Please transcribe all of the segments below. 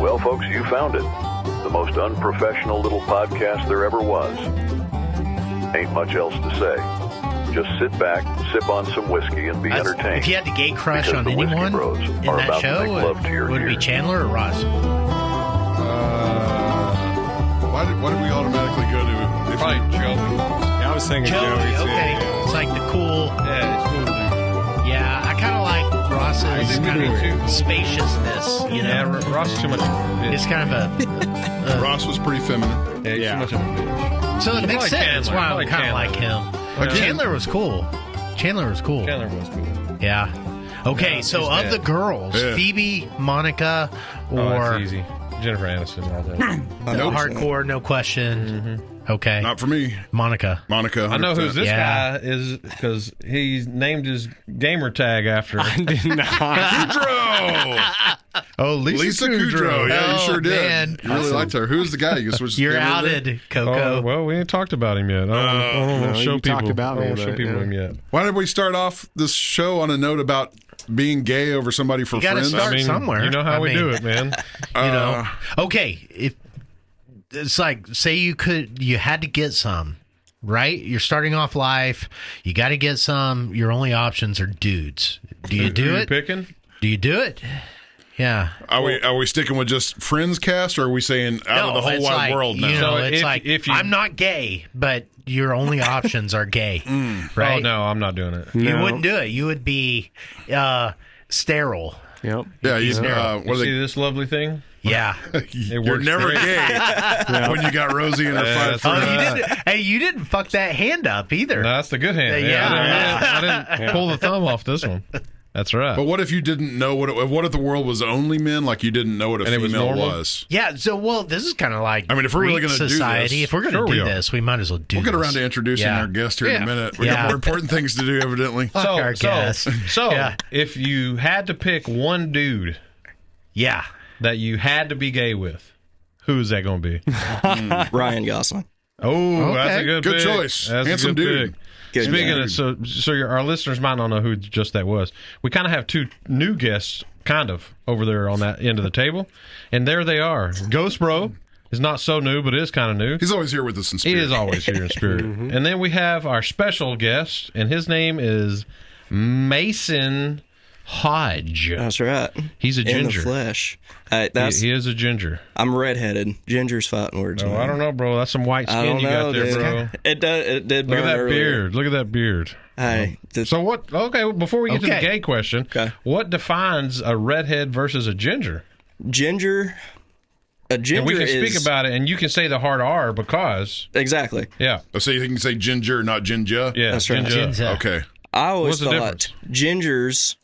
Well, folks, you found it. The most unprofessional little podcast there ever was. Ain't much else to say. Just sit back, sip on some whiskey, and be entertained. If you had to gay crush Because on the Whiskey anyone Bros in are that about to show, make love to your would it be ears. Chandler or Ross? Why did we automatically go to? Probably Joey. Yeah, I was thinking Joey, Joey, too. okay. Yeah. It's like the cool. Yeah, it's cool. Yeah, I kind of like Ross's think we kind do of too. spaciousness, you know? Yeah, Ross is too much. It's kind of a... Ross was pretty feminine. Yeah, he's Yeah. too much of a bitch. So it makes like sense Chandler. why I I like kind of like him. Again. Chandler was cool. Chandler was cool. Chandler was cool. Yeah. Okay, Yeah, so he's of dead. the girls, Yeah. Phoebe, Monica, Oh, or that's easy. Jennifer Aniston, all that. the Nope. hardcore, no question. Okay. Not for me. Monica. Monica. 100%. I know who this Yeah. guy is because he's named his gamer tag after I did not. Kudrow! Oh, Lisa Kudrow. Yeah, you Oh, sure did. man. You really liked her. Who's the guy? You switched You're the camera over there? outed, Oh, Coco. well, we ain't talked about him yet. I don't no, want to show you people. talked about I don't me, want to show but, people yeah. him yet. Why did we start off this show on a note about being gay over somebody for You gotta friends? start somewhere. You know how I we mean, do it, man. You know. Okay, if it's like, say you had to get some, right? You're starting off life. You got to get some. Your only options are dudes. Do you do Who it? Picking? Do you do it? Yeah. Are we sticking with just friends cast, or are we saying out of the whole it's wide like, world now? You know, So it's if- like if you- I'm not gay, but your only options are gay, right? Oh no, I'm not doing it. You No. wouldn't do it. You would be sterile. Yep. Yeah, you, You what are see they? this lovely thing? Yeah. You're works never great. gay when you got Rosie and her Yeah, five that's Oh, friends. you didn't. Hey, you didn't fuck that hand up either. No, that's the good hand. Yeah. I didn't pull the thumb off this one. That's right. But what if you didn't know what if the world was only men? Like you didn't know what a And it was female normal? was. Yeah. So, well, this is kind of like. I mean, if we're really Greek gonna do society, this- if we're going to Sure we do are. this, we might as well do. We'll get this. around to introducing Yeah. our guest here in a minute. We Yeah. got more important things to do, evidently. Our guest. So Yeah. if you had to pick one dude Yeah. that you had to be gay with, who is that going to be? Ryan Gosling. Oh, that's Okay. a good Good pick. choice. That's Handsome a good dude. pick. Good Speaking guy. of, our listeners might not know who just that was. We kind of have two new guests, kind of, over there on that end of the table, and there they are. Ghost Bro is not so new, but is kind of new. He's always here with us in He spirit. is always here in spirit. And then we have our special guest, and his name is Mason Hodge. That's right. He's a In the ginger. flesh. He is a ginger. I'm redheaded. Ginger's fighting words. Oh, man. I don't know, bro. That's some white I skin don't you know, got there, dude. bro. It did Look burn at that earlier. beard. Look at that beard. Hey, So what? Okay, before we get to the Okay. gay question, Okay. what defines a redhead versus a ginger? ginger. A ginger And we can is speak about it, and you can say the hard R because, exactly. yeah, So you can say ginger, not ginger? yeah, That's right. ginger. Ginger. Okay. I always What's the thought gingers,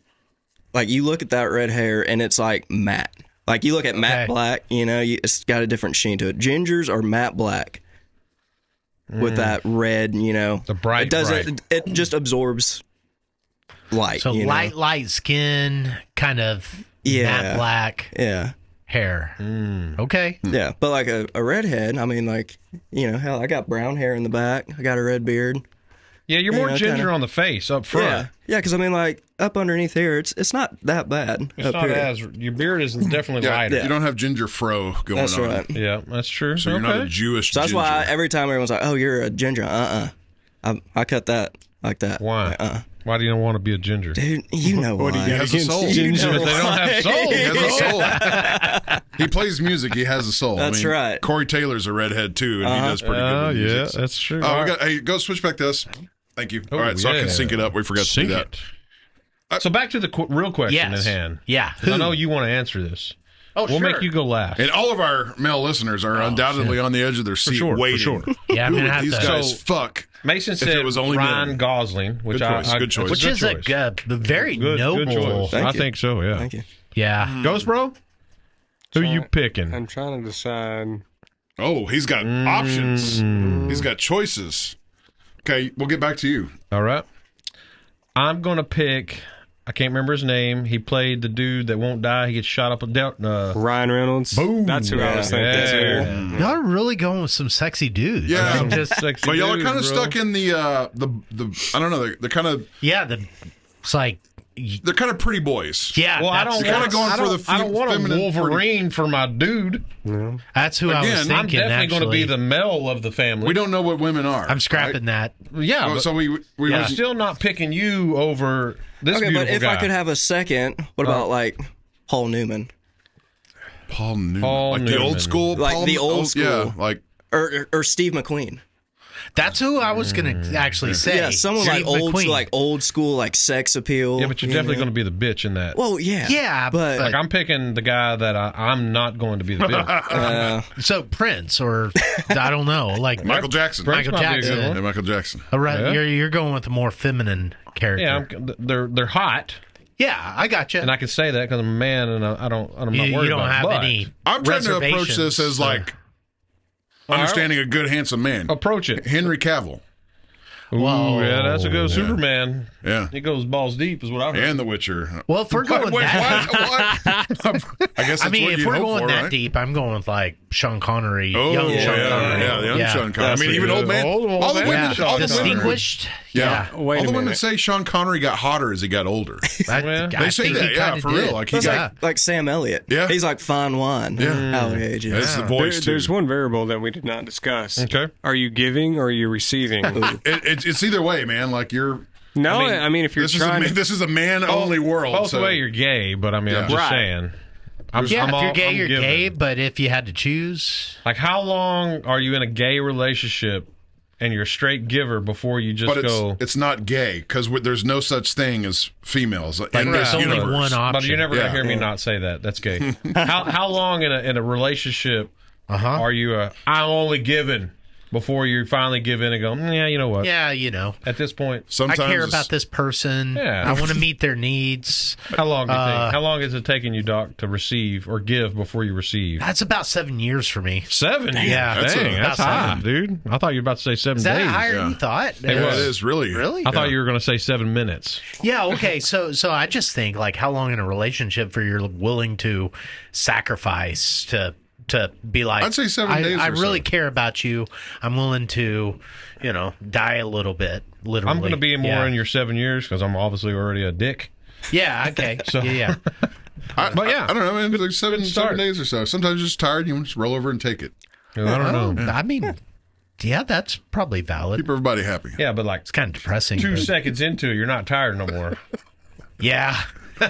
like you look at that red hair and it's like matte. Like you look at matte Okay. black, it's got a different sheen to it. Gingers are matte black with that red, The bright, It doesn't. It just absorbs light. So light skin, kind of matte black Yeah. hair. Okay. Yeah, but like a redhead, I mean, like, hell, I got brown hair in the back. I got a red beard. Yeah, you're more Yeah, ginger kinda. on the face up front. Yeah, because I mean, like up underneath here, it's not that bad. It's up not here. as your beard is definitely Yeah, lighter. you don't have ginger fro going That's on. right. Yeah, that's true. So you're not a Jewish So that's ginger. why every time everyone's like, "Oh, you're a ginger," I cut that like that. Why? Like, Why do you don't want to be a ginger? Dude, you know why? What do you He got has a against soul. gingers? Because they don't have soul. He has a soul. He plays music. He has a soul. That's right. Corey Taylor's a redhead too, and he does pretty good Oh, with yeah, music. that's true. Oh, hey, go switch back to us. Thank you. All right, so I yeah. can sync it up. We forgot to Sync do that. it. So back to the real question Yes. at hand. Yeah. 'Cause I know you want to answer this. Oh, We'll sure. make you go last. And all of our male listeners are undoubtedly on the edge of their seat sure, for waiting. sure. Yeah, I'm Who gonna would have these to. guys fuck? Mason if said it was only Ryan men. Gosling, which Good choice, good choice. Which good is choice. a very Good noble. choice. Thank I you. think so, yeah. Thank you. Yeah. Ghost Bro? Who you picking? I'm trying to decide. Oh, he's got options. He's got choices. Okay, we'll get back to you. All right. I'm going to pick I can't remember his name. He played the dude that won't die. He gets shot up. Ryan Reynolds. Boom. That's who I was thinking too. Y'all are really going with some sexy dudes. Yeah. Just sexy But y'all are dude, kind of bro. stuck in the I don't know, the kind of Yeah, it's like, they're kind of pretty boys. yeah, Well, I that's, don't. You're kinda want- going for the I don't want a feminine Wolverine for my dude. that's who I was Again, thinking. I'm definitely going to be actually. the male of the family. We don't know what women are. I'm scrapping that. Yeah, Right? but So we Yeah. I'm still not picking you over this Okay, beautiful but if guy. I could have a second, what about like Paul Newman Paul Newman, Paul like the Newman. old school, Like Paul, the old school. yeah, like or Steve McQueen? That's who I was going to actually say. Yeah, someone like Steve McQueen. old school, like sex appeal. yeah, but you're definitely going to be the bitch in that. Well, yeah, Yeah, but Like I'm picking the guy that I'm not going to be the bitch. So Prince, or I don't know, like Michael Jackson. Michael might be a good Jackson. one. Yeah, Michael Jackson. Right, Yeah. you're going with a more feminine character. Yeah, they're hot, Yeah, I got you. and I can say that because I'm a man, and I'm not worried you don't about have it. But any. I'm trying to approach this reservations, as like understanding a good, handsome man. approach it. Henry Cavill. Ooh, Whoa. yeah, that's a good Superman. Yeah. He goes balls deep, is what I've heard. And The Witcher. Well, if we're going that, What? I guess that's I mean, what if you'd we're hope going for, that right? deep, I'm going with like Sean Connery, Oh, young yeah, Sean Connery. yeah, young Sean Connery. I mean, That's even a old good- man. old all the man. women, Yeah, all the women, distinguished. yeah, Wait all a the women minute. say Sean Connery got hotter as he got older. Well, They say that, yeah, for real. Like he That's got, like Sam Elliott. Yeah. He's like fine wine. Yeah. How he ages. it's the voice too. There's one variable that we did not discuss. Okay. Are you giving or are you receiving? It's either way, man. Like you're. No, I mean if you're This trying is this is a man only world. Both so. the way you're gay, but I mean, I'm just Right. saying. I'm, Yeah, I'm if all- you're gay, I'm you're giving. gay. But if you had to choose, Like, how long are you in a gay relationship and you're a straight giver before you just But go? it's not gay because there's no such thing as females in this there's only universe. one option. But you're never Yeah. gonna hear me not say that. That's gay. How long in a relationship are you? I'm only giving before you finally give in and go. Yeah, you know what? Yeah, you know, At this point, Sometimes I care it's- about this person. Yeah. I want to meet their needs. how long do you think? How long is it taking you, Doc, to receive or give before you receive? That's about 7 years for me. 7 years. Yeah, that's Dang, that's about high, 7. dude. I thought you were about to say 7 Is that days. higher yeah. than you thought? It Yeah, was. it is really. Really? I thought you were going to say 7 minutes. Yeah, okay. So I just think like how long in a relationship for you're willing to sacrifice to be like I'd say 7 days I or really so. care about you. I'm willing to, die a little bit, literally. I'm going to be more yeah. in your 7 years because I'm obviously already a dick. Yeah, okay. So- yeah. But yeah. I don't know, man. Like seven start. days or so. Sometimes you're just tired. You want to just roll over and take it. I don't know. I mean, yeah, that's probably valid. Keep everybody happy. Yeah, but like It's kind of depressing. 2 but- seconds into it, you're not tired no more. Yeah. I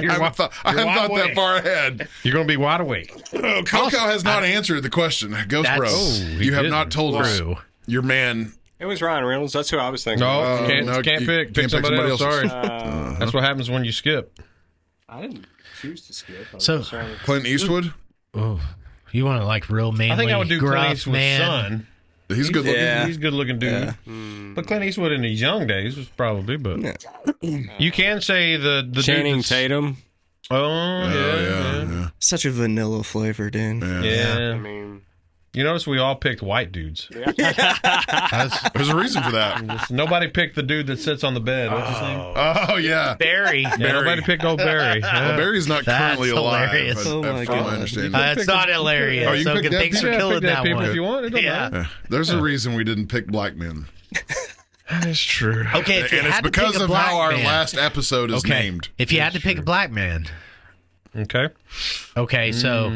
haven't thought wide that awake. far ahead. You're going to be wide awake. Coco has not answered the question. Ghost That's- Bro, Oh, you have didn't. not told us True. your man. it was Ryan Reynolds. That's who I was thinking. No, Oh, can't no, pick. you Pick can't somebody else. else's. Sorry. That's what happens when you skip. I didn't choose to skip. I was So- just trying to- Clint Eastwood. You want to like real manly, I think I would do gruff Clint Eastwood's man. son. He's good looking. Yeah. He's a good looking dude. But Clint Eastwood in his young days was probably, but you can say the Channing dude that's- Tatum. Oh, yeah. Such a vanilla flavor, dude. Yeah. I mean, You notice we all picked white dudes. There's a reason for that. Nobody picked the dude that sits on the bed. What's his name? Oh yeah. Barry. Yeah, nobody picked old Barry. Well, Yeah. Barry's not That's currently alive. hilarious. But, Oh, my from God. my understanding. It's not hilarious. Oh, you so picked that thanks for people? Yeah, killing pick that people one. if you want. It doesn't Yeah. matter. There's a reason we didn't pick black men, That's true. Okay, if you and it's had to because pick a of black how our man, last episode is okay, named. if you had to pick a black man, Okay. okay, so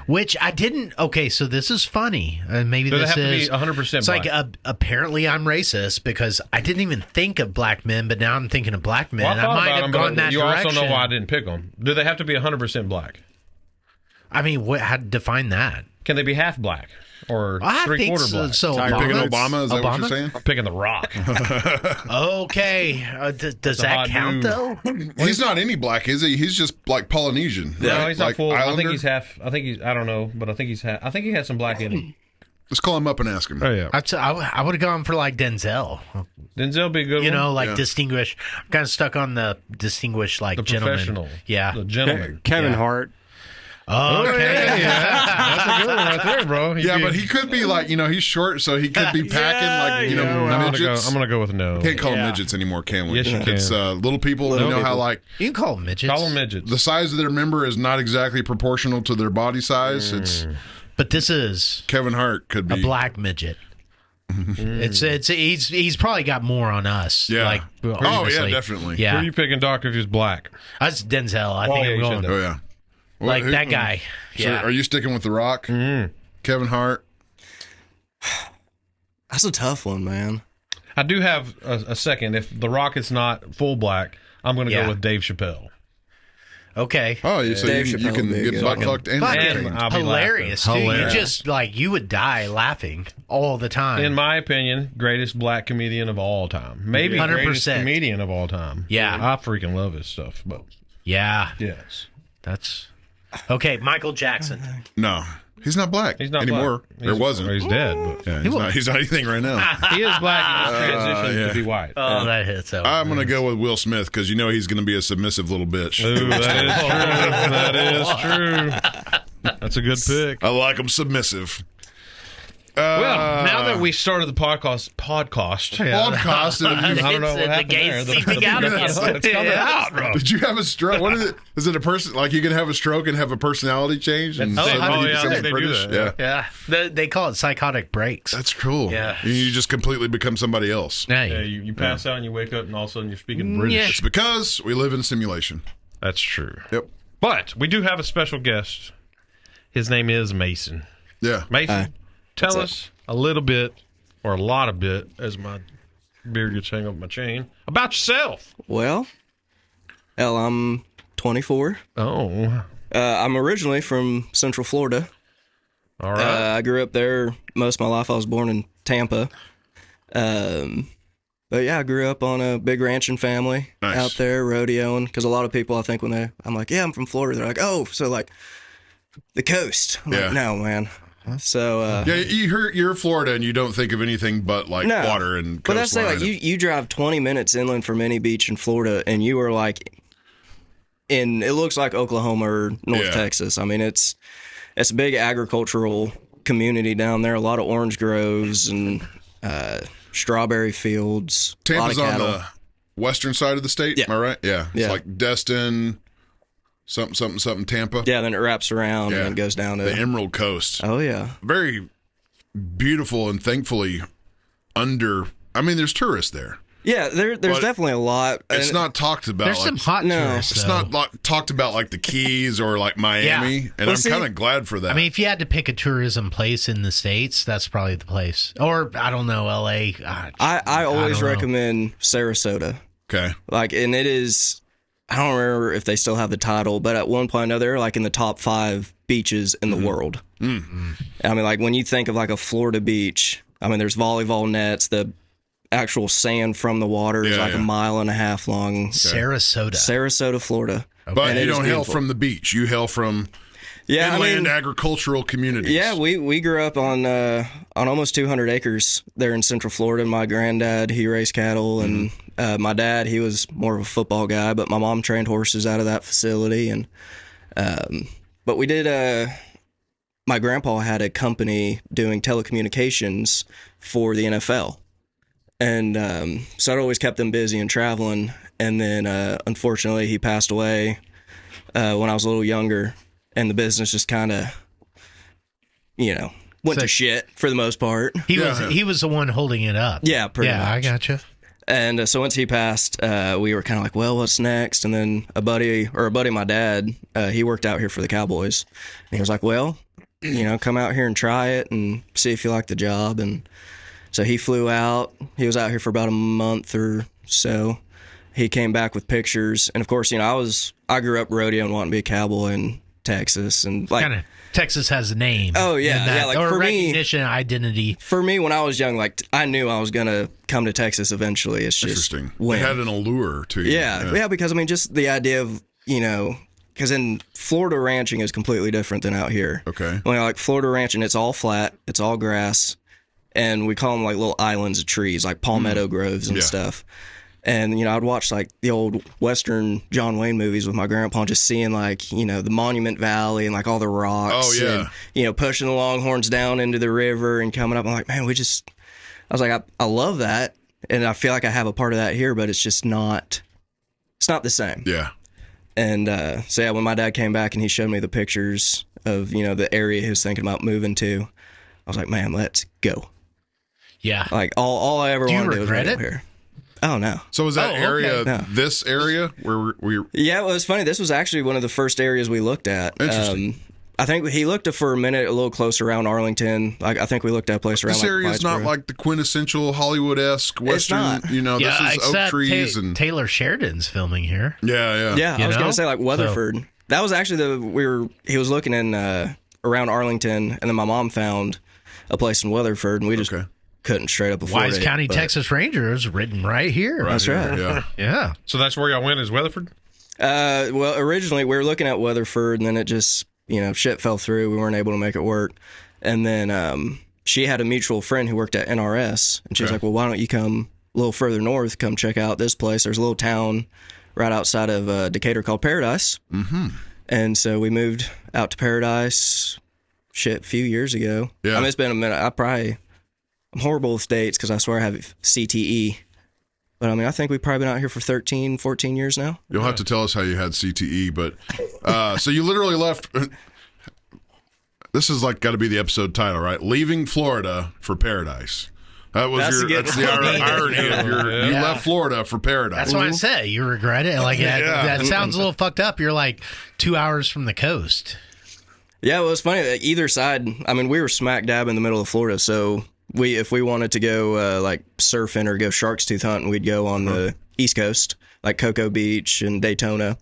which I didn't. Okay, so this is funny. Maybe Does it this have to is be 100% It's like black? apparently I'm racist because I didn't even think of black men, but now I'm thinking of black men. Well, I I thought might about have them, gone but that you direction. also know why I didn't pick them. Do they have to be 100% black? I mean, how to define that? Can they be half black or I think three-quarter so. black? So You're picking Obama? Obama? Is that what Obama? you're saying? I'm picking The Rock. Okay, does a that hot count dude. though? He's not any black, is he? He's just like Polynesian. No, right? he's not like full. I Islander? think he's half. I think he's. I don't know, but I think he's. I think he has some black in him. Let's call him up and ask him. Oh yeah, I would have gone for like Denzel. Denzel be a good. You one. know, like Yeah. distinguished. I'm kind of stuck on the distinguished, like the gentleman. professional. Yeah. the gentleman. Kevin Yeah. Hart. Oh, okay. That's a good one right there, bro. Yeah, but he could be like, he's short, so he could be packing midgets. I'm gonna go with no. Can't call them midgets anymore, can we? Yes, you can. It's little people. You know how like You can call them midgets. Call them midgets. the size of their member is not exactly proportional to their body size. It's But this is Kevin Hart could be a black midget. He's probably got more on us. Yeah. Like, Oh, yeah, honestly. definitely. Who Yeah. are you picking, Doc, if he's black? That's Denzel. I Oh, think yeah, I'm you going. said Oh yeah. Like that guy. So Yeah. are you sticking with The Rock? Kevin Hart? That's a tough one, man. I do have a second. If The Rock is not full black, I'm going to Yeah. go with Dave Chappelle. Okay. Oh, so Dave you Chappelle can would be a get good butt one. fucked and Fucking entertained. I'll be hilarious, laughing. dude. Hilarious. You just you would die laughing all the time. In my opinion, greatest black comedian of all time. Maybe 100%. greatest comedian of all time. Yeah. I freaking love his stuff. But yeah. yes. That's okay. Michael Jackson. No, he's not black He's not anymore. black. Or wasn't. He's dead. But Yeah, he's not anything right now. he is black. He just transitioned yeah. to be white. Oh, that hits over. I'm going to go with Will Smith because he's going to be a submissive little bitch. Ooh, that is true. That is true. That's a good pick. I like him submissive. Well, now that we started the podcast, Podcast. I don't know what the happened gays there. seeping out of you. It's coming out, bro. Did you have a stroke? What is it? Is it a person like you can have a stroke and have a personality change? And Oh, suddenly yeah, you become they do British? that, Yeah. Yeah. They call it psychotic breaks. That's cool. Yeah. You just completely become somebody else. Yeah, Yeah, you pass out and you wake up and all of a sudden you're speaking British. It's because we live in a simulation. That's true. Yep. But we do have a special guest. His name is Mason. Yeah. Mason, tell us a little bit, or a lot of bit, as my beard gets hung up my chain, about yourself. Well, I'm 24. Oh, I'm originally from Central Florida. all right. I grew up there most of my life. I was born in Tampa. But yeah, I grew up on a big ranching family out there rodeoing. Because a lot of people, I think, I'm like, yeah, I'm from Florida. They're like, oh, so like the coast. I'm like, no, man. So Yeah, you're Florida and you don't think of anything but like water and but that's coastline. like you drive 20 minutes inland from any beach in Florida and you are like it looks like Oklahoma or North Texas. I mean, it's a big agricultural community down there. A lot of orange groves and strawberry fields. Tampa's a lot of on cattle. the western side of the state. Yeah. Am I right? Yeah. It's Yeah. like Destin, something Tampa. Yeah, then it wraps around and then goes down to the Emerald Coast. Oh yeah. Very beautiful and thankfully there's tourists there. Yeah, there's definitely a lot. It's And not talked about. There's like, some hot tourists. It's though. not like, talked about like the Keys or like Miami, and I'm kind of glad for that. I mean, if you had to pick a tourism place in the States, that's probably the place. Or I don't know, LA. I always don't know. recommend Sarasota. okay. Like, and it is, I don't remember if they still have the title, but at one point, I know they're like in the top 5 beaches in the world. Mm-hmm. I mean, like when you think of like a Florida beach, I mean, there's volleyball nets, the actual sand from the water is like a mile and a half long. Sarasota, Florida. But And you it is don't hail beautiful. from the beach. You hail from inland agricultural communities. Yeah, we grew up on almost 200 acres there in Central Florida. My granddad, he raised cattle, and my dad, he was more of a football guy, but my mom trained horses out of that facility. And but we did. My grandpa had a company doing telecommunications for the NFL, and so it always kept them busy and traveling. And then unfortunately, he passed away when I was a little younger. And the business just kind of, went to shit for the most part. He was the one holding it up. Yeah, pretty much. I gotcha. And so once he passed, we were kind of like, well, what's next? And then a buddy of my dad, he worked out here for the Cowboys. And he was like, well, come out here and try it and see if you like the job. And so he flew out. He was out here for about a month or so. He came back with pictures. And of course, I grew up rodeoing, wanting to be a cowboy in Texas. And like, kind of Texas has a name. Oh, yeah. Yeah, like or for me, recognition, identity. for me, when I was young, like I knew I was going to come to Texas eventually. It's just Interesting. when. It had an allure to you. Yeah, because I mean, just the idea of, because in Florida, ranching is completely different than out here. Okay. Like Florida ranching, it's all flat, it's all grass, and we call them like little islands of trees, like palmetto groves and stuff. And, I'd watch like the old Western John Wayne movies with my grandpa, just seeing like, the Monument Valley and like all the rocks. Oh, yeah. And, pushing the Longhorns down into the river and coming up. I'm like, man, I was like, I love that. And I feel like I have a part of that here, but it's just not, it's not the same. Yeah. And so, yeah, when my dad came back and he showed me the pictures of, the area he was thinking about moving to, I was like, man, let's go. Yeah. Like, all I ever wanted to do was regret right it? up here. Oh, no. So is that area, No. this area where we Yeah, well, it was funny. This was actually one of the first areas we looked at. Interesting. I think he looked for a minute a little closer around Arlington. Like, I think we looked at a place around this like area is not Whitesboro. like the quintessential Hollywood-esque Western, not. this is oak except trees and Taylor Sheridan's filming here. yeah. Yeah, I was know? going to say like Weatherford. That was actually he was looking in around Arlington, and then my mom found a place in Weatherford, and we just couldn't straight up afford Wise it. County, but- Texas Rangers written right here. That's right. Yeah. Yeah. So that's where y'all went, is Weatherford? Well, originally we were looking at Weatherford, and then it just, shit fell through. We weren't able to make it work. And then she had a mutual friend who worked at NRS, and she was like, well, why don't you come a little further north, come check out this place. There's a little town right outside of Decatur called Paradise. Mm-hmm. And so we moved out to Paradise, a few years ago. Yeah. I mean, it's been a minute. I'm horrible with dates because I swear I have CTE. But, I mean, I think we've probably been out here for 13, 14 years now. You'll have to tell us how you had CTE, but so you literally left. This is like got to be the episode title, right? Leaving Florida for Paradise. That was that's the irony of you left Florida for Paradise. That's what I said. You regret it. Like that sounds a little fucked up. You're like 2 hours from the coast. Yeah, well, it's funny. Either side, I mean, we were smack dab in the middle of Florida, so if we wanted to go like surfing or go shark's tooth hunting, we'd go on the East Coast, like Cocoa Beach and Daytona.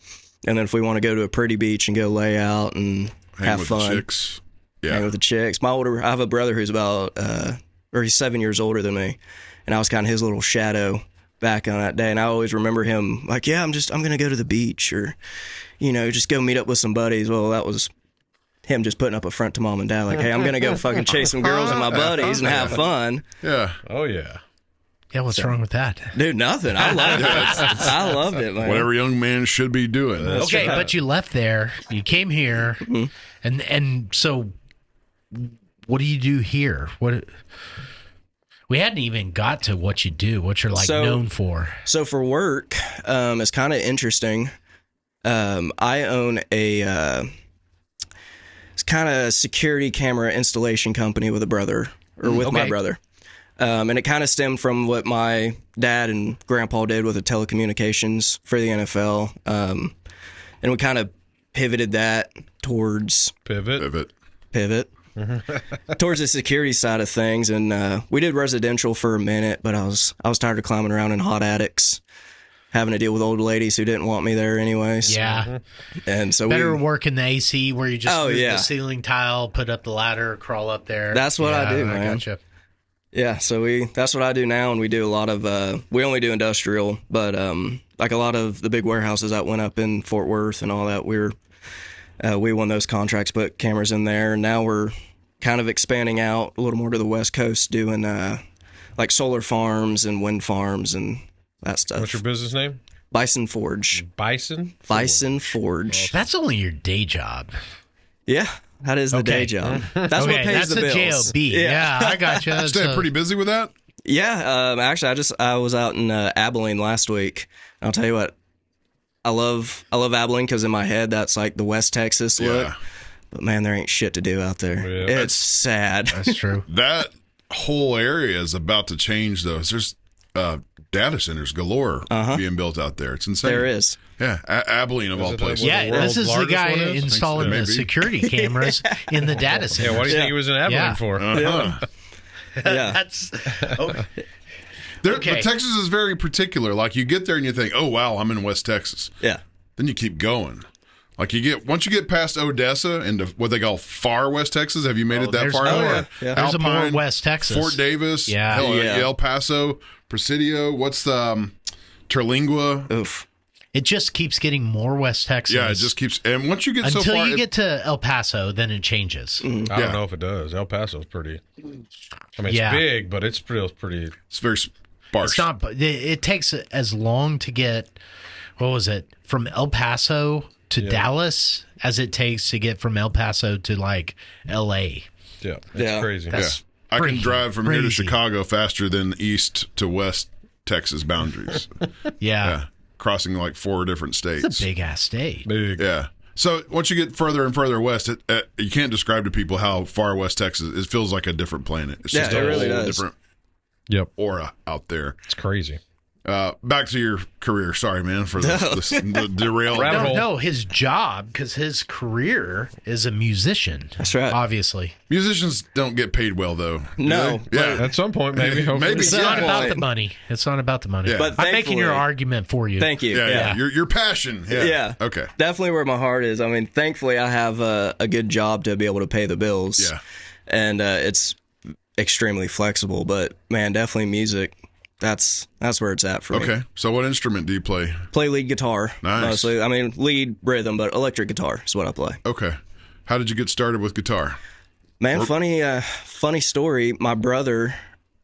And then if we want to go to a pretty beach and go lay out and Hang with fun, the chicks. Yeah. hang with the chicks. I have a brother who's about, or he's 7 years older than me, and I was kind of his little shadow back on that day. And I always remember him like, yeah, I'm going to go to the beach or, just go meet up with some buddies. Well, that was him just putting up a front to mom and dad like, hey, I'm going to go fucking chase some girls with my buddies and have fun. Yeah. Oh, yeah. Yeah, what's wrong with that? Dude, nothing. I loved it. I loved it, man. Whatever young man should be doing. Okay, but you left there. You came here, and so what do you do here? What we hadn't even got to what you do, what you're like known for. So for work, it's kind of interesting. I own a it's kind of security camera installation company with a brother, or with my brother. And it kind of stemmed from what my dad and grandpa did with the telecommunications for the NFL. And we kind of pivoted that towards... Pivot. Towards the security side of things. And we did residential for a minute, but I was tired of climbing around in hot attics, having to deal with old ladies who didn't want me there anyways. Yeah. And so Better work in the AC where you just move yeah. the ceiling tile, put up the ladder, crawl up there. That's what I do, man. I gotcha. Yeah, so that's what I do now, and we do a lot of we only do industrial, but like a lot of the big warehouses that went up in Fort Worth and all that, we won those contracts, put cameras in there, and now we're kind of expanding out a little more to the West Coast, doing like solar farms and wind farms and that stuff. What's your business name? Bison Forge. Bison Forge. That's only your day job. Yeah. That is the day job. That's what pays the bills. That's a JOB. Yeah, I got you. Stay pretty busy with that? Yeah. Actually, I was out in Abilene last week. And I'll tell you what, I love Abilene because in my head that's like the West Texas look. Yeah. But man, there ain't shit to do out there. Yeah. It's sad. That's true. That whole area is about to change, though. There's data centers galore being built out there. It's insane. There is. Yeah, Abilene of all places. Yeah, this is the world's guy largest one is? installing the Maybe. security cameras in the data center. Yeah, what do you think he was in Abilene Yeah. for? Yeah. That's okay. But Texas is very particular. Like, you get there and you think, oh, wow, I'm in West Texas. Yeah. Then you keep going. Like, once you get past Odessa into what they call far West Texas, have you made it that far? yeah. There's a more Alpine, West Texas. Fort Davis, Yeah. El Paso, Presidio, what's the Terlingua? Oof. It just keeps getting more West Texas. Yeah, it just keeps. And once you get until so far, you get to El Paso, then it changes. I don't know if it does. El Paso's pretty. I mean, it's Yeah. big, but it's pretty. it's very. sparse. It's not. It takes as long to get. What was it from El Paso to Dallas as it takes to get from El Paso to like L.A. Yeah, it's crazy. That's I can drive from here to crazy. Chicago faster than east to west Texas boundaries. Yeah. Crossing like 4 different states. It's a big ass state. Big. Yeah. So once you get further and further west, you can't describe to people how far west Texas. It feels like a different planet. It's just Yeah, a it really whole does. different aura out there. It's crazy. Back to your career. Sorry, man, for the derail. No, his job, because his career is a musician. That's right. Obviously. Musicians don't get paid well, though. do No, they? Yeah. At some point, maybe. Hopefully. Maybe. It's Yeah. not about point. the money. It's not about the money. Yeah. But I'm making your thankfully- argument for you. Thank you. Yeah. Your passion. Yeah. Yeah. Okay. Definitely where my heart is. I mean, thankfully, I have a good job to be able to pay the bills. Yeah. And it's extremely flexible. But man, definitely music. That's where it's at for me. Okay. So what instrument do you play? Play lead guitar. Nice. Mostly. I mean, lead rhythm, but electric guitar is what I play. Okay. How did you get started with guitar? Man, funny story. My brother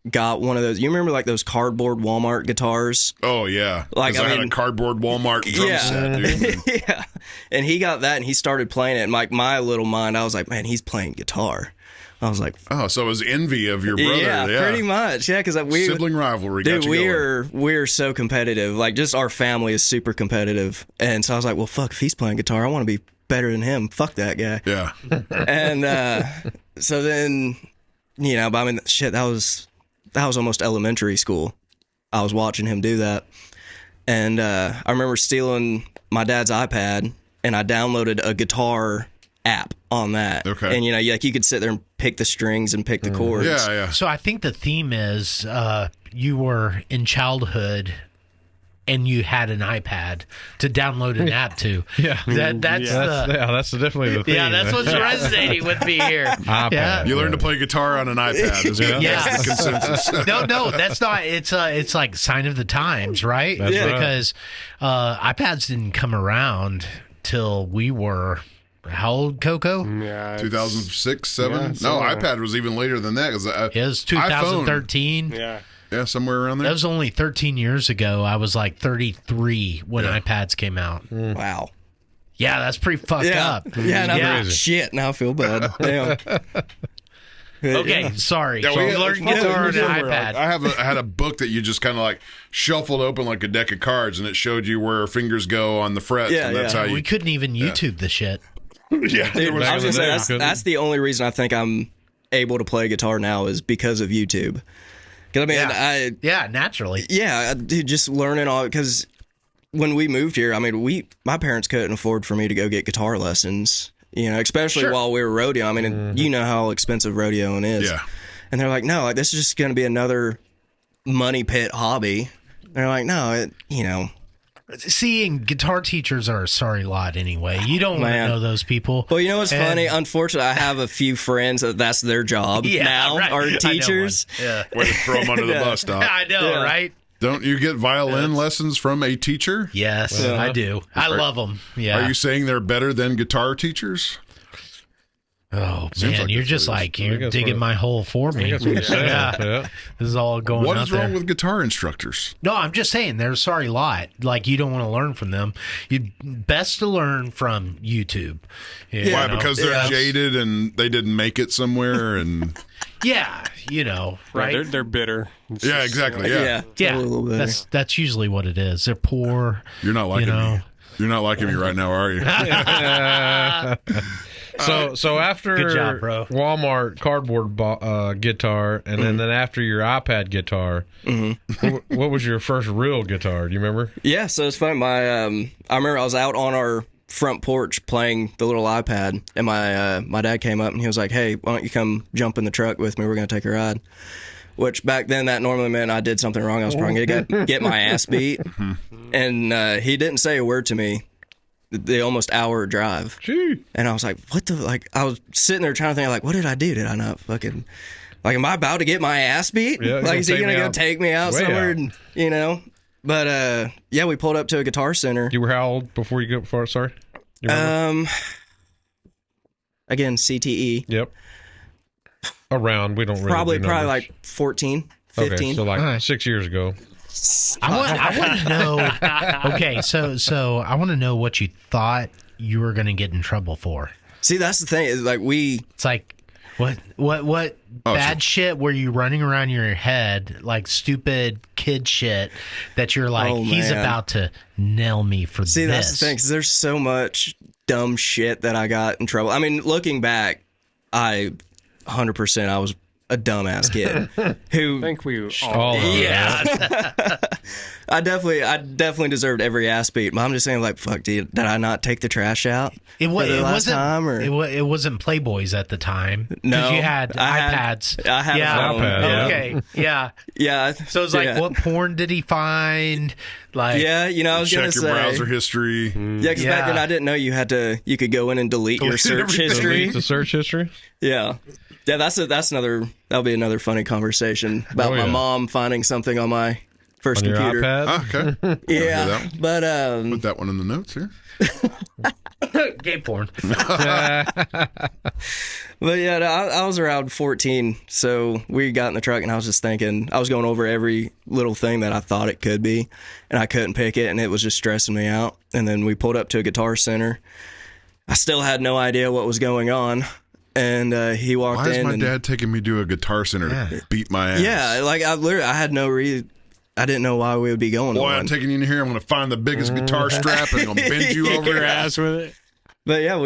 got one of those. You remember like those cardboard Walmart guitars? Oh yeah. Like, 'Cause I I had a mean- cardboard Walmart drum Yeah. set, dude. Yeah. And he got that and he started playing it. And like my little mind, I was like, man, he's playing guitar. I was like, Oh, so it was envy of your brother. yeah, pretty much. Yeah, because Sibling rivalry. got dude, you going. we're so competitive. Like, just our family is super competitive. And so I was like, well, fuck, if he's playing guitar, I want to be better than him. Fuck that guy. Yeah. And so then, but I mean, shit, that was almost elementary school. I was watching him do that. And I remember stealing my dad's iPad, and I downloaded a guitar app on that. Okay. And, you could sit there and pick the strings and pick the chords. Yeah. So I think the theme is you were in childhood and you had an iPad to download an app to. Yeah. That's definitely the thing. Yeah, that's what's resonating with me here. iPad. Yeah. You learned to play guitar on an iPad. Is what, Yeah. That's the consensus. No, that's not. It's like sign of the times, right? That's right. Because iPads didn't come around till we were how old, Coco? Yeah. 2006, 7? Yeah, No, somewhere. iPad was even later than that. It was 2013. Yeah. Yeah, somewhere around That there. was only 13 years ago. I was like 33 when Yeah. iPads came out. Wow. Yeah, that's pretty fucked Yeah. up. Yeah, and I'm Yeah. like, shit, now I feel bad. Damn. Okay, sorry. Yeah, so we- you learned it's guitar on an funny, iPad. I had a book that you just kind of like shuffled open like a deck of cards, and it showed you where fingers go on the frets, Yeah, and that's yeah. how you. We couldn't even YouTube the shit. Yeah, Dude, I was in gonna the say day, couldn't that's the only reason I think I'm able to play guitar now is because of YouTube. Because I mean, Yeah, naturally. dude, just learning all. Because when we moved here, I mean, my parents couldn't afford for me to go get guitar lessons. Especially while we were rodeoing. I mean, and you know how expensive rodeoing is. Yeah. And they're like, no, like this is just going to be another money pit hobby. They're like, no, Seeing guitar teachers are a sorry lot anyway. You don't want to Man. know those people. Well, you know what's And- funny? Unfortunately, I have a few friends that's their job Yeah, now, right. I are know teachers. one. Yeah. Way to throw them under the bus, Doc. I know, Yeah. right? Don't you get violin lessons from a teacher? Yes, I do. I love them. Yeah. Are you saying they're better than guitar teachers? Oh Seems man, like you're that's just what it is. like you're that's digging what- my hole for me. That's what you're saying. Yeah. Yeah. This is all going What out is there. wrong with guitar instructors? No, I'm just saying they're a sorry lot. Like you don't want to learn from them. You best to learn from YouTube. You Why? know? Because they're Yeah. jaded and they didn't make it somewhere, and Yeah, right. They're bitter. It's yeah, just, exactly. Yeah, Yeah, a little bit. that's usually what it is. They're poor. You're not liking know. me. You're not liking me right now, are you? So after Good job, bro. Walmart cardboard guitar, and then after your iPad guitar, what was your first real guitar? Do you remember? Yeah, so it's funny. I remember I was out on our front porch playing the little iPad, and my dad came up and he was like, "Hey, why don't you come jump in the truck with me? We're gonna take a ride." Which back then that normally meant I did something wrong. I was probably gonna get my ass beat, and he didn't say a word to me the almost hour drive. Gee. And I was like, what the, like, I was sitting there trying to think, like, what did I do? Did I not fucking, like, am I about to get my ass beat? Yeah, Like, is he going to go out. take me out Way somewhere? out. And, But, yeah, we pulled up to a Guitar Center. You were how old before you go far? Sorry. You remember? Again, CTE. Yep. Around. We don't really Probably do numbers. like 14, 15. Okay, so like 6 years ago. I want to know. Okay, so I want to know what you thought you were going to get in trouble for. See, that's the thing. Is like It's like what bad shit were you running around your head like stupid kid shit that you're like he's about to nail me for this. See, that's the thing. 'Cause there's so much dumb shit that I got in trouble. I mean, looking back, 100% I was a dumbass kid who I think we all I definitely deserved every ass beat. But I'm just saying, like, fuck, did I not take the trash out? It wasn't Playboys at the time. No, you had iPads. I had a phone. iPad. Okay, yeah. Yeah. So it's like, what porn did he find? Like, yeah, I was gonna check your say browser history. Yeah, because back then I didn't know you could go in and delete your search history. The search history. Yeah. Yeah, that'll be another funny conversation about my mom finding something on my first on computer. Your iPad? Okay. Yeah, but put that one in the notes here. gay porn. But yeah, I was around 14, so we got in the truck and I was just thinking, I was going over every little thing that I thought it could be, and I couldn't pick it, and it was just stressing me out. And then we pulled up to a Guitar Center. I still had no idea what was going on. And he walked in. Why is my dad taking me to a Guitar Center to beat my ass? Yeah, like I had no reason. I didn't know why we would be going. Boy, I'm taking you in here. I'm going to find the biggest guitar strap and I'm going to bend you over your ass with it. But yeah,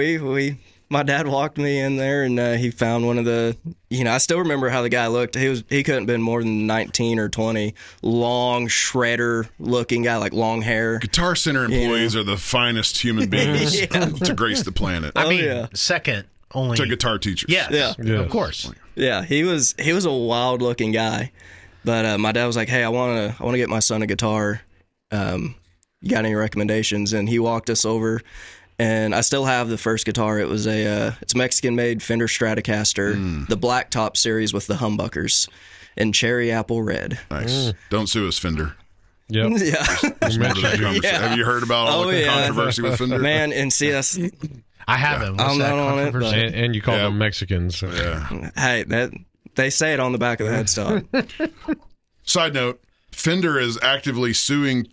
my dad walked me in there and he found one of the. I still remember how the guy looked. He couldn't have been more than 19 or 20. Long shredder looking guy, like long hair. Guitar Center employees are the finest human beings to grace the planet. I mean, second only to guitar teachers. Yes, of course. Yeah, he was a wild looking guy, but my dad was like, "Hey, I want to get my son a guitar. You got any recommendations?" And he walked us over, and I still have the first guitar. It was it's Mexican made Fender Stratocaster, the Black Top series with the humbuckers, and cherry apple red. Nice. Don't sue us, Fender. Yep. Yeah. Have you heard about all the controversy with Fender? Man, and see us. I haven't. I'm not on it, but and you call them Mexicans. So. Yeah. Hey, they say it on the back of the headstock. Side note: Fender is actively suing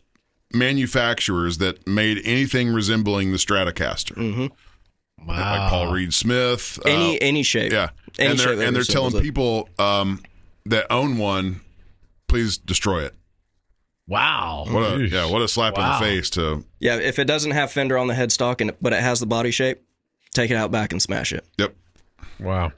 manufacturers that made anything resembling the Stratocaster. Mm-hmm. Wow. Like Paul Reed Smith. Any shape. Yeah. Any and shape they're telling people that own one, please destroy it. Wow. What a slap in the face to. Yeah, if it doesn't have Fender on the headstock but it has the body shape, take it out back and smash it. Yep. Wow.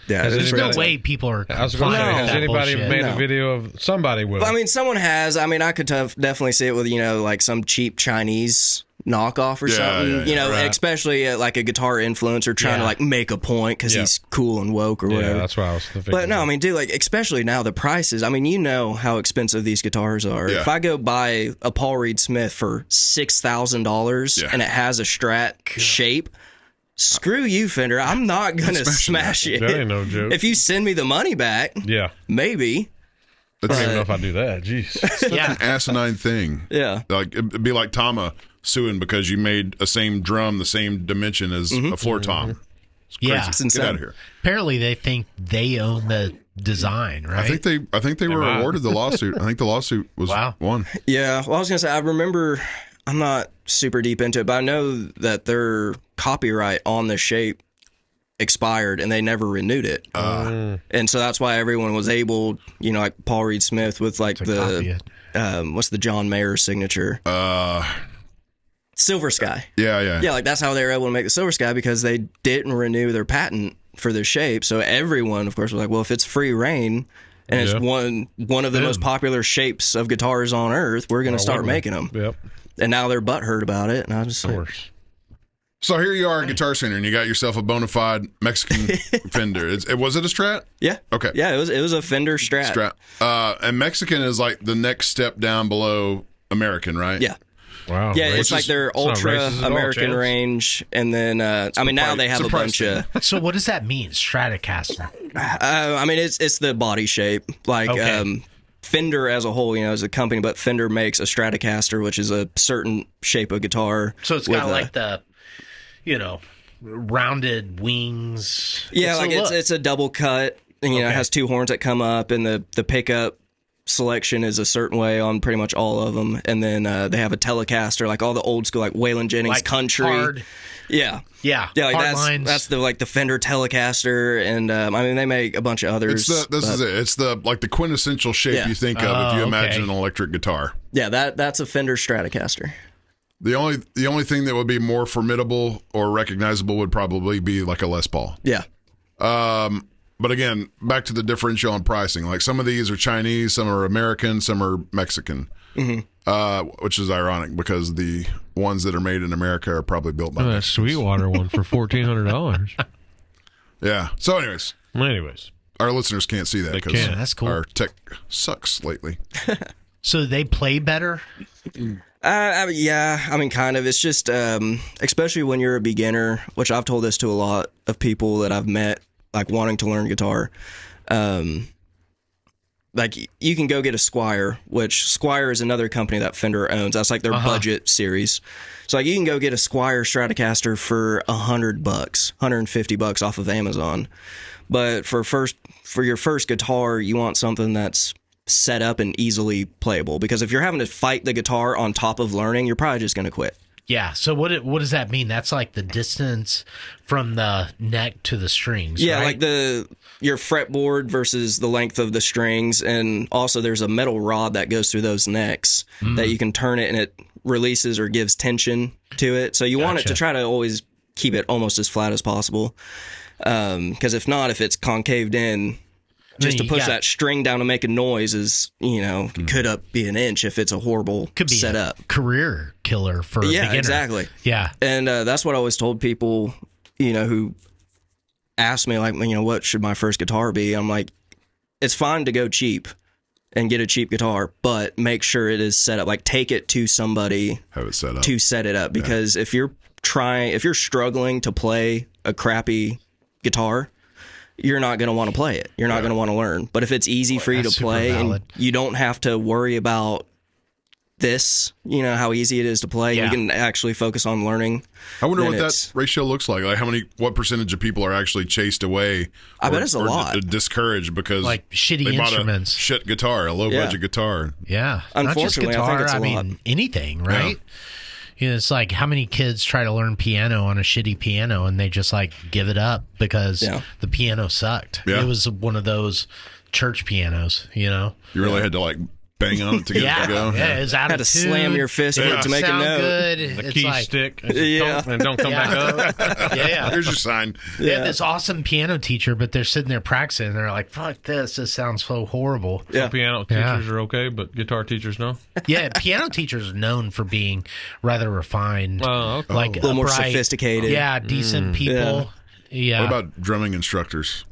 Yeah, there's no way people are. I was going to say, has anybody made a video of somebody will? I mean, someone has. I mean, I could definitely see it with like some cheap Chinese knockoff or something. Especially like a guitar influencer trying to like make a point because he's cool and woke or whatever. Yeah, that's what I was thinking. But no, I mean, dude, like especially now the prices. I mean, you know how expensive these guitars are. Yeah. If I go buy a Paul Reed Smith for $6,000 and it has a Strat shape. Screw you, Fender. I'm not going to smash it. That ain't no joke. If you send me the money back, maybe. I don't even know if I do that. Jeez. It's an asinine thing. Yeah. Like it'd be like Tama suing because you made a same drum the same dimension as a floor tom. It's crazy. Yeah. It's Get out of here. Apparently they think they own the design, right? I think they were awarded the lawsuit. I think the lawsuit was won. Yeah. Well, I was going to say, I remember, I'm not super deep into it, but I know that their copyright on the shape expired and they never renewed it. And so that's why everyone was able, like Paul Reed Smith with like what's the John Mayer signature? Silver Sky. Yeah. Yeah, like that's how they were able to make the Silver Sky because they didn't renew their patent for the shape. So everyone, of course, was like, well, if it's free reign and it's one of the most popular shapes of guitars on earth, we're going to start making them. Yep. And now they're butthurt about it. And I just like, so here you are at Guitar Center, and you got yourself a bona fide Mexican Fender. Was it a Strat? Yeah. Okay. Yeah, it was a Fender Strat. And Mexican is like the next step down below American, right? Yeah. Wow. Yeah, it's like their ultra American range, and then now they have a bunch of. So what does that mean, Stratocaster? I mean, it's the body shape, like. Okay. Fender as a whole, is a company, but Fender makes a Stratocaster, which is a certain shape of guitar. So it's got like the, rounded wings. Yeah, it's a double cut, and it has two horns that come up, and the pickup selection is a certain way on pretty much all of them, and then they have a Telecaster, like all the old school, like Waylon Jennings like country. Hard. Yeah, like that's the Fender Telecaster, and I mean they make a bunch of others. This is it. It's the quintessential shape you think of if you imagine an electric guitar. Yeah, that's a Fender Stratocaster. The only thing that would be more formidable or recognizable would probably be like a Les Paul. Yeah. But again, back to the differential in pricing. Like some of these are Chinese, some are American, some are Mexican. Which is ironic because the ones that are made in America are probably built by that Sweetwater one for $1,400. Yeah. So anyways, our listeners can't see that because That's cool. our tech sucks lately. So they play better? Yeah, I mean, kind of. It's just, especially when you're a beginner, which I've told this to a lot of people that I've met, like wanting to learn guitar. Like you can go get a Squier, which Squier is another company that Fender owns. That's like their budget series. So like you can go get a Squier Stratocaster for $100, $150 off of Amazon. But for your first guitar, you want something that's set up and easily playable, because if you're having to fight the guitar on top of learning, you're probably just going to quit. Yeah. So what does that mean? That's like the distance from the neck to the strings. Yeah, right? like your fretboard versus the length of the strings, and also there's a metal rod that goes through those necks that you can turn it and it releases or gives tension to it. So you want it to try to always keep it almost as flat as possible. Because if not, if it's concaved in, just to push that string down to make a noise is, could be an inch if it's a horrible setup. Career killer for a beginner. Exactly. Yeah. And that's what I always told people, who ask me, like, what should my first guitar be? I'm like, it's fine to go cheap and get a cheap guitar, but make sure it is set up. Like, take it to somebody Have it set up. to set it up. Because if you're struggling to play a crappy guitar, you're not going to want to play it. You're not going to want to learn. But if it's easy for you to play and you don't have to worry about this, how easy it is to play, you can actually focus on learning. I wonder what that ratio looks like. Like what percentage of people are actually chased away? I bet it's a lot. Discouraged because like shitty they bought instruments, a shit guitar, a low budget guitar. Yeah, unfortunately, not just guitar, I think it's a lot. Anything, right? Yeah. It's like how many kids try to learn piano on a shitty piano and they just like give it up because the piano sucked. Yeah. It was one of those church pianos, You really had to like bang on it to get it to go. Yeah, it's out had of to tune. slam your fist for it to make a note. Good. The It's key like, stick. And don't come back up. Yeah. Here's your sign. They had this awesome piano teacher, but they're sitting there practicing and they're like, fuck this sounds so horrible. Yeah. Piano teachers are okay, but guitar teachers no? Yeah, piano teachers are known for being rather refined. Oh, okay. Like a little more upright, sophisticated. Yeah, decent people. Yeah. What about drumming instructors?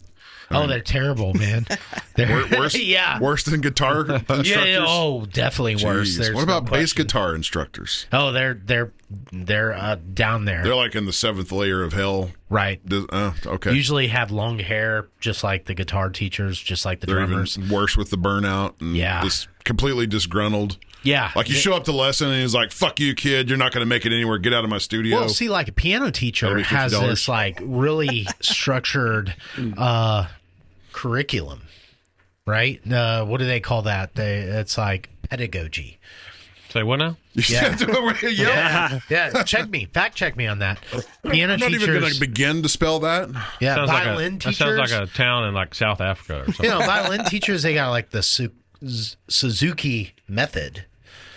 They're terrible, man. They're Worse than guitar instructors? Definitely worse. Jeez. There's What about no bass question. guitar instructors? Oh, they're down there. They're like in the 7th layer of hell. Right. Okay. Usually have long hair, just like the guitar teachers, just like the They're drummers. even worse with the burnout and just completely disgruntled. Yeah. Like you show up to lesson and he's like, fuck you, kid. You're not going to make it anywhere. Get out of my studio. Well, see, like a piano teacher has this like really structured curriculum, right? What do they call that? It's like pedagogy. Say what now? Yeah. Fact check me on that. Piano I'm not teachers. even going to begin to spell that. Yeah, Sounds violin teachers. That sounds like a town in like South Africa or something. Violin teachers, they got like the Suzuki method.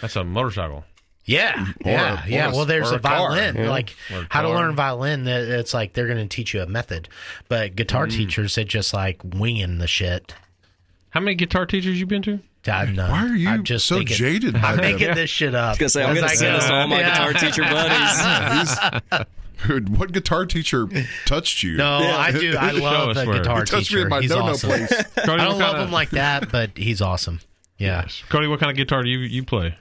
That's a motorcycle. Yeah. Well, there's a violin. Like how to learn violin. It's like they're going to teach you a method, but guitar teachers, they just like winging the shit. How many guitar teachers you been to? Why are you so jaded? I'm making this shit up. I was gonna say, I'm gonna send this to all my guitar teacher buddies. Dude, what guitar teacher touched you? No, I do. I love the guitar he touched teacher. Me in my He's awesome. place. Cody, I don't love him like that, but he's awesome. Yeah. Yes. Cody, what kind of guitar do you play?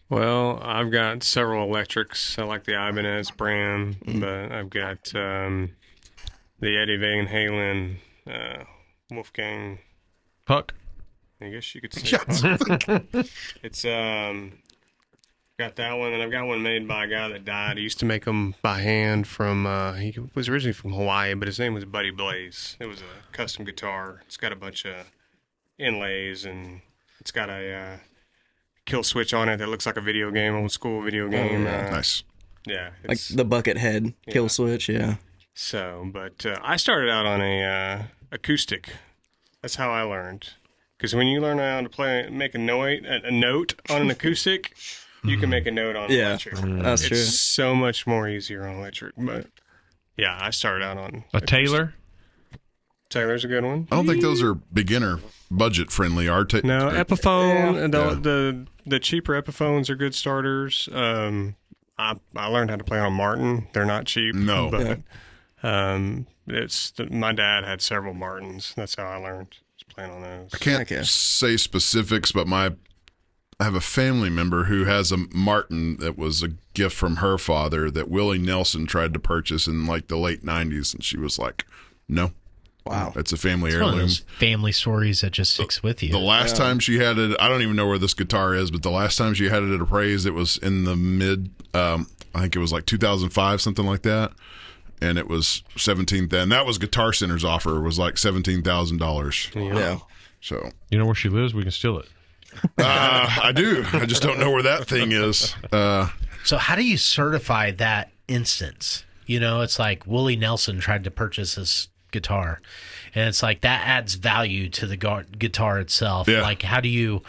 Well, I've got several electrics. I like the Ibanez brand, but I've got the Eddie Van Halen Wolfgang Puck. I guess you could say Puck. It's got that one, and I've got one made by a guy that died. He used to make them by hand from. He was originally from Hawaii, but his name was Buddy Blaze. It was a custom guitar. It's got a bunch of inlays and It's got a kill switch on it that looks like a video game, old school video game. Nice. Yeah. Like the bucket head kill switch, yeah. So, but I started out on a acoustic. That's how I learned. Because when you learn how to make a note on an acoustic, you can make a note on electric. That's true. It's so much more easier on electric. But yeah, I started out on a Taylor. Taylor's a good one. I don't think those are beginner budget friendly. No, Epiphone. The cheaper Epiphones are good starters. I learned how to play on Martin. They're not cheap. No, but my dad had several Martins. That's how I learned playing on those. I can't say specifics, but I have a family member who has a Martin that was a gift from her father that Willie Nelson tried to purchase in like the late 90s, and she was like, no. Wow. It's a family One of heirloom. those family stories that just sticks with you. The last time she had it, I don't even know where this guitar is, but the last time she had it appraised, it was in the mid, I think it was like 2005, something like that. And it was $17,000. And that was Guitar Center's offer, was like $17,000. Yeah. So, you know where she lives? We can steal it. I do. I just don't know where that thing is. So how do you certify that instance? You know, it's like Willie Nelson tried to purchase this guitar, and it's like that adds value to the guitar itself. Yeah. Like, how do you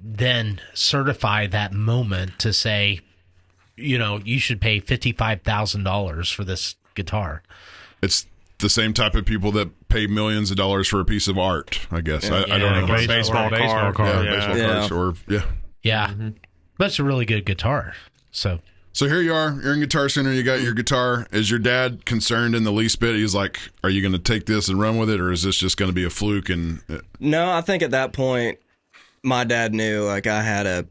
then certify that moment to say, you should pay $55,000 for this guitar? It's the same type of people that pay millions of dollars for a piece of art, I guess. I don't know. Baseball card. Baseball cards, or Yeah. Mm-hmm. That's a really good guitar. So here you are. You're in Guitar Center. You got your guitar. Is your dad concerned in the least bit? He's like, are you going to take this and run with it, or is this just going to be a fluke? And No, I think at that point, my dad knew like I had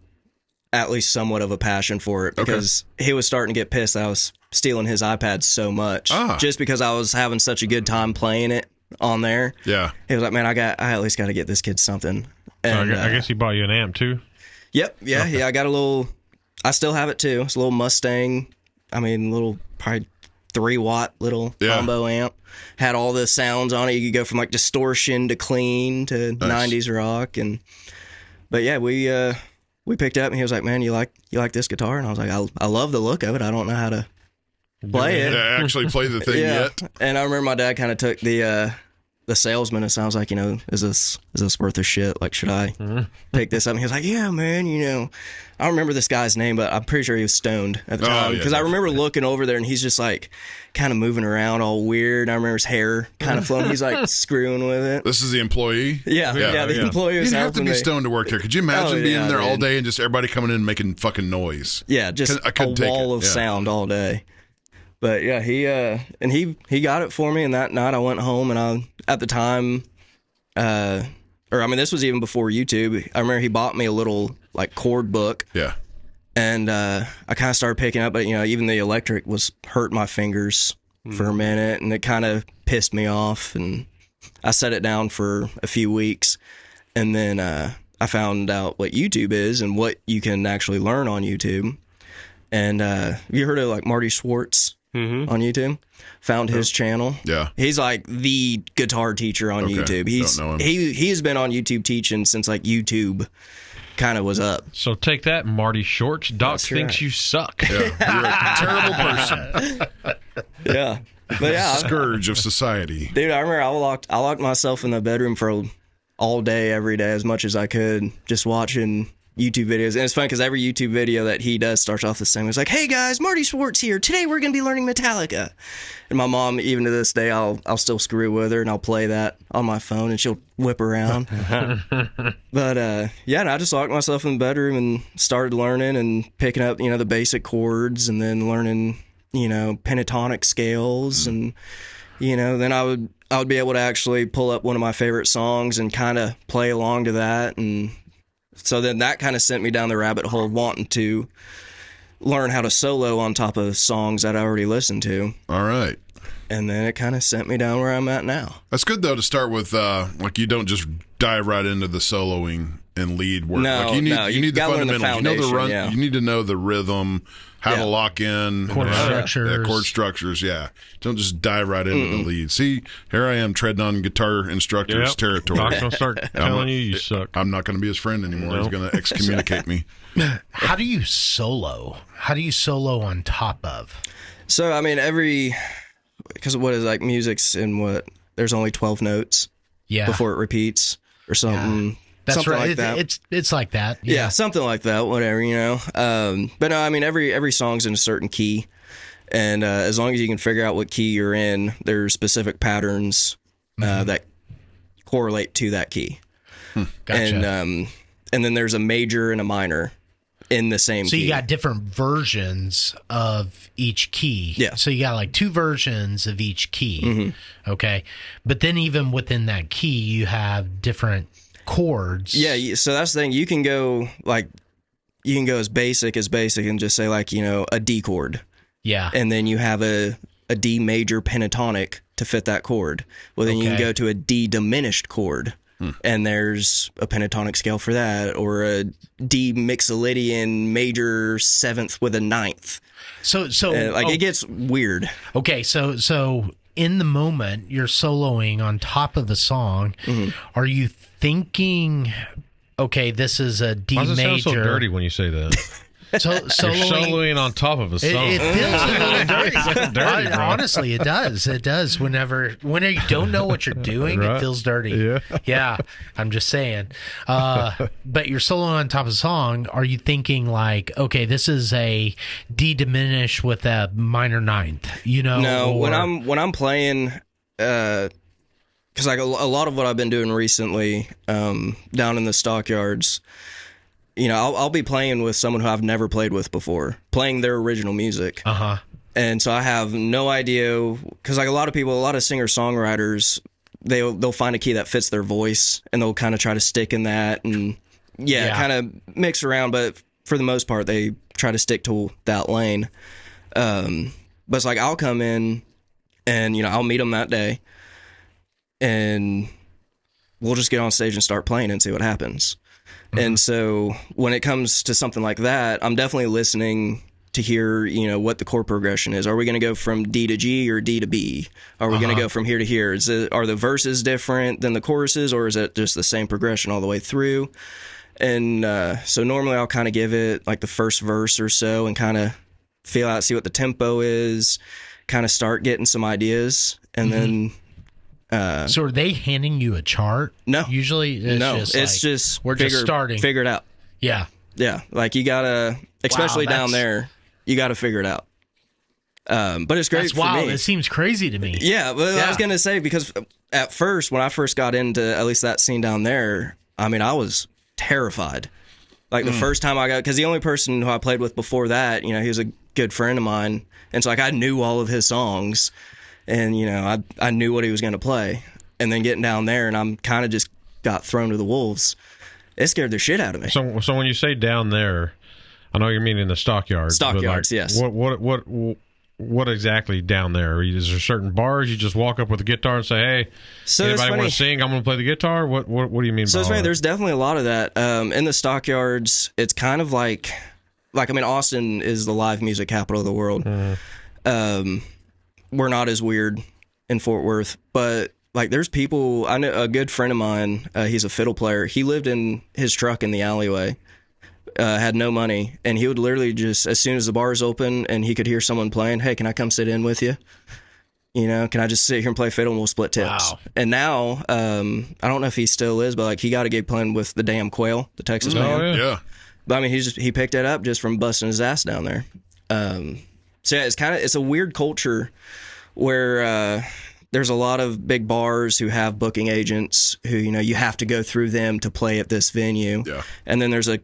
at least somewhat of a passion for it, because he was starting to get pissed that I was stealing his iPad so much, just because I was having such a good time playing it on there. Yeah, he was like, man, I at least got to get this kid something. And I guess he bought you an amp too. Yep. Yeah. Okay. Yeah. I got a little. I still have it too. It's a little Mustang. I mean, little probably 3-watt little combo amp. Had all the sounds on it. You could go from like distortion to clean to 90s rock. But yeah, we picked up and he was like, man, you like this guitar? And I was like, I love the look of it. I don't know how to play it. Yeah, actually play the thing yet. And I remember my dad kind of took the salesman, and sounds like, is this worth a shit? Like, should I pick this up? And he was like, yeah, man, I don't remember this guy's name, but I'm pretty sure he was stoned at the time, because I remember looking over there and he's just like kind of moving around all weird. And I remember his hair kind of flowing. He's like screwing with it. This is the employee? Yeah, the employee was You'd have to be stoned to work there. Could you imagine being there all day and just everybody coming in and making fucking noise? Yeah, just a wall of sound all day. But yeah, he got it for me, and that night I went home, and at the time, this was even before YouTube. I remember he bought me a little like chord book. Yeah. And I kind of started picking up, but even the electric was hurting my fingers for a minute, and it kind of pissed me off, and I set it down for a few weeks, and then I found out what YouTube is and what you can actually learn on YouTube. And have you heard of like Marty Schwartz? On YouTube? Found his channel. Yeah. He's like the guitar teacher on YouTube. He has been on YouTube teaching since like YouTube kind of was up. So take that, Marty Shorts. Doc thinks you suck. Yeah. You're a terrible person. Yeah. But yeah. Scourge of society. Dude, I remember I locked myself in the bedroom for all day, every day, as much as I could, just watching YouTube videos. And it's funny because every YouTube video that he does starts off the same. It's like, hey guys, Marty Schwartz here. Today we're going to be learning Metallica. And my mom, even to this day, I'll still screw with her and I'll play that on my phone and she'll whip around. But and I just locked myself in the bedroom and started learning and picking up, the basic chords, and then learning, pentatonic scales. And, then I would be able to actually pull up one of my favorite songs and kind of play along to that. And so then that kind of sent me down the rabbit hole of wanting to learn how to solo on top of songs that I already listened to. All right. And then it kind of sent me down where I'm at now. That's good though to start with. Like you don't just dive right into the soloing and lead work. No, like you need the fundamentals. You know the run. Yeah. You need to know the rhythm, how to lock in chord structures. chord structures. Yeah, don't just dive right into the lead. See, here I am treading on guitar instructor's territory. I'm gonna start telling you suck. I'm not going to be his friend anymore. No. He's going to excommunicate me. How do you solo? How do you solo on top of? So, I mean, because what is like music's in what? There's only 12 notes before it repeats or something. That's something right. like that. It's like that. Yeah, something like that, whatever, you know. But no, I mean, every song's in a certain key. And as long as you can figure out what key you're in, there's specific patterns that correlate to that key. Gotcha. And then there's a major and a minor in the same key. So you got different versions of each key. Yeah. So you got like 2 versions of each key. Okay. But then even within that key, you have different chords. Yeah, so that's the thing. You can go as basic and just say like, you know, a D chord. Yeah. And then you have a D major pentatonic to fit that chord. Well, then you can go to a D diminished chord. And there's a pentatonic scale for that, or a D mixolydian major 7th with a 9th. So it gets weird. Okay, so in the moment you're soloing on top of the song, are you thinking, okay, this is a D major? Why does it sound so dirty when you say that? You're soloing on top of a song. It feels a little dirty. Dirty, bro. Honestly, it does. It does. Whenever you don't know what you're doing, Right. it feels dirty. Yeah. I'm just saying. But you're soloing on top of the song. Are you thinking like, okay, this is a D diminished with a minor 9th? You know? No, when I'm playing, because like a lot of what I've been doing recently, down in the stockyards. You know, I'll be playing with someone who I've never played with before, playing their original music. And so I have no idea, because like a lot of singer-songwriters, they'll find a key that fits their voice, and they'll kind of try to stick in that, and kind of mix around, but for the most part, they try to stick to that lane. But it's like I'll come in, and, you know, I'll meet them that day, and we'll just get on stage and start playing and see what happens. And so when it comes to something like that, I'm definitely listening to hear, you know, what the chord progression is. Are we going to go from D to G or D to B? Are we going to go from here to here? Are the verses different than the choruses, or is it just the same progression all the way through? And so normally I'll kind of give it like the first verse or so and kind of feel out, see what the tempo is, kind of start getting some ideas, and then... so are they handing you a chart? No. Usually it's just we're just starting. Figure it out. Yeah. Yeah. Like you gotta, especially down there, you gotta figure it out. But it's great That's for wild. me. It seems crazy to me. Yeah, but I was gonna say, because at first, when I first got into at least that scene down there, I mean, I was terrified. Like the first time I got, because the only person who I played with before that, you know, he was a good friend of mine, and so like I knew all of his songs. And, you know, I knew what he was going to play. And then getting down there, and I'm kind of just got thrown to the wolves. It scared the shit out of me. So when you say down there, I know you're meaning the stockyards. Stockyards, yes. What exactly down there? Is there certain bars you just walk up with a guitar and say, "Hey, anybody want to sing? I'm going to play the guitar." What do you mean? So by it's all funny. that? There's definitely a lot of that in the stockyards. It's kind of like I mean, Austin is the live music capital of the world. We're not as weird in Fort Worth, but like there's people. I know a good friend of mine. He's a fiddle player. He lived in his truck in the alleyway. Had no money, and he would literally just, as soon as the bars open and he could hear someone playing, "Hey, can I come sit in with you? You know, can I just sit here and play fiddle and we'll split tips?" Wow. And now, I don't know if he still is, but like he got a gig playing with the Damn Quail, the Texas band. Yeah. But I mean, he picked it up just from busting his ass down there. So yeah, it's a weird culture where there's a lot of big bars who have booking agents who, you know, you have to go through them to play at this venue. Yeah. And then there's a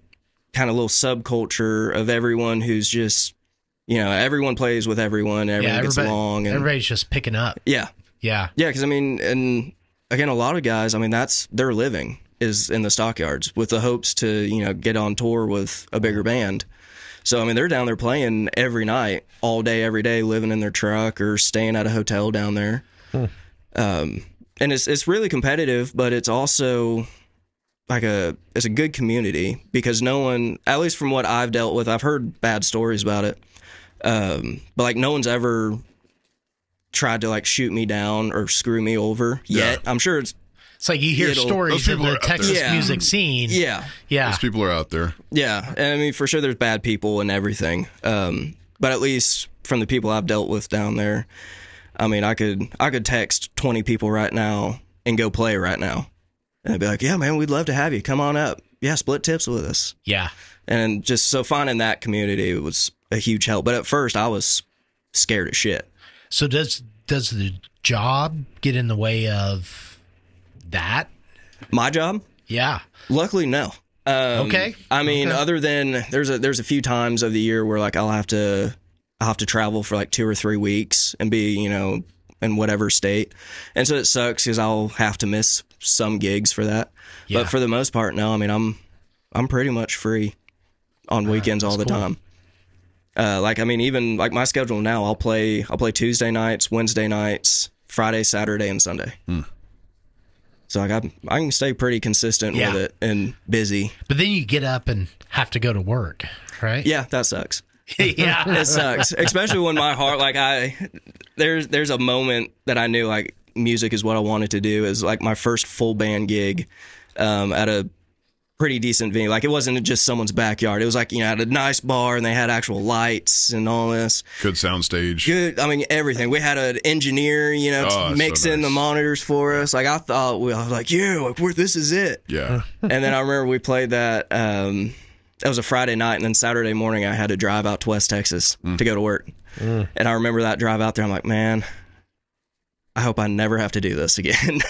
kind of little subculture of everyone who's just, you know, everyone plays with everyone, everyone gets along. And everybody's just picking up. Yeah. Yeah. Yeah, because I mean, and again, a lot of guys, I mean, that's their living is in the stockyards with the hopes to, get on tour with a bigger band. So, I mean, they're down there playing every night, all day, every day, living in their truck or staying at a hotel down there. And it's really competitive, but it's also it's a good community because no one, at least from what I've dealt with, I've heard bad stories about it. But no one's ever tried to shoot me down or screw me over yet. I'm sure it's like you hear stories of the Texas music scene. Yeah. Those people are out there. Yeah. And I mean, for sure there's bad people and everything. But at least from the people I've dealt with down there, I mean, I could text 20 people right now and go play right now. And I'd be like, yeah, man, we'd love to have you. Come on up. Yeah, split tips with us. Yeah. And just so finding that community was a huge help. But at first I was scared as shit. So does the job get in the way of that? My job? Yeah. Luckily, no. Okay. I mean, other than there's a few times of the year where I'll have to travel for 2 or 3 weeks and be, in whatever state. And so it sucks because I'll have to miss some gigs for that. Yeah. But for the most part, no. I mean, I'm pretty much free on weekends all the time. Even my schedule now, I'll play Tuesday nights, Wednesday nights, Friday, Saturday, and Sunday. So I can stay pretty consistent with it and busy. But then you get up and have to go to work, right? Yeah, that sucks. Yeah, it sucks, especially when my heart there's a moment that I knew music is what I wanted to do. Is my first full band gig at a pretty decent venue. It wasn't just someone's backyard. It was at a nice bar and they had actual lights and all this. Good sound stage. Good. I mean, everything. We had an engineer, mix in the monitors for us. I thought I was like, yeah, this is it. Yeah. And then I remember we played that. That was a Friday night, and then Saturday morning I had to drive out to West Texas to go to work. And I remember that drive out there. I'm like, man, I hope I never have to do this again.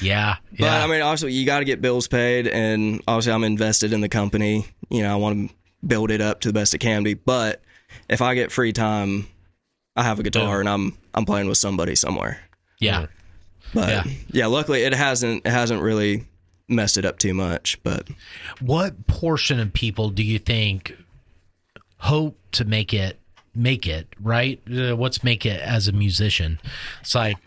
Yeah. But I mean, also you got to get bills paid, and obviously I'm invested in the company. I want to build it up to the best it can be. But if I get free time, I have a guitar and I'm playing with somebody somewhere. Yeah. But luckily it hasn't really messed it up too much. But what portion of people do you think hope to make it right? What's make it as a musician? It's like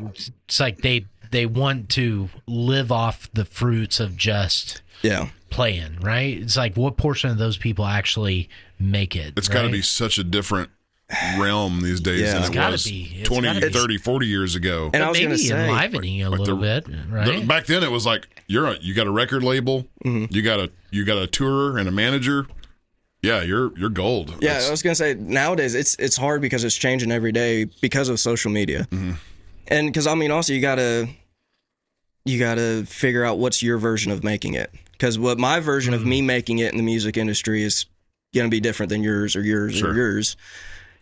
they want to live off the fruits of just playing, right? It's what portion of those people actually make it? It's got to be such a different realm these days than it was 20, 30, 40 years ago. And I was maybe say, enlivening a little bit, right? Back then it was you got a record label, you got a tourer and a manager. Yeah, you're gold. Yeah, I was gonna say nowadays it's hard because it's changing every day because of social media, and because I mean also you gotta figure out what's your version of making it, because what my version of me making it in the music industry is gonna be different than yours or yours or yours.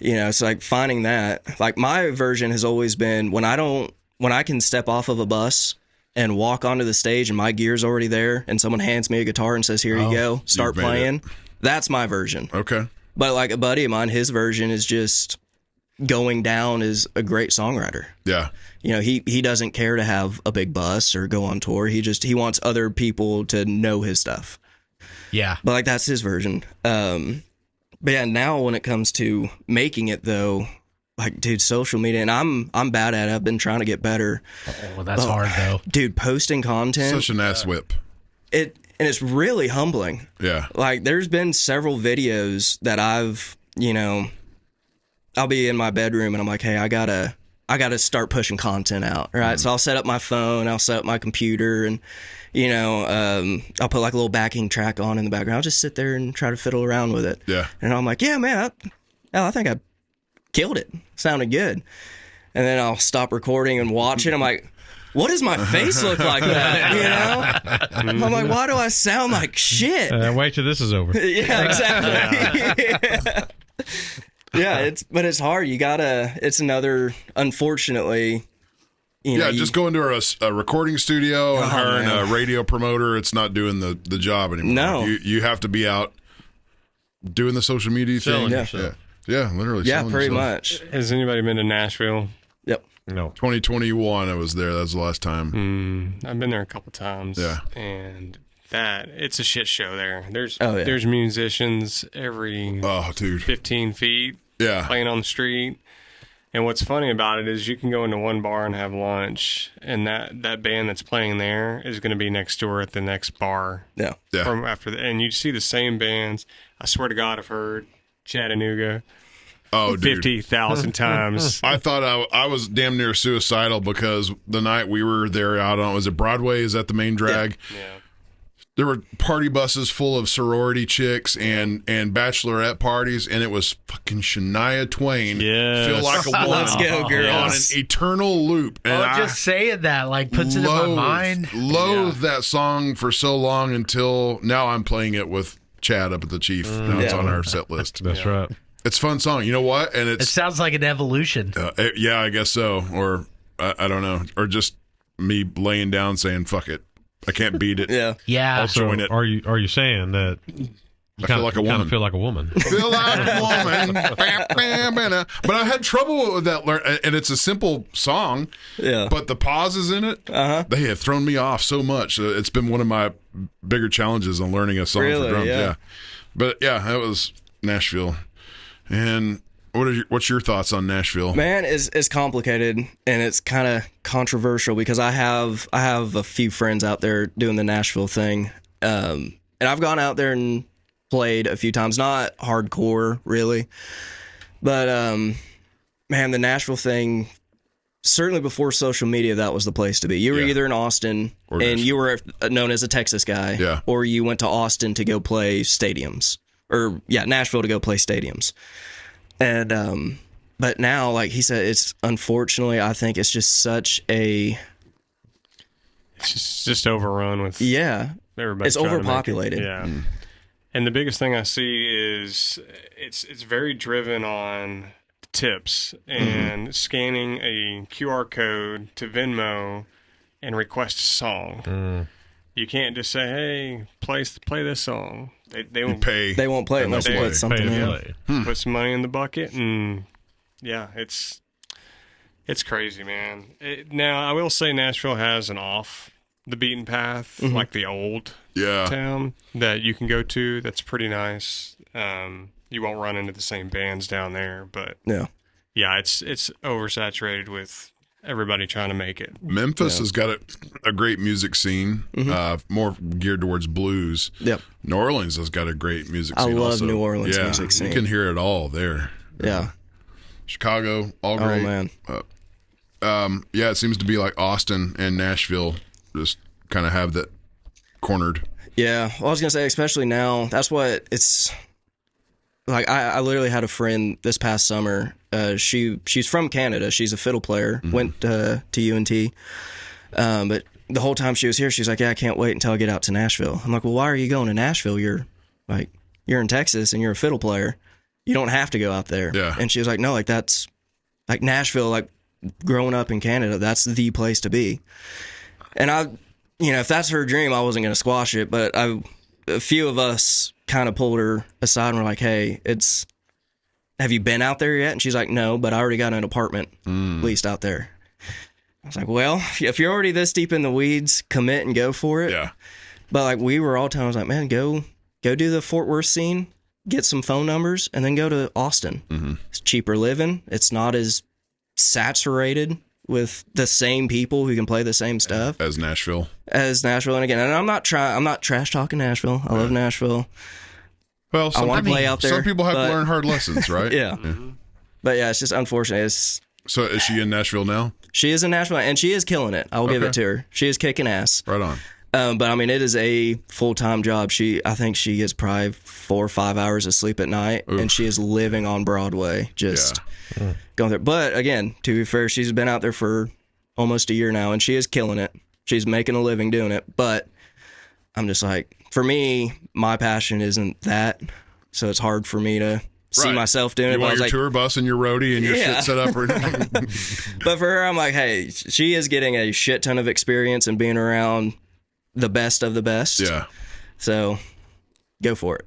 It's finding that. My version has always been when I can step off of a bus and walk onto the stage and my gear's already there and someone hands me a guitar and says, here you go, start playing. That's my version. Okay. But a buddy of mine, his version is just going down as a great songwriter. Yeah. He doesn't care to have a big bus or go on tour. He wants other people to know his stuff. Yeah. But that's his version. But yeah, now when it comes to making it though, dude, social media, and I'm bad at it. I've been trying to get better. Well, that's hard though. Dude, posting content. Such an ass whip. And it's really humbling. Yeah. There's been several videos that I'll be in my bedroom and I'm like, hey, I gotta start pushing content out. Right. So I'll set up my phone, I'll set up my computer, and I'll put a little backing track on in the background. I'll just sit there and try to fiddle around with it. Yeah. And I'm like, yeah, man, I think I killed it. Sounded good. And then I'll stop recording and watch it. I'm like, what does my face look like that? I'm like, why do I sound like shit? Wait till this is over. Yeah, exactly. Yeah, it's hard. It's another, unfortunately, just going to a recording studio and hiring a radio promoter, it's not doing the job anymore. No. You have to be out doing the social media thing. Yourself. Yeah, literally. Yeah, pretty much. Has anybody been to Nashville? Yep. No. 2021, I was there. That was the last time. I've been there a couple times. Yeah. And it's a shit show there. There's yeah. there's musicians every 15 feet playing on the street. And what's funny about it is you can go into one bar and have lunch, and that band that's playing there is going to be next door at the next bar. Yeah. From after and you see the same bands. I swear to God, I've heard Chattanooga 50,000 times. I thought I was damn near suicidal because the night we were there out on, was it Broadway? Is that the main drag? Yeah. There were party buses full of sorority chicks and bachelorette parties, and it was fucking Shania Twain. Yes. Feel Like a Woman. Let's go, girls. On an eternal loop. And just saying that like puts it in my mind. Loathed that song for so long until now I'm playing it with Chad up at the Chief. Now it's on our set list. That's right. It's a fun song. You know what? And It sounds like an evolution. yeah, I guess so. Or I don't know. Or just me laying down saying, fuck it. I can't beat it. Yeah. Also, join it. are you saying that I feel like a woman. feel like a woman? Feel like a woman. But I had trouble with that. And it's a simple song. Yeah. But the pauses in it, they have thrown me off so much. It's been one of my bigger challenges on learning a song Really? for drums. Yeah. But yeah, that was Nashville. And what's your thoughts on Nashville? Man, it's complicated and it's kind of controversial because I have a few friends out there doing the Nashville thing, and I've gone out there and played a few times, not hardcore really, but man, the Nashville thing. Certainly before social media, that was the place to be. You were either in Austin and you were known as a Texas guy, or you went to Austin to go play stadiums, or Nashville to go play stadiums. And but now, like he said, it's unfortunately, I think it's just such a. It's just overrun with. Yeah, everybody. It's overpopulated. Yeah, and the biggest thing I see is it's very driven on tips and scanning a QR code to Venmo and request a song. You can't just say, "Hey, play this song." They won't pay. They won't play unless you put something in. Put some money in the bucket, and it's crazy, man. Now I will say Nashville has an off the beaten path, like the old town that you can go to. That's pretty nice. You won't run into the same bands down there, but it's oversaturated with everybody trying to make it. Memphis has got a great music scene, more geared towards blues. Yep. New Orleans has got a great music scene. I love also. New Orleans music scene. You can hear it all there. Yeah. Chicago, all great. Oh man. It seems to be like Austin and Nashville just kind of have that cornered. Yeah. Well, I was gonna say, especially now, that's what it's like. I literally had a friend this past summer. She's from Canada. She's a fiddle player. Went to UNT. But the whole time she was here, she's like, "Yeah, I can't wait until I get out to Nashville." I'm like, "Well, why are you going to Nashville? You're in Texas and you're a fiddle player. You don't have to go out there." Yeah. And she was like, "No, like that's like Nashville. Like growing up in Canada, that's the place to be." And I, if that's her dream, I wasn't going to squash it. But a few of us kind of pulled her aside and were like, "Hey, have you been out there yet?" And she's like, "No, but I already got an apartment leased out there." I was like, "Well, if you're already this deep in the weeds, commit and go for it." Yeah. But like we were all telling, I was like, "Man, go do the Fort Worth scene, get some phone numbers, and then go to Austin. It's cheaper living. It's not as saturated with the same people who can play the same stuff as Nashville. And again, and I'm not trash talking Nashville. I love Nashville. Well, I want to play out there. Some people have to learn hard lessons, right? Yeah. But yeah, it's just unfortunate. So is she in Nashville now? She is in Nashville, and she is killing it. I will give it to her. She is kicking ass. Right on. But I mean, it is a full-time job. I think she gets probably 4 or 5 hours of sleep at night, and she is living on Broadway, just going there. But again, to be fair, she's been out there for almost a year now, and she is killing it. She's making a living doing it. But I'm just like, for me, my passion isn't that, so it's hard for me to see myself doing it. You want your tour bus and your roadie and your shit set up. But for her, I'm like, hey, she is getting a shit ton of experience and being around the best of the best. Yeah. So go for it.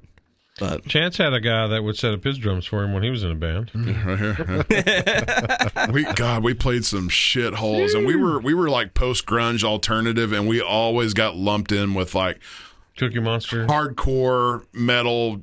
But Chance had a guy that would set up his drums for him when he was in a band. Right here. We played some shit holes, and we were like post grunge alternative, and we always got lumped in with like Cookie Monster, hardcore metal,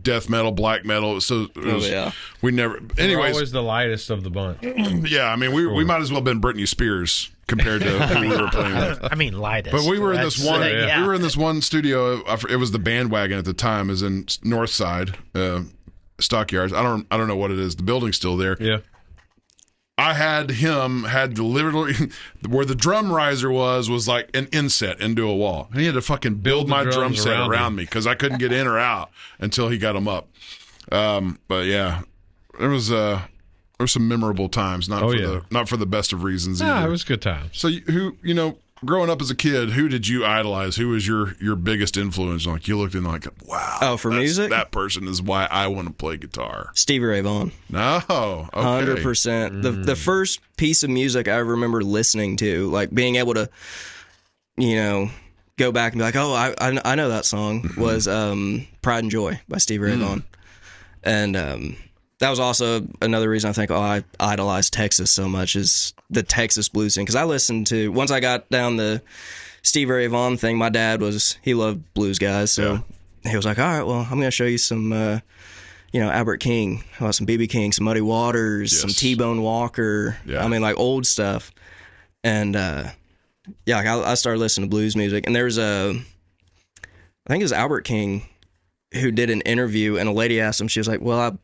death metal, black metal. So it was, we never. Anyways, always the lightest of the bunch. Yeah, I mean, we might as well have been Britney Spears compared to who we were playing with. I mean, lightest. But we were in this one. We were in this one studio. It was the Bandwagon at the time. It was in Northside Stockyards. I don't know what it is. The building's still there. Yeah. I had literally where the drum riser was like an inset into a wall. And he had to fucking build my drum set around me because I couldn't get in or out until he got them up. But yeah, there was some memorable times. Not for the best of reasons. Yeah, it was good times. So growing up as a kid, who did you idolize? Who was your biggest influence? Like you looked in like, wow. Oh, for music? That person is why I want to play guitar. Stevie Ray Vaughan. No. Okay. 100%. The first piece of music I remember listening to, like being able to, go back and be like, oh, I know that song, was Pride and Joy by Stevie Ray Vaughan. And that was also another reason I think, I idolize Texas so much, is the Texas blues scene. Because I listened to, once I got down the Stevie Ray Vaughan thing, my dad he loved blues guys. So he was like, all right, well, I'm going to show you some, Albert King, some B.B. King, some Muddy Waters, some T-Bone Walker. Yeah. I mean, like old stuff. And I started listening to blues music. And there was I think it was Albert King who did an interview, and a lady asked him, she was like, well,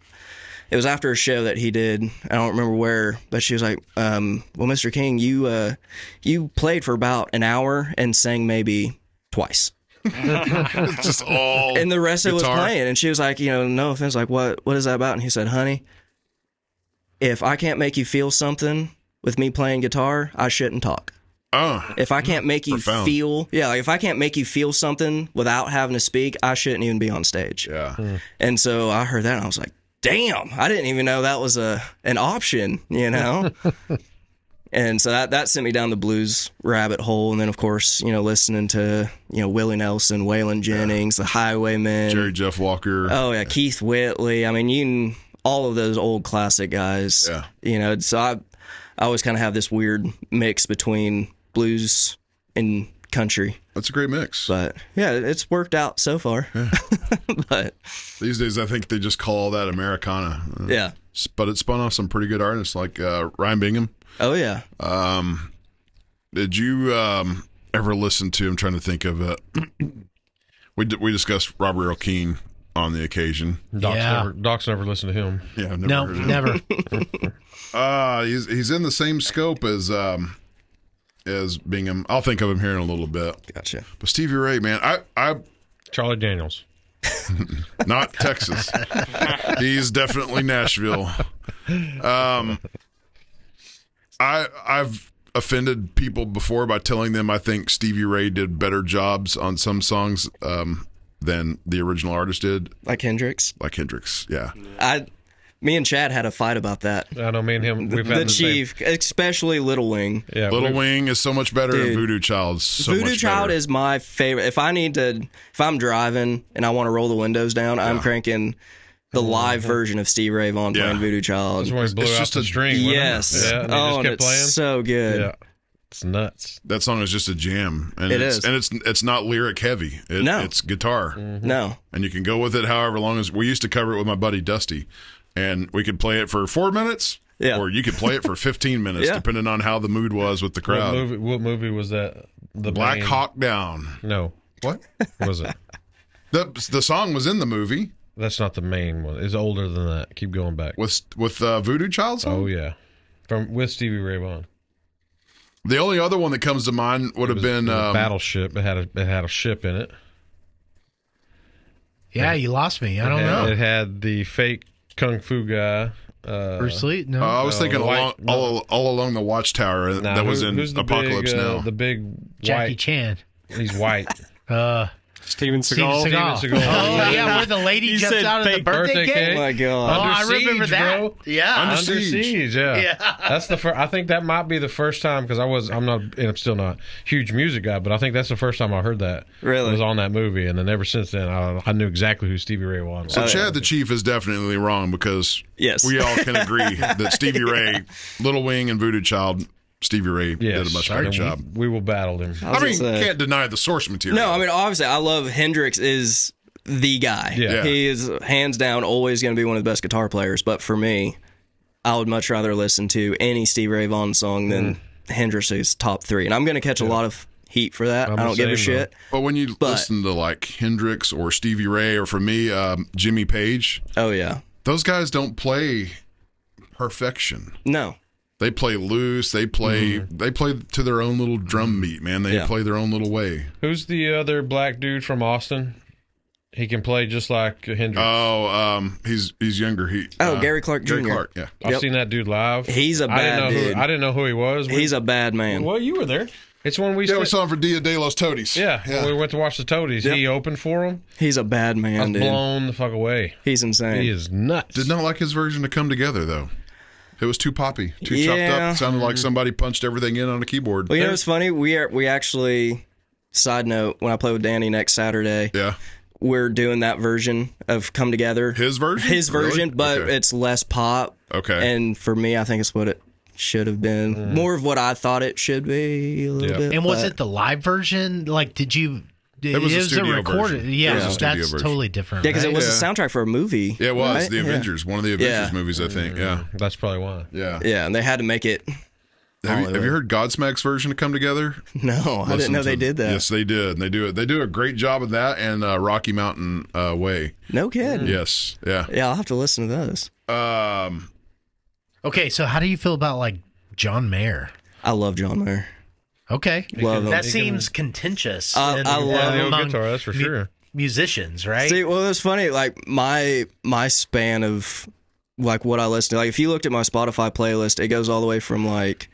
it was after a show that he did. I don't remember where, but she was like, well, Mr. King, you played for about an hour and sang maybe twice. It's just all and the rest guitar. Of it was playing. And she was like, no offense, like, what is that about? And he said, honey, if I can't make you feel something with me playing guitar, I shouldn't talk. Oh, if I can't make you feel, if I can't make you feel something without having to speak, I shouldn't even be on stage. Yeah. And so I heard that and I was like, damn, I didn't even know that was an option, And so that sent me down the blues rabbit hole. And then, of course, listening to, Willie Nelson, Waylon Jennings, the Highwaymen. Jerry Jeff Walker. Oh, yeah, Keith Whitley. I mean, all of those old classic guys. Yeah. So I always kind of have this weird mix between blues and country. That's a great mix. But, yeah, it's worked out so far. Yeah. But these days, I think they just call all that Americana. Yeah. But it spun off some pretty good artists like Ryan Bingham. Oh, yeah. Did you ever listen to, I'm trying to think of it. We discussed Robert Earl Keen on the occasion. Doc's never listened to him. Yeah, I've never heard of him. Never. He's in the same scope as Bingham. I'll think of him here in a little bit. Gotcha. But Stevie Ray, man, I Charlie Daniels. Not Texas. He's definitely Nashville. I've offended people before by telling them I think Stevie Ray did better jobs on some songs than the original artist did. Like Hendrix? Like Hendrix, yeah. Me and Chad had a fight about that. I know, me and him. We've had the Chief, especially Little Wing. Yeah, Little Wing is so much better than Voodoo Child. Voodoo Child is my favorite. If I'm driving and I want to roll the windows down, I'm cranking the live version of Stevie Ray Vaughan playing Voodoo Child. That's when he blew out the string. Yes. Yeah, and it's so good. Yeah. It's nuts. That song is just a jam. And it is. And it's not lyric heavy. It's guitar. Mm-hmm. No. And you can go with it however long as... We used to cover it with my buddy Dusty. And we could play it for 4 minutes, or you could play it for 15 minutes, depending on how the mood was with the crowd. What movie was that? The Black Hawk Down. No. What? Was it? The song was in the movie. That's not the main one. It's older than that. Keep going back. With Voodoo Child song? Oh, yeah. With Stevie Ray Vaughan. The only other one that comes to mind would have been... Battleship. It had a ship in it. Yeah, you lost me. I don't know. It had the fake Kung Fu guy. Bruce Lee? No. I was thinking all along the Watchtower that was in Apocalypse Now. The big Jackie white, Chan. He's white. Steven Seagal. Oh, yeah, where the lady jumps out of the birthday cake. Oh, my God. Oh, I remember that. Bro. Yeah. Under Siege. Yeah. That's the first. I think that might be the first time, because I'm still not a huge music guy, but I think that's the first time I heard that. Really? It was on that movie, and then ever since then, I knew exactly who Stevie Ray Vaughan was. So Chad the Chief is definitely wrong, because we all can agree that Stevie Ray, Little Wing, and Voodoo Child, Stevie Ray did a much better job. We will battle him. I mean, can't deny the source material. No, I mean, obviously, I love Hendrix is the guy. Yeah. He is hands down always going to be one of the best guitar players. But for me, I would much rather listen to any Stevie Ray Vaughan song than Hendrix's top 3. And I'm going to catch a lot of heat for that. I don't give a shit. But when you listen to like Hendrix or Stevie Ray, or for me, Jimmy Page. Oh, yeah. Those guys don't play perfection. No. They play loose. They play to their own little drum beat, man. They play their own little way. Who's the other black dude from Austin? He can play just like Hendrix. Oh, he's younger. Gary Clark Jr. Gary Clark, yeah. I've seen that dude live. He's a bad dude. I didn't know who he was. He's a bad man. Well, you were there. It's when we we saw him for Dia de los Toadies. Yeah, when we went to watch the Toadies. Yep. He opened for him. He's a bad man, I was dude. blown the fuck away. He's insane. He is nuts. Did not like his version to Come Together, though. It was too poppy, too chopped Yeah. up. It sounded like somebody punched everything in on a keyboard. Well, you know what's funny? We actually, side note, when I play with Danny next Saturday, we're doing that version of Come Together. His version? His version, Really? but Okay. it's less pop. Okay. And for me, I think it's what it should have been. More of what I thought it should be a little bit. And was but- it the live version? Like, did you... It was a studio recorded. version. Yeah, It was a studio that's version. totally different. Yeah, because right? it was a soundtrack for a movie. Yeah, it was. right? The Avengers. One of the Avengers movies, I think. Yeah. That's probably why. Yeah. Yeah, and they had to make it. Have you heard Godsmack's version of Come Together? No, I didn't know they did that. Yes, they did. They do it. They do a great job of that, and Rocky Mountain Way. No kidding. Yes. Yeah. Yeah, I'll have to listen to those. Okay, so how do you feel about, like, John Mayer? I love John Mayer. Okay. Love him. That seems contentious. I love the old among guitar, that's for sure. musicians, right? See, well, it's funny. Like my span of like what I listen to. Like if you looked at my Spotify playlist, it goes all the way from like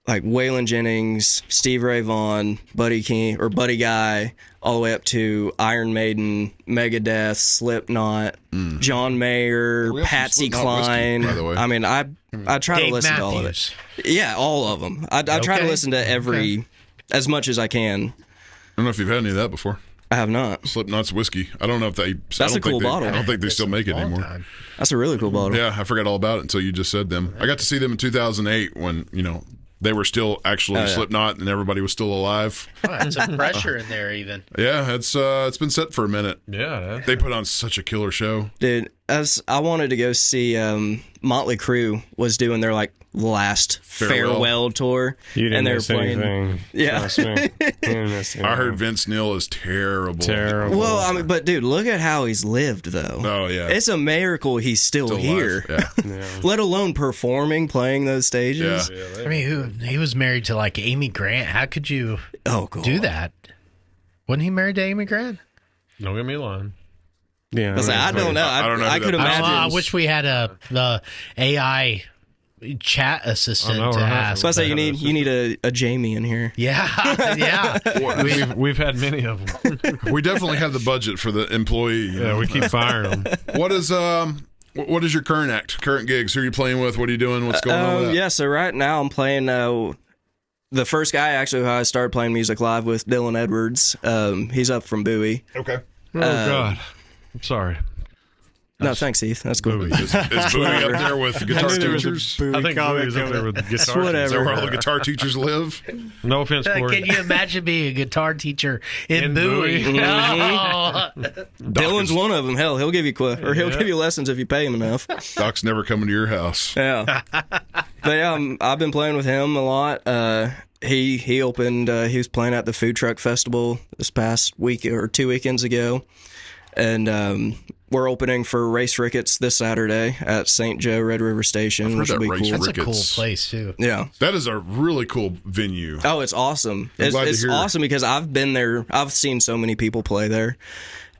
Waylon Jennings, Steve Ray Vaughan, Buddy Guy, all the way up to Iron Maiden, Megadeth, Slipknot, John Mayer, We have some Patsy Slipknot Cline. whiskey, by the way. I mean, I try Dave to listen Matthews. to all of it. Yeah, all of them. I try to listen to every as much as I can. I don't know if you've had any of that before. I have not. Slipknot's whiskey. I don't know if they. That's a cool bottle. I don't think they still make it anymore. That's a really cool bottle. Yeah, I forgot all about it until you just said them. I got to see them in 2008 when they were still actually Slipknot and everybody was still alive. Oh, some pressure in there, even. Yeah, it's been set for a minute. Yeah. They put on such a killer show. Dude, as I wanted to go see Motley Crue was doing their like last farewell tour. You didn't and they were miss playing. anything. Yeah. Trust me. You didn't miss anything. I heard Vince Neil is terrible. Terrible. Well, I mean, but dude, look at how he's lived though. Oh yeah, It's a miracle he's still Still here. alive. Yeah. Yeah. Let alone performing, playing those stages. Yeah. I mean, he was married to, like, Amy Grant. How could you Oh, God. do that? Wasn't he married to Amy Grant? Don't get me lying. Yeah. I was like, I don't know. I don't know I who could that- imagine. I wish we had the AI chat assistant I know, to right? ask. So I say you need a Jamie in here. Yeah, yeah. We've had many of them. We definitely have the budget for the employee. Yeah, we keep firing them. What is what is your current gigs? Who are you playing with? What are you doing? What's going on with that? Yeah, so right now I'm playing the first guy actually who I started playing music live with, Dylan Edwards. He's up from Bowie. Okay. Oh, God. I'm sorry. No, thanks, Heath. That's cool. Is Bowie up there with guitar teachers? I think Bowie's up there with the guitar. Whatever. Is that where all the guitar teachers live? No offense, Corey. Can you imagine being a guitar teacher in In Bowie? Bowie? No. Dylan's one of them. Hell, he'll give you he'll give you lessons if you pay him enough. Doc's never coming to your house. Yeah. But yeah, I've been playing with him a lot. He opened. He was playing at the food truck festival this past week or 2 weekends ago, and we're opening for Race Ricketts this Saturday at St. Joe Red River Station, heard which will that be Race cool. That's a cool Ricketts. place too. Yeah. That is a really cool venue. Oh, it's awesome. I'm glad to It's hear. awesome because I've been there. I've seen so many people play there,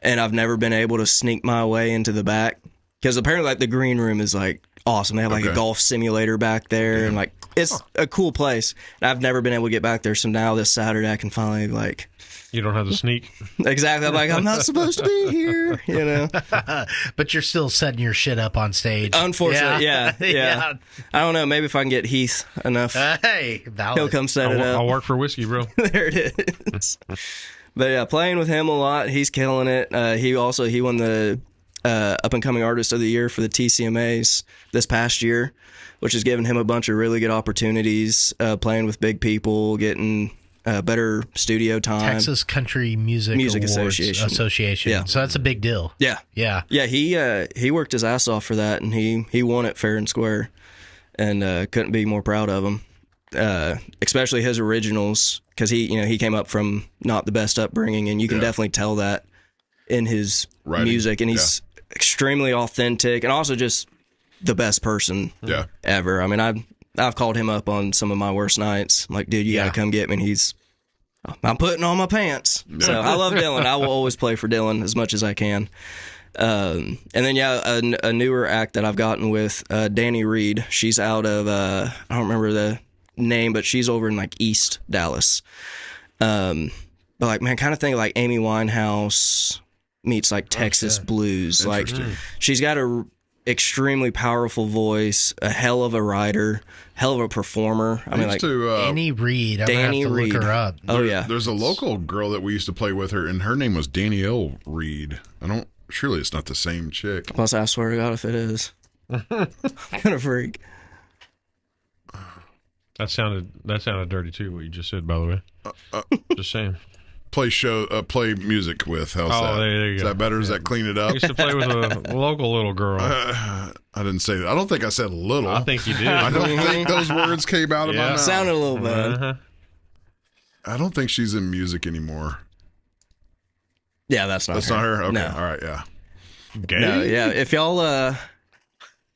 and I've never been able to sneak my way into the back because apparently, like, the green room is like awesome. They have like Okay. a golf simulator back there and like it's a cool place. And I've never been able to get back there, so now this Saturday I can finally like. You don't have to sneak. Exactly. I'm like, I'm not supposed to be here, you know. But you're still setting your shit up on stage. Unfortunately, yeah. I don't know. Maybe if I can get Heath enough, hey, valid. he'll come set it up. I'll work for whiskey, bro. There it is. But yeah, playing with him a lot. He's killing it. He won the Up and Coming Artist of the Year for the TCMAs this past year, which has given him a bunch of really good opportunities playing with big people, getting better studio time. Texas Country Music Association. Yeah. So that's a big deal. Yeah. He worked his ass off for that, and he won it fair and square, and couldn't be more proud of him. Especially his originals, because he came up from not the best upbringing, and you can definitely tell that in his music, and he's extremely authentic, and also just the best person ever. I mean, I've called him up on some of my worst nights. I'm like, dude, you gotta come get me. And I'm putting on my pants. So I love Dylan. I will always play for Dylan as much as I can. And then a newer act that I've gotten with Danny Reed. She's out of I don't remember the name, but she's over in like East Dallas. But like, man, kind of think like Amy Winehouse meets like Texas blues. Like, she's got a extremely powerful voice, a hell of a writer, hell of a performer. I mean, like Danny Reed. I'm Danny gonna have to Reed. look her up. There's a local girl that we used to play with her, and her name was Danielle Reed. Surely it's not the same chick. Plus, I swear to God, if it is, I'm gonna freak. That sounded dirty too. What you just said, by the way. Just saying. Play music with. How's that? There you go. Is that better? Does that clean it up? I used to play with a local little girl. I didn't say that. I don't think I said little. I think you did. I don't think those words came out of my mouth. Sounded a little bad. I don't think she's in music anymore. Yeah, that's not her. Okay. No. All right. Yeah. Gay? No, yeah. If y'all,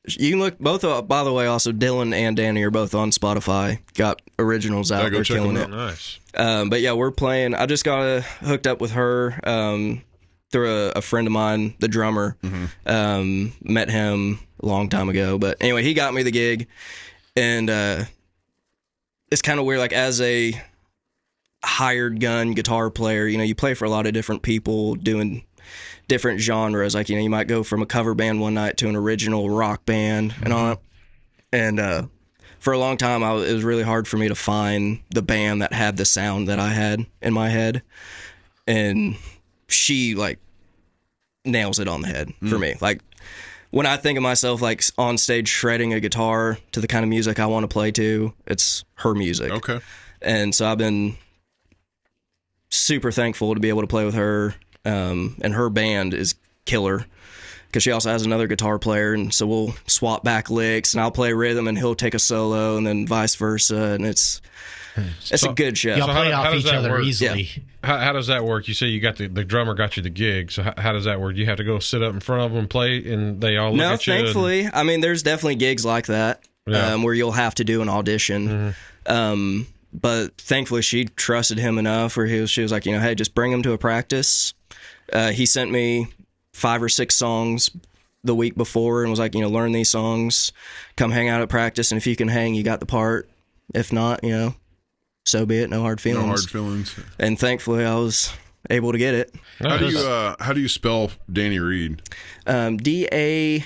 you can look both. By the way, also Dylan and Danny are both on Spotify. Got originals out. They're killing it. Nice. But yeah, we're playing. I just got hooked up with her through a friend of mine, the drummer. Met him a long time ago. But anyway, he got me the gig, and it's kind of weird. Like, as a hired gun guitar player, you play for a lot of different people doing different genres. Like, you might go from a cover band one night to an original rock band and all that. And for a long time, it was really hard for me to find the band that had the sound that I had in my head. And she, like, nails it on the head for me. Like, when I think of myself, like, on stage shredding a guitar to the kind of music I want to play to, it's her music. Okay. And so I've been super thankful to be able to play with her. And her band is killer, because she also has another guitar player, and so we'll swap back licks, and I'll play rhythm and he'll take a solo, and then vice versa, and it's a good show. Y'all play off each other work? easily. Yeah. How does that work? You say you got the drummer got you the gig, so how does that work? You have to go sit up in front of them and play, and they all look at you? No, thankfully. I mean, there's definitely gigs like that where you'll have to do an audition. But thankfully, she trusted him enough where she was like, hey, just bring him to a practice. He sent me 5 or 6 songs the week before and was like, learn these songs, come hang out at practice, and if you can hang, you got the part. If not, so be it. No hard feelings. No hard feelings. And thankfully, I was able to get it. How do you spell Danny Reed? DANI,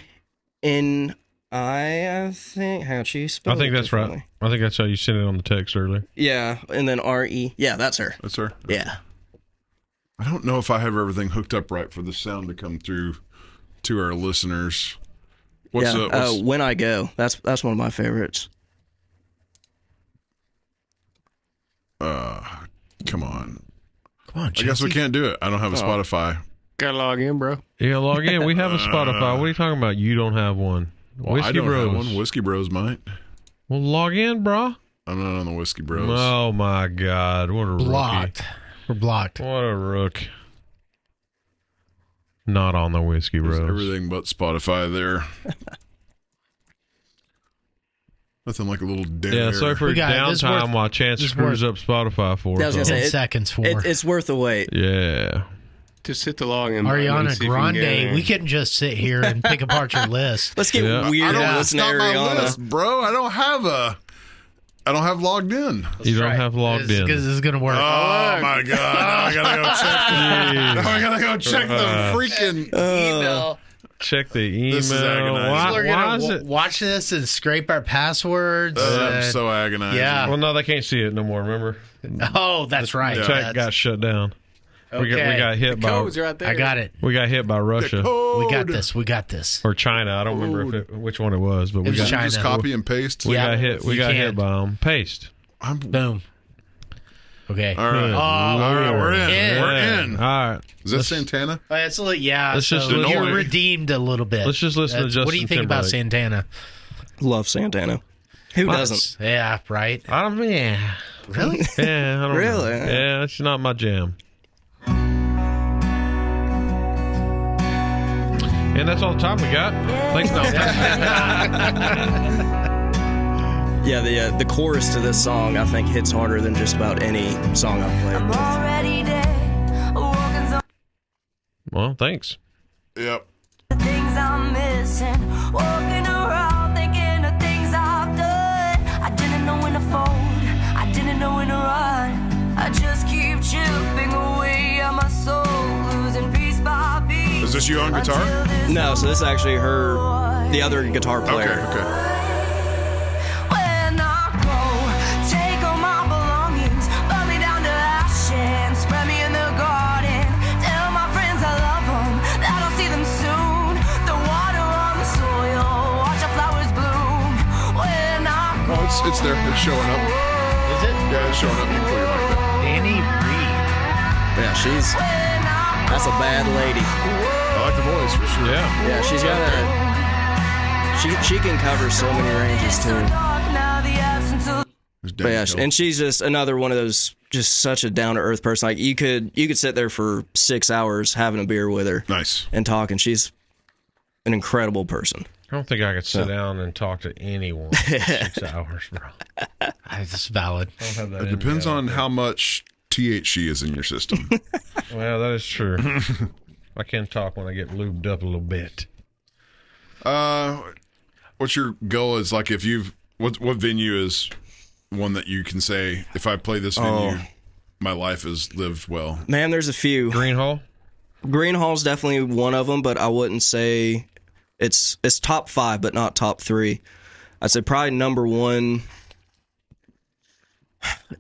I think. How she spelled it? I think that's right. I think that's how you sent it on the text earlier. Yeah, and then RE. Yeah, that's her. That's her? Yeah. I don't know if I have everything hooked up right for the sound to come through to our listeners. When I Go. That's one of my favorites. Come on. I guess we can't do it. I don't have a Spotify. Gotta log in, bro. Yeah, log in. We have a Spotify. What are you talking about? You don't have one. Well, Whiskey I don't Bros. have one. Whiskey Bros might. Well, log in, bro. I'm not on the Whiskey Bros. Oh my God! What a blocked. rookie. We're blocked. What a rook. Not on the Whiskey Bros. There's everything but Spotify there. Nothing like a little dead air. Sorry for downtime while Chance screws up Spotify for us. 10 seconds for it's worth the wait. Yeah. Just hit the login button. Ariana Grande, we couldn't just sit here and pick apart your list. Let's get weird and listen to It's not my Ariana. list, bro. I don't have a... I don't have logged in. You don't have logged in. Because this is going to work. Oh, my God. Now I got to go check Now I got to go check the freaking email. Check the email. This is agonizing. Why is it? Watch this and scrape our passwords. I'm so agonizing. Yeah. Well, no, they can't see it no more, remember? Oh, that's right. Yeah. Check got shut down. Okay. We got hit by. Code's right there. I got it. We got hit by Russia We got this. We got this. or China. I don't remember which one it was, but we was got China. Just copy and paste. we Yeah, got hit. We you got hit can't. by them. Paste. Boom. Okay. All right. All right, we're in. in. We're in. All right. Is that Santana? It's a little, yeah. Let's just so you're annoy. redeemed a little bit. Let's just listen to What do you Justin think about Timberlake. Santana? Love Santana. Who doesn't? Yeah, right. I don't. Yeah. Really? Yeah. I don't Really? Know. Yeah, it's not my jam. And that's all the time we got. Thanks, no. Yeah, the chorus to this song I think hits harder than just about any song I've played. Already dead, walking some Well, thanks. Yep. things I'm missing, walking around thinking of things I've done. I didn't know when to fold, I didn't know when to run. I just keep chipping away at my soul, losing piece by piece. Is this you on guitar? No, so this is actually the other guitar player. Okay. When I go, take all my belongings, burn me down to ashes, spread me in the garden. Tell my friends I love them, that I'll see them soon. The water on the soil, watch the flowers bloom. When I go, Oh, it's there. It's showing up. Is it? Yeah, it's showing up. You can put your mic there. Danny Reed. Yeah, that's a bad lady. I like the voice for sure. Yeah. Yeah, she's got she can cover so many ranges too. There's But yeah, Danny Hill. and she's just another one of those, just such a down to earth person. Like you could sit there for 6 hours having a beer with her Nice. and talking. She's an incredible person. I don't think I could sit down and talk to anyone for 6 hours, bro. That's valid. I don't have that It in me. depends on how much THC is in your system. Well, that is true. I can talk when I get lubed up a little bit. What's your goal? Is like if you've what venue is one that you can say, if I play this venue, my life is lived well. Man, there's a few. Green Hall? Green Hall's definitely one of them, but I wouldn't say it's top 5, but not top 3. I'd say probably number one.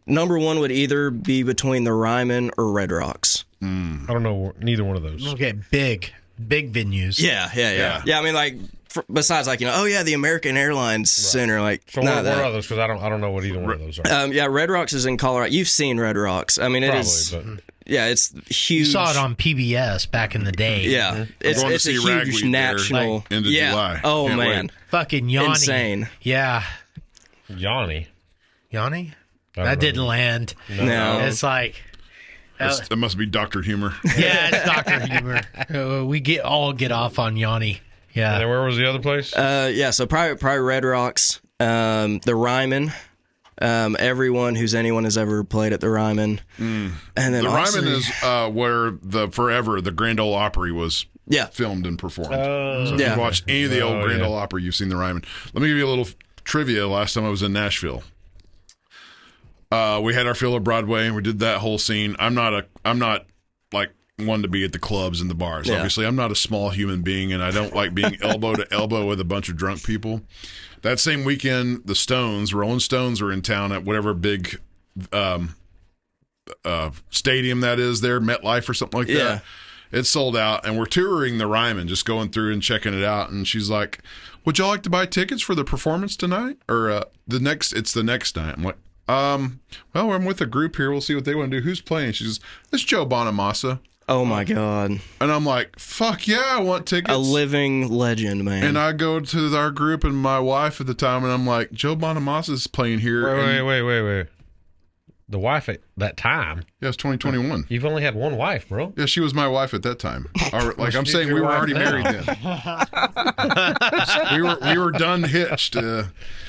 Number one would either be between the Ryman or Red Rocks. I don't know neither one of those. Okay, big venues. Yeah. I mean, like besides, like the American Airlines Center, like So what are those? Because I don't know what either one of those are. yeah, Red Rocks is in Colorado. You've seen Red Rocks. I mean, it is. But Yeah, it's huge. You saw it on PBS back in the day. Yeah, it's going to a see huge Ragweed there, national. end of yeah. July. Oh Can't man, wait. Fucking Yanni. insane. Yeah. Yanni. Yanni? I don't That know. didn't land. No. It's like, That must be Dr. Humor. yeah, it's Dr. Humor. We all get off on Yanni. And Yeah. then where was the other place? Yeah, so probably Red Rocks, the Ryman. Everyone who's anyone has ever played at the Ryman, and then The also- Ryman is where the Grand Ole Opry was yeah. filmed and performed. So if Yeah. you've watched any of the old Grand yeah. Ole Opry, you've seen the Ryman. Let me give you a little trivia. Last time I was in Nashville, we had our fill of Broadway and we did that whole scene. I'm not like one to be at the clubs and the bars. Yeah. Obviously, I'm not a small human being, and I don't like being elbow to elbow with a bunch of drunk people. That same weekend, the Rolling Stones, were in town at whatever big stadium that is there, MetLife or something like that. Yeah. It's sold out, and we're touring the Ryman, just going through and checking it out. And she's like, "Would y'all like to buy tickets for the performance tonight or the next? It's the next night." I'm like, well, I'm with a group here. We'll see what they want to do. Who's playing?" She says, "It's Joe Bonamassa." Oh my God, And I'm like, "Fuck yeah, I want tickets." a living legend, man. And I go to our group and my wife at the time, and I'm like, "Joe Bonamassa is playing here." And- Wait. The wife at that time. Yeah, it's 2021. You've only had one wife, bro. Yeah, she was my wife at that time. Like I'm saying, your we were wife already now? married then. we were done hitched.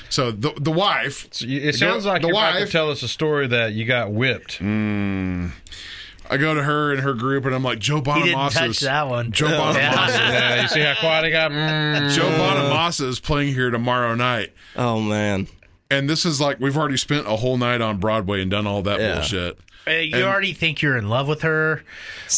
So the wife. It sounds like the you're about to wife. tell us a story that you got whipped. I go to her and her group, and I'm like, Joe He didn't touch Bonamassa's. that one. Joe Bonamassa. Yeah, you see how quiet he got? Joe Bonamassa is playing here tomorrow night. oh man, And this is like we've already spent a whole night on Broadway and done all that bullshit. You already think you're in love with her.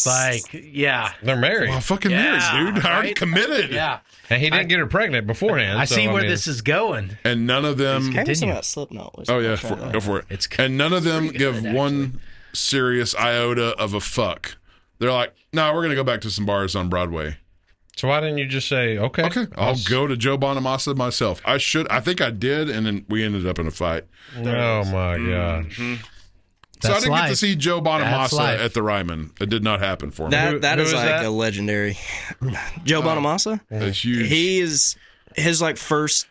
Like, yeah. They're married. Well, fucking married, dude. I already committed. Yeah. And he didn't get her pregnant beforehand. I see where this is going. And none of them. Maybe some of that Slipknot was. Oh yeah, go for it. And none of them give one serious iota of a fuck. They're like, no, we're gonna go back to some bars on Broadway. So why didn't you just say, okay, I'll go to Joe Bonamassa myself. I think I did, and then we ended up in a fight. Oh my god. So I didn't get to see Joe Bonamassa at the Ryman. It did not happen for me. That is like that? a legendary. Joe Bonamassa? It's huge. He is his like first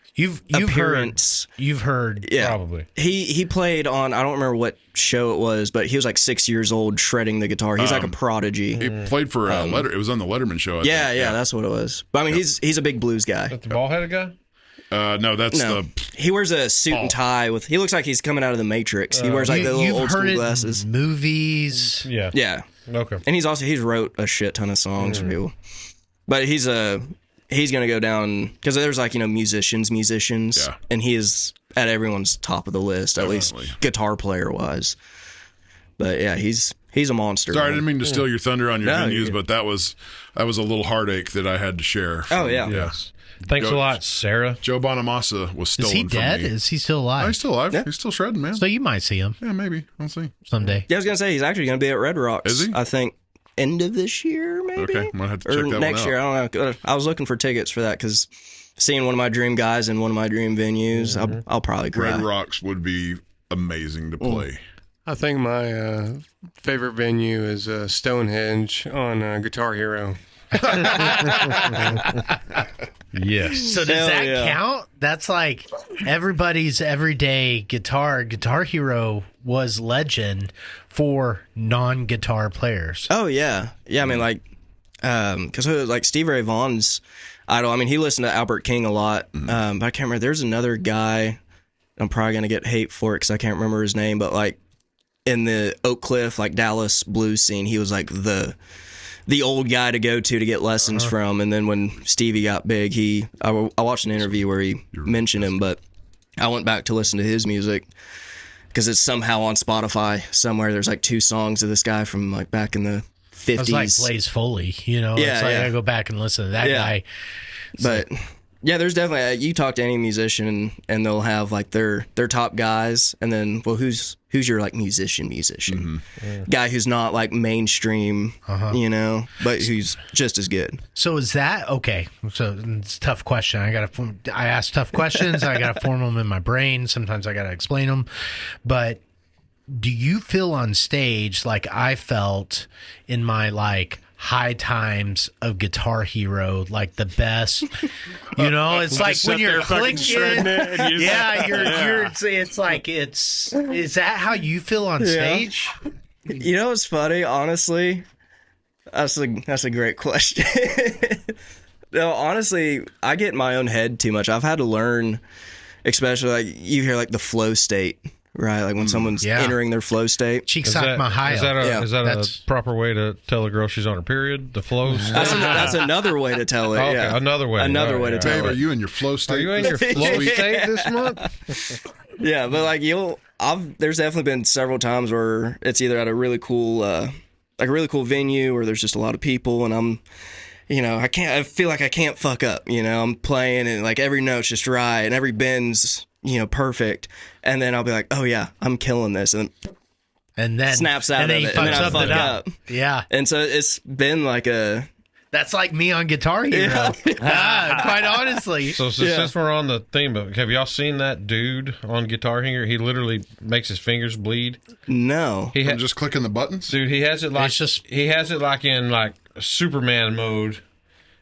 appearance. You've heard. Yeah. Probably. He played on, I don't remember what show it was, but he was like 6 years old shredding the guitar. He's like a prodigy. He played for it was on the Letterman show. I think. Yeah, that's what it was. But I mean, he's a big blues guy. Is that the bald-headed guy? No, that's He wears a suit and tie with. He looks like he's coming out of the Matrix. He wears like the little old school glasses. Movies. Yeah. Yeah. Okay. And he's wrote a shit ton of songs for people. But he's gonna go down because there's like musicians, Yeah. and he is at everyone's top of the list, at least guitar player wise. But yeah, he's a monster. Sorry, I man. didn't mean to steal your thunder on your No, venues, but that was a little heartache that I had to share. Oh yeah. Yes. Thanks a lot, Sarah. Joe Bonamassa was stolen Is he from dead? me. Is he still alive? Oh, he's still alive. Yeah. He's still shredding, man. So you might see him Yeah, maybe. We'll see. someday. Yeah, I was gonna say he's actually gonna be at Red Rocks. Is he? I think end of this year, maybe. Okay, might have to or check that one next out. year. I don't know. I was looking for tickets for that because seeing one of my dream guys in one of my dream venues, I'll probably cry. Red Rocks would be amazing to play. I think my favorite venue is Stonehenge on Guitar Hero. Yes. So does that count? That's like everybody's everyday guitar. Guitar Hero was legend for non-guitar players. Oh yeah, yeah. I mean, like, because like Steve Ray Vaughan's idol. I mean, he listened to Albert King a lot, but I can't remember. There's another guy. I'm probably gonna get hate for it because I can't remember his name, but like in the Oak Cliff, like Dallas blues scene, he was like the old guy to go to get lessons from. And then when Stevie got big, I watched an interview where he mentioned him, but I went back to listen to his music because it's somehow on Spotify somewhere. There's like 2 songs of this guy from like back in the 50s. It's like Blaze Foley, Yeah, it's like yeah. I go back and listen to that guy. But yeah, there's definitely you talk to any musician and they'll have like their top guys, and then who's your like musician guy who's not like mainstream, but who's just as good. So is that okay? So it's a tough question. I ask tough questions. I gotta form them in my brain. Sometimes I gotta explain them. But do you feel on stage like I felt in my like high times of Guitar Hero, like the best? It's like when you're clicking. Yeah, it's like is that how you feel on stage? You know what's funny? Honestly, that's a great question. No, honestly, I get in my own head too much. I've had to learn, especially like you hear like the flow state, right? Like when someone's entering their flow state. Is that a proper way to tell a girl she's on her period? The flow state? That's another way to tell it. Okay, yeah. another way to tell Babe, it. are you in your flow state? Are you in your flow state this month? Yeah, but like there's definitely been several times where it's either at a really cool venue or there's just a lot of people and I'm, I feel like I can't fuck up, I'm playing and like every note's just right and every bend's, perfect. And then I'll be like, oh yeah, I'm killing this. And then snaps out of it and then I fuck up. Yeah. And so it's been like that's like me on Guitar Hero. Quite honestly. So since we're on the theme of, have y'all seen that dude on Guitar Hero? He literally makes his fingers bleed. No. I'm just clicking the buttons? Dude, he has it like in like Superman mode,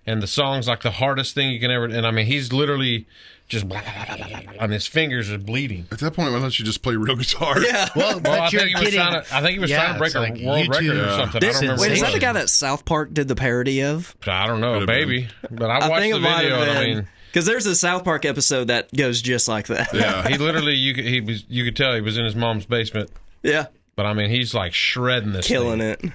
and the song's like the hardest thing you can ever. And I mean, he's literally just blah, blah, blah, blah, blah, and his fingers are bleeding. At that point, why don't you just play real guitar? Yeah. Well, I think he was trying to break a world record or something. I don't remember. Wait, is that the guy that South Park did the parody of? I don't know, maybe. But I watched the video, and I mean, because there's a South Park episode that goes just like that. Yeah. he literally, you could tell he was in his mom's basement. Yeah. But I mean, he's like shredding this, killing thing. it.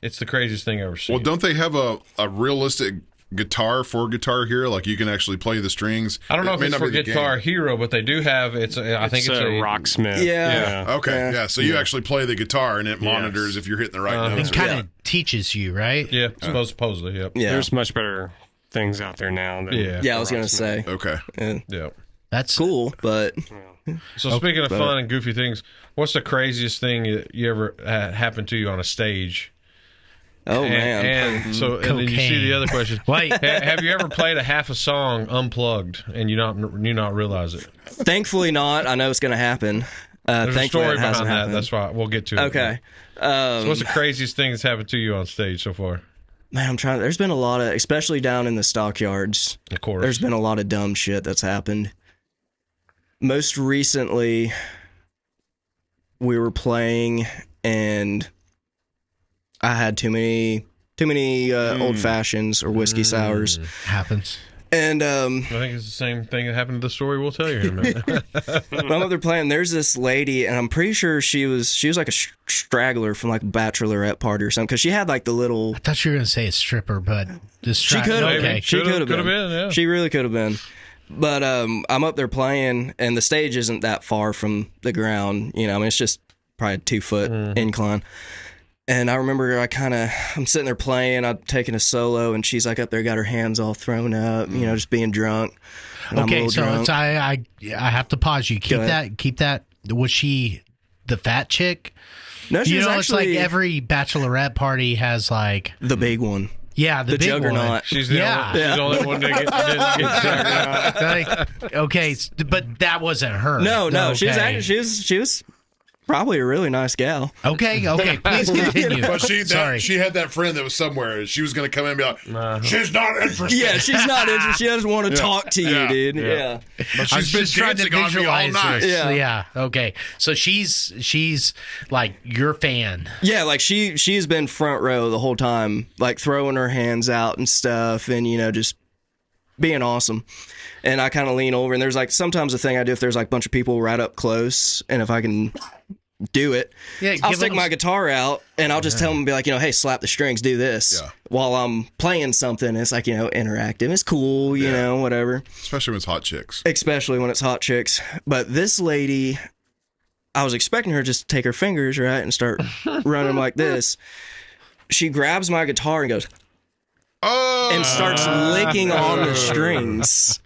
It's the craziest thing I've ever seen. Well, don't they have a realistic guitar for Guitar Hero? Like you can actually play the strings. I don't know if may it's not for be the Guitar game. Hero, but they do have I think it's a Rocksmith. Yeah. Okay, yeah. So you actually play the guitar, and it monitors if you're hitting the right notes. It kind of teaches you, right? Yeah, supposedly. Yep. Yeah. There's much better things out there now. Than Yeah, I was gonna say. Okay. And Yeah. That's cool, but So speaking of fun and goofy things, what's the craziest thing you ever happened to you on a stage? man. And then you see the other question. Wait. Have you ever played a half a song unplugged and you not realize it? Thankfully not. I know it's gonna happen. There's a Thankfully story it hasn't behind that. happened. That's why we'll get to it. Okay. So what's the craziest thing that's happened to you on stage so far? Man, I'm trying. There's been a lot of, especially down in the stockyards. Of course. There's been a lot of dumb shit that's happened. Most recently, we were playing and I had too many old fashions or whiskey sours, happens. and I think it's the same thing that happened to the story we'll tell you here in a minute. when I'm up there playing, there's this lady, and I'm pretty sure she was like a straggler from like a bachelorette party or something, because she had like the little. I thought you were going to say a stripper, but She could have. okay. She could have been. Yeah. She really could have been. But I'm up there playing, and the stage isn't that far from the ground. I mean, it's just probably a 2-foot incline. And I remember I'm sitting there playing, I'm taking a solo, and she's like up there, got her hands all thrown up, just being drunk. And I'm a Okay, little so drunk. I have to pause you. Go ahead. Keep that. Was she the fat chick? No, she was it's actually like every bachelorette party has like the big one. the big juggernaut. one. She's the only one that didn't get Like, okay, but that wasn't her. No, Okay. she was probably a really nice gal. Okay, please continue. But Sorry. she had that friend that was somewhere. She was going to come in and be like, she's not interested. Yeah, she's not interested. She doesn't want to talk to you, Yeah. dude. Yeah. But I'm she's been just trying to dancing on me all visualize night. this. Yeah. Yeah. Okay. So she's like your fan. Yeah, like she's been front row the whole time, like throwing her hands out and stuff, and just being awesome. And I kind of lean over, and there's like sometimes a thing I do if there's like a bunch of people right up close, and if I can do it, I'll stick my guitar out, and I'll just tell them, be like, hey, slap the strings, do this while I'm playing something. It's like, interactive. It's cool, you know, whatever. Especially when it's hot chicks. Especially when it's hot chicks. But this lady, I was expecting her just to take her fingers, right, and start running like this. She grabs my guitar and goes, and starts licking on the strings.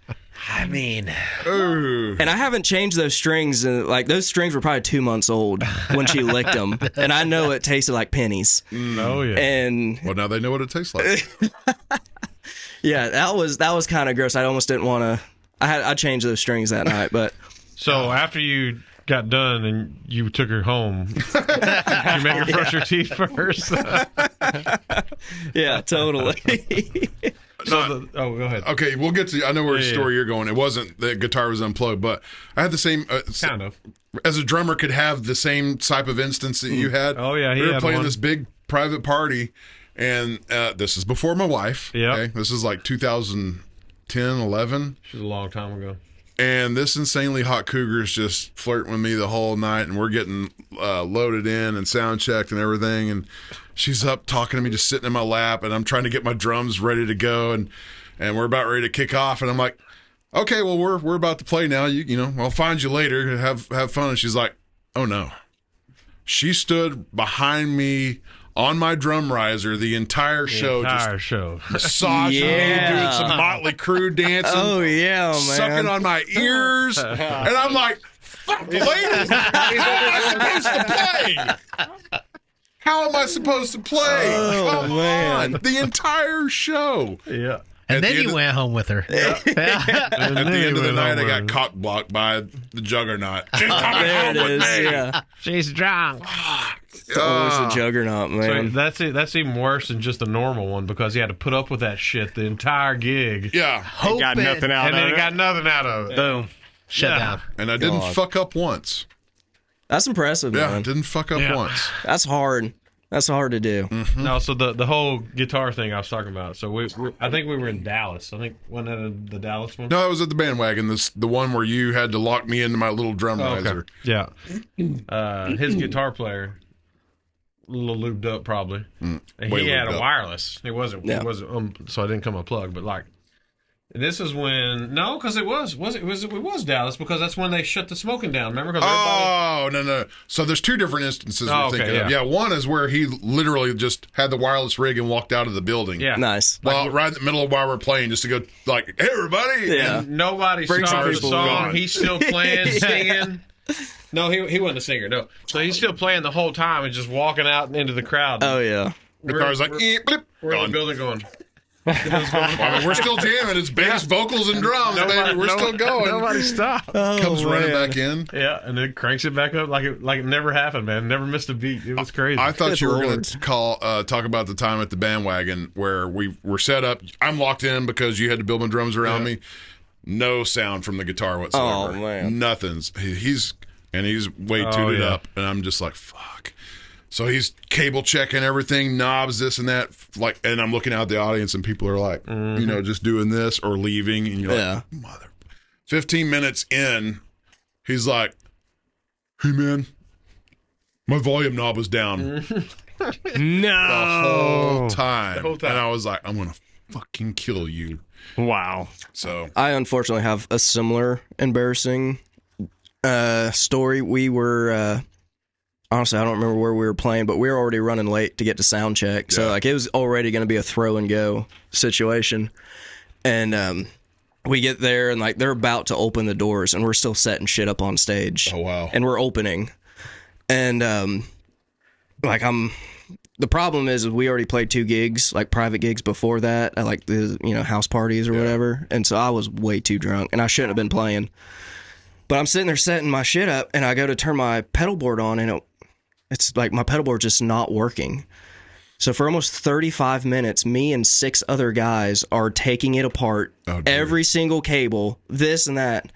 I mean, And I haven't changed those strings. Like, those strings were probably 2 months old when she licked them. And I know it tasted like pennies. Oh, yeah. And Well, now they know what it tastes like. yeah, that was kind of gross. I almost didn't want to. I changed those strings that night, but So after you got done and you took her home, did you make her brush her teeth first? yeah, totally. Go ahead. Okay, we'll get to. I know where the story you're going. It wasn't the guitar was unplugged, but I had the same. Kind of. As a drummer, could have the same type of instance that you had. Oh, yeah, he we were had playing one. this big private party, and this is before my wife. Yep. Okay? This is like 2010, 11. This was a long time ago. And this insanely hot cougar is just flirting with me the whole night, and we're getting loaded in and sound checked and everything. And she's up talking to me, just sitting in my lap, and I'm trying to get my drums ready to go, and we're about ready to kick off. And I'm like, okay, well we're about to play now. You know, I'll find you later. Have fun. And she's like, oh no. She stood behind me on my drum riser the entire show, massaging me, doing some Motley Crue dancing. Oh yeah, man. Sucking on my ears, and I'm like, "Fuck, ladies, how am I supposed to play? How am I supposed to play? Oh, Come man. on, the entire show." Yeah. and At then the you end went home with her. At the end of the night, I got cock blocked by the juggernaut. She's coming There home it with is. me. Yeah, She's drunk. it's always a juggernaut, So man. that's even worse than just a normal one because he had to put up with that shit the entire gig. Yeah, Got nothing out And then of he it. got nothing out of it. Boom. Shut down. and I didn't fuck up once. That's impressive, Yeah, I man. didn't fuck up once. That's hard. That's hard to do. No, so the whole guitar thing I was talking about. So I think we were in Dallas. I think wasn't that the Dallas one? No, I was at the bandwagon. The one where you had to lock me into my little drum riser. Yeah. His guitar player a little lubed up probably. And Way he had lubed a up. wireless. It wasn't. Yeah. It wasn't. So I didn't come unplugged. But like, this is when because it was Dallas because that's when they shut the smoking down. Remember? Because Oh, no. So there's two different instances Oh, we're okay, thinking of. yeah. Yeah, one is where he literally just had the wireless rig and walked out of the building. yeah, Nice. Well, right in the middle of while we're playing, just to go like, "Hey, everybody!" Yeah. And nobody Bring some started the people song. gone. He's still playing, singing. No, he wasn't a singer. No, so he's still playing the whole time and just walking out into the crowd. Oh yeah. the car's like, blip, We're in the gone. building going. I mean, we're still jamming. It's bass, vocals, and drums, baby. We're still going. Nobody stopped. Comes running back in. Yeah, and then cranks it back up like it never happened, man. Never missed a beat. It was crazy. I thought Good you were going Lord. to talk about the time at the bandwagon where we were set up. I'm locked in because you had to build my drums around me. No sound from the guitar whatsoever. Oh, man. Nothing's. He's way tuned yeah. up, and I'm just like, fuck. So he's cable checking everything, knobs, this and that. Like, and I'm looking out the audience, and people are like, just doing this or leaving, and you're Yeah. like, mother. 15 minutes in, he's like, hey man, my volume knob was down the whole time. And I was like, I'm gonna fucking kill you. Wow. So I unfortunately have a similar embarrassing story. We were honestly, I don't remember where we were playing, but we were already running late to get to sound check. So Yeah. like it was already going to be a throw and go situation. And we get there and like they're about to open the doors and we're still setting shit up on stage. Oh, wow. And we're opening. And the problem is we already played 2 gigs, like private gigs before that, at like the house parties or whatever. And so I was way too drunk and I shouldn't have been playing. But I'm sitting there setting my shit up and I go to turn my pedal board on and it's like my pedal board just not working. So for almost 35 minutes, me and 6 other guys are taking it apart, every single cable, this and that.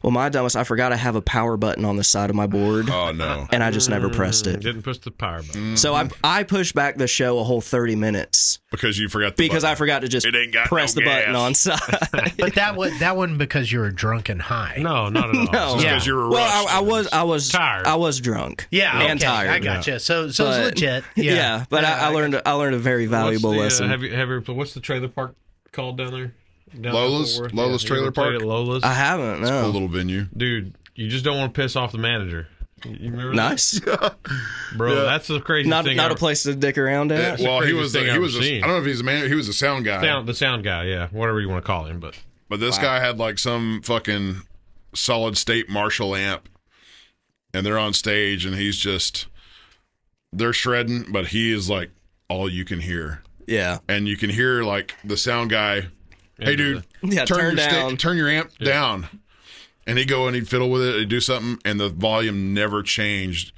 Well, my dumbest, I forgot I have a power button on the side of my board. oh no. And I just never pressed it. Didn't push the power button. So I pushed back the show a whole 30 minutes Because you forgot the because button. I forgot to just It ain't got press no the button gas. on side. But that wasn't because you were drunk and high. No, not at all. No. Just Yeah. because you were Well, rushed. I was Tired. I was drunk. Yeah, and okay, tired. I gotcha. So it's But- legit. Yeah, but I learned a very valuable lesson. Have you what's the trailer park called down there? Down Lola's? in Fort Worth? Lola's you Trailer ever played Park? At Lola's? I haven't. A No. little venue. Dude, you just don't want to piss off the manager. You remember Nice. that? Bro, that's the craziest Not thing. not ever. a place to dick around at. Well, he craziest was. thing He I've was. ever I seen. don't know if he's a man. He was a sound guy. The sound guy, yeah, whatever you want to call him, but But this guy had like some fucking solid state Marshall amp, and they're on stage, and they're shredding, but he is like all you can hear, Yeah. and you can hear like the sound guy, hey dude, Yeah, turn down. turn your amp down, and he'd go and he'd fiddle with it, he'd do something, and the volume never changed.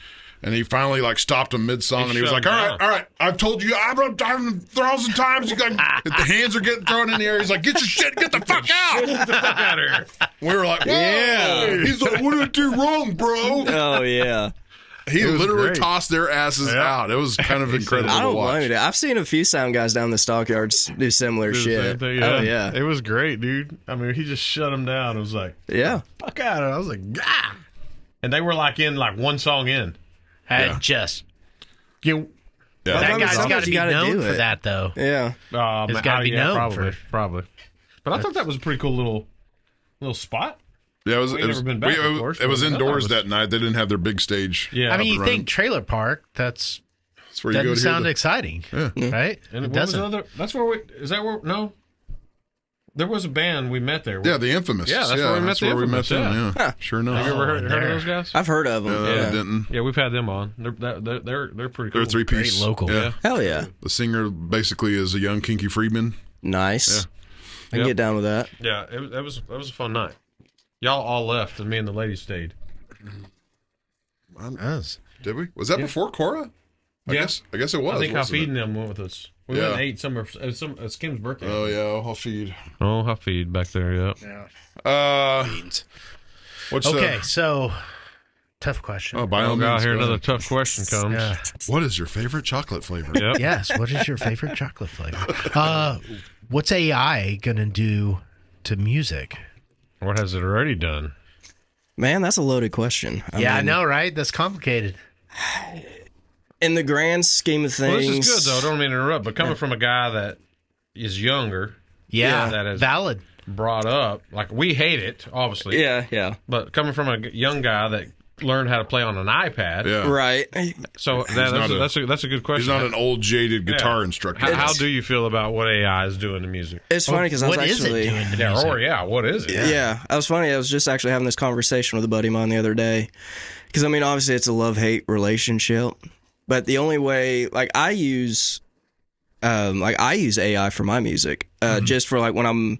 And he finally like stopped him mid song, and he was shut like, him all down. right, I've told you, I've 1,000 times. You got the hands are getting thrown in the air. He's like, get your shit, get the fuck out. get the fuck out of here. We were like, whoa. Yeah. He's like, what did I do wrong, bro? Oh yeah. He was literally great. tossed their asses out. It was kind of incredible I to don't watch. blame you. I've seen a few sound guys down the stockyards do similar Do the shit. same thing, Oh yeah. It was great, dude. I mean, he just shut him down. It was like, Yeah. fuck out of it. I was like, ah. And they were like in like one song in. And just You, Yeah. that guy's sometimes got to you be gotta known do for it. that, though. Yeah. It's gotta be known probably. But I thought that was a pretty cool little spot. Yeah, it was. We It ain't was, never been back, of course, it was but I thought indoors it was- that night. They didn't have their big stage. Yeah, I mean, up you and think running. trailer park? That's That's where you go doesn't to hear sound the- exciting, right? And It what was doesn't. another? That's where we. Is that where? No. There was a band we met there. Yeah, the Infamous. Yeah, that's where we met the Infamous, them. yeah. Yeah, sure enough. Have you ever heard of there. those guys? I've heard of them. Yeah, Denton. Yeah, we've had them on. They're pretty cool. They're a three-piece. Great local. Yeah. Hell yeah. The singer basically is a young Kinky Friedman. Nice. I can Yep. get down with that. Yeah, that was a fun night. Y'all all left, and me and the ladies stayed. Yes. Did we? Was that before Cora? I Yeah. guess it was. I think wasn't Hafid it? and them went with us. We Yeah. went and ate some of Kim's birthday. Oh yeah, Hafid. Oh, Hafid back there, yeah. What's Okay, the? so tough question. Oh, by all Oh, God, means, here go another ahead. tough question comes. Yeah. What is your favorite chocolate flavor? Yep. Yes. What is your favorite chocolate flavor? What's AI gonna do to music? What has it already done? Man, that's a loaded question. I mean, know, right? That's complicated. in the grand scheme of things, Well, this is good though. Don't mean to interrupt, but coming from a guy that is younger, that is valid. Brought up like we hate it, obviously. Yeah. But coming from a young guy that learned how to play on an iPad, right. So that's a good question. He's not an old jaded guitar instructor. How do you feel about what AI is doing to music? It's funny because I was what is actually it doing to music? What is it? Yeah, I was just actually having this conversation with a buddy of mine the other day. Because I mean, obviously, it's a love-hate relationship, but the only way, like, I use AI for my music, just for like when I'm,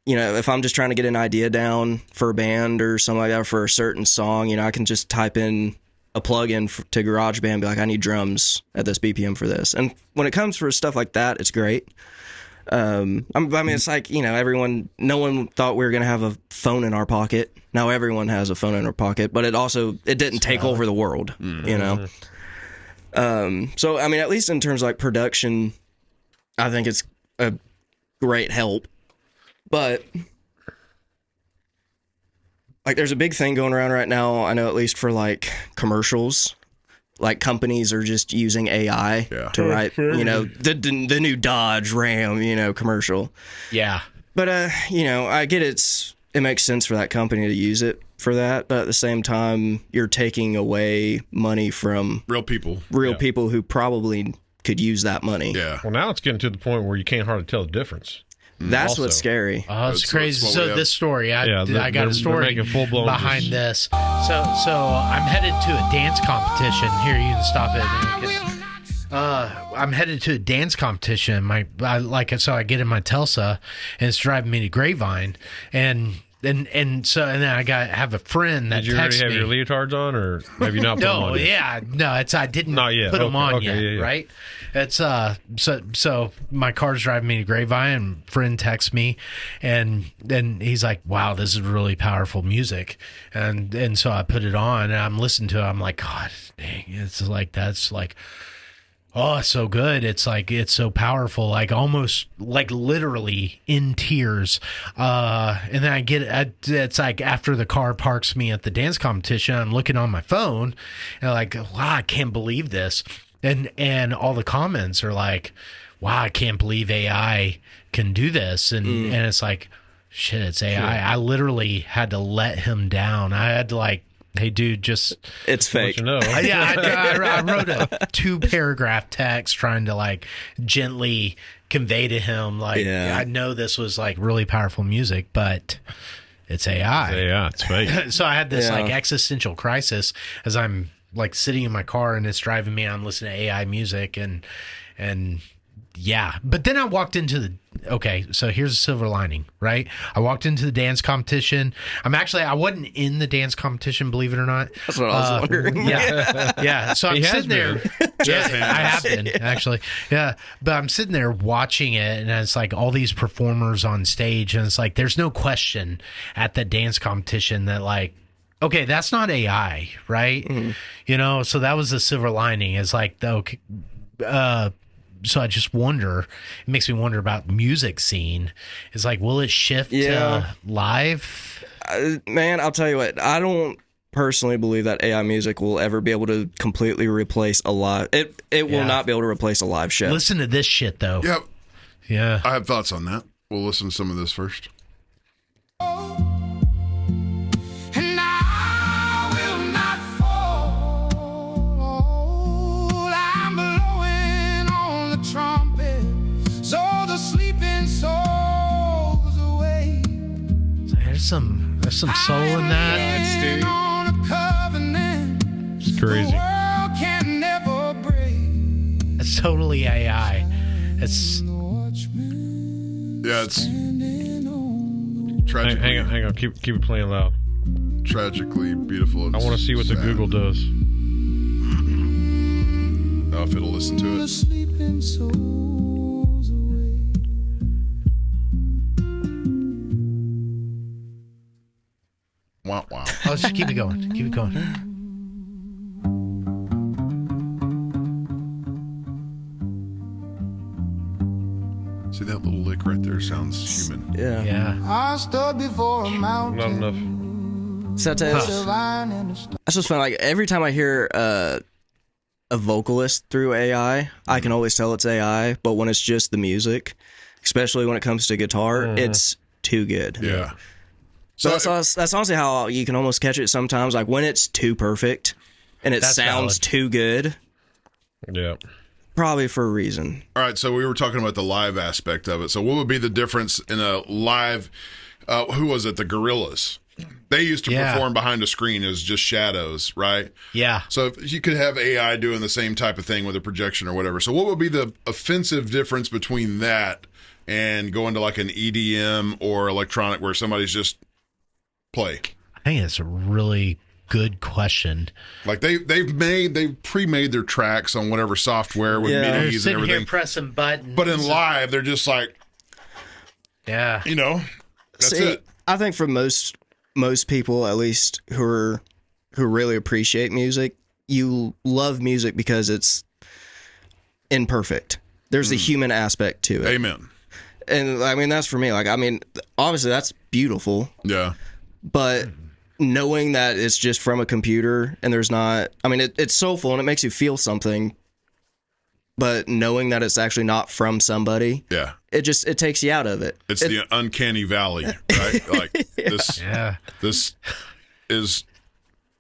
if I'm just trying to get an idea down for a band or something like that, or for a certain song, I can just type in a plug-in to GarageBand, and be like, I need drums at this BPM for this. And when it comes for stuff like that, it's great. I mean, it's like, no one thought we were going to have a phone in our pocket. Now everyone has a phone in their pocket, but it didn't take over the world, So, I mean, at least in terms of like production, I think it's a great help. But like, there's a big thing going around right now, I know, at least for like commercials. Like, companies are just using AI to write, the new Dodge Ram, commercial. Yeah. But, I get it makes sense for that company to use it for that. But at the same time, you're taking away money from real people who probably could use that money. Yeah. Well, now it's getting to the point where you can't hardly tell the difference. That's also. What's scary. Oh, it's crazy. So this story, I got a they're story making full-blown behind this. So I'm headed to a dance competition. Here, you can stop it. I'm headed to a dance competition. I get in my Telsa, and it's driving me to Grapevine, and then I have a friend that Did you already texts have me. your leotards on, or have you not put them on yet? I didn't Not yet. put them on Okay, yet, yeah. right? It's so my car's driving me to Grapevine, and a friend texts me, and then he's like, "Wow, this is really powerful music," and so I put it on, and I'm listening to it. I'm like, God dang, it's like that's like. Oh, it's so good. It's like, it's so powerful, like almost like literally in tears. And then it's like after the car parks me at the dance competition, I'm looking on my phone and like, wow, I can't believe this. And all the comments are like, wow, I can't believe AI can do this. And it's like, shit, it's AI. Sure. I literally had to let him down. I had to like, hey, dude, just... It's fake. I wrote a 2-paragraph text trying to, like, gently convey to him, like, I know this was, like, really powerful music, but it's AI. It's fake. So I had this, like, existential crisis as I'm, like, sitting in my car and it's driving me. I'm listening to AI music and yeah. But then I walked into so here's a silver lining, right? I walked into the dance competition. I wasn't in the dance competition, believe it or not. That's what I was wondering. Yeah. So I'm sitting there. Yeah, I have been, actually. Yeah. But I'm sitting there watching it, and it's like all these performers on stage, and it's like there's no question at the dance competition that, like, okay, that's not AI, right? Mm-hmm. So that was the silver lining. It's like, so I just wonder, it makes me wonder about the music scene. It's like, will it shift to live? Man, I'll tell you what, I don't personally believe that AI music will ever be able to completely replace a live. It will not be able to replace a live show. Listen to this shit, though. Yep. Yeah. I have thoughts on that. We'll listen to some of this first. There's some soul in that. It's crazy. It's totally AI. It's tragically. Hang on. Keep it playing loud. Tragically beautiful. I want to see what the Google does. Oh, if it'll listen to it. Wow. Let's just keep it going. Keep it going. See that little lick right there sounds human. Yeah. I stood before a mountain. Not enough. So that's what's fun. Like, every time I hear a vocalist through AI, I can always tell it's AI. But when it's just the music, especially when it comes to guitar, it's too good. Yeah. So that's honestly how you can almost catch it sometimes. Like when it's too perfect and it sounds too good. Yeah. Probably for a reason. All right, so we were talking about the live aspect of it. So what would be the difference in a live, who was it, the Gorillas? They used to perform behind a screen as just shadows, right? Yeah. So if you could have AI doing the same type of thing with a projection or whatever. So what would be the offensive difference between that and going to like an EDM or electronic where somebody's just play? I think it's a really good question. Like they pre-made their tracks on whatever software with They're MIDIs and sitting everything. here pressing buttons. But in live, they're just like, yeah, you know, that's See, it. I think for most people, at least who really appreciate music, you love music because it's imperfect. There's the human aspect to it. Amen. And I mean, that's for me. Like, I mean, obviously that's beautiful. Yeah. But knowing that it's just from a computer and there's not, I mean, it's soulful and it makes you feel something. But knowing that it's actually not from somebody, it takes you out of it. It's the uncanny valley, right? Like this is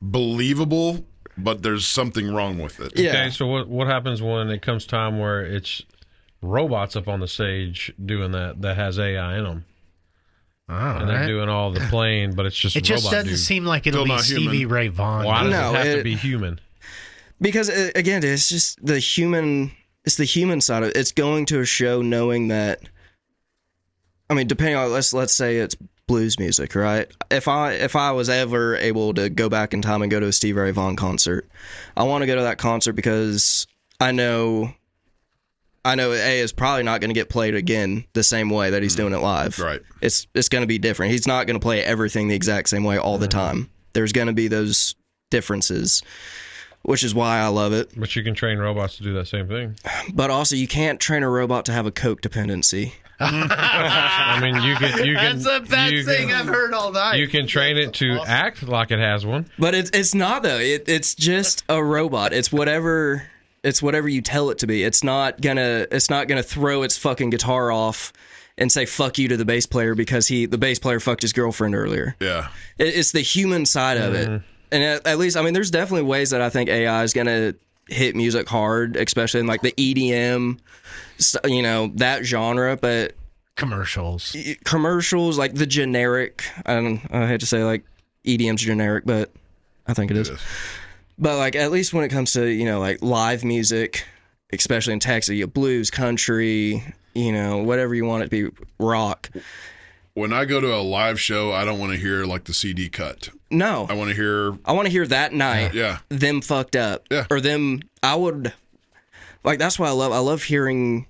believable, but there's something wrong with it. Yeah. Okay, so what happens when it comes time where it's robots up on the stage doing that has AI in them? And they're doing all the playing, but it's just it just doesn't dude. seem like it'll be Stevie Ray Vaughan. Why does it have to be human? Because again, it's just the human. It's the human side of it. It's going to a show knowing that. I mean, depending on let's say it's blues music, right? If I was ever able to go back in time and go to a Stevie Ray Vaughan concert, I want to go to that concert because I know A is probably not going to get played again the same way that he's doing it live. Right. It's going to be different. He's not going to play everything the exact same way all the time. There's going to be those differences, which is why I love it. But you can train robots to do that same thing. But also, you can't train a robot to have a Coke dependency. I mean, you can. That's the best thing I've heard all night. You can train it to act like it has one. But it's not though. It's just a robot. It's whatever you tell it to be. It's not gonna throw its fucking guitar off and say fuck you to the bass player because the bass player fucked his girlfriend earlier. Yeah. It's the human side of it. And at least, I mean, there's definitely ways that I think AI is going to hit music hard, especially in like the EDM, you know, that genre. But commercials, like the generic, I hate to say like EDM's generic, but I think it is. But like, at least when it comes to, you know, like live music, especially in Texas, you blues, country, you know, whatever you want it to be, rock. When I go to a live show, I don't want to hear like the CD cut. No. I want to hear that night. Them fucked up. Yeah. Or them, that's what I love hearing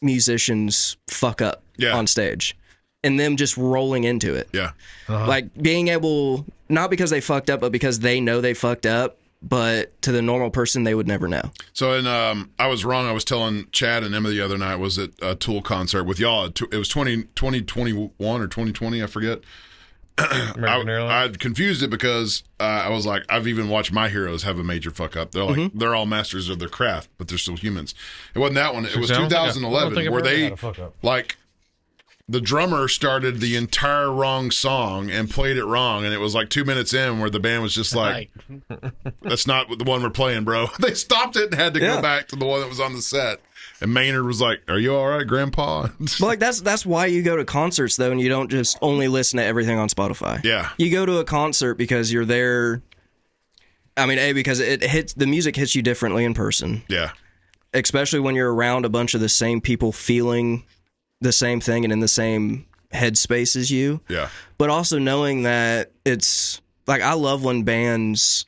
musicians fuck up on stage. And them just rolling into it. Yeah. Like being able, not because they fucked up, but because they know they fucked up. But to the normal person, they would never know. So, I was wrong. I was telling Chad and Emma the other night, was at a Tool concert with y'all. It was 2021 or 2020, I forget. I confused it because I was like, I've even watched my heroes have a major fuck up. They're like, they're all masters of their craft, but they're still humans. It wasn't that one. It was 2011 where they, like, the drummer started the entire wrong song and played it wrong, and it was like 2 minutes in where the band was just like, that's not the one we're playing, bro. They stopped it and had to go back to the one that was on the set. And Maynard was like, are you all right, Grandpa? But like that's why you go to concerts, though, and you don't just only listen to everything on Spotify. Yeah. You go to a concert because you're there. I mean, because the music hits you differently in person. Yeah. Especially when you're around a bunch of the same people feeling the same thing and in the same headspace as you. Yeah. But also knowing that it's like, I love when bands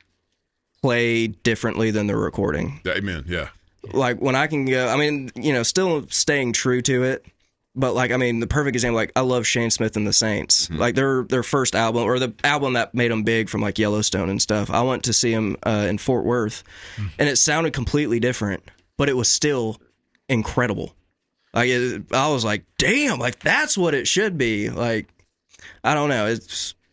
play differently than they're recording. Amen. Yeah. Like when I can go, I mean, you know, still staying true to it. But like, I mean, the perfect example, like I love Shane Smith and the Saints. Like their first album, or the album that made them big from like Yellowstone and stuff. I went to see them in Fort Worth, and it sounded completely different, but it was still incredible. Like I was like, damn, like that's what it should be. Like, I don't know.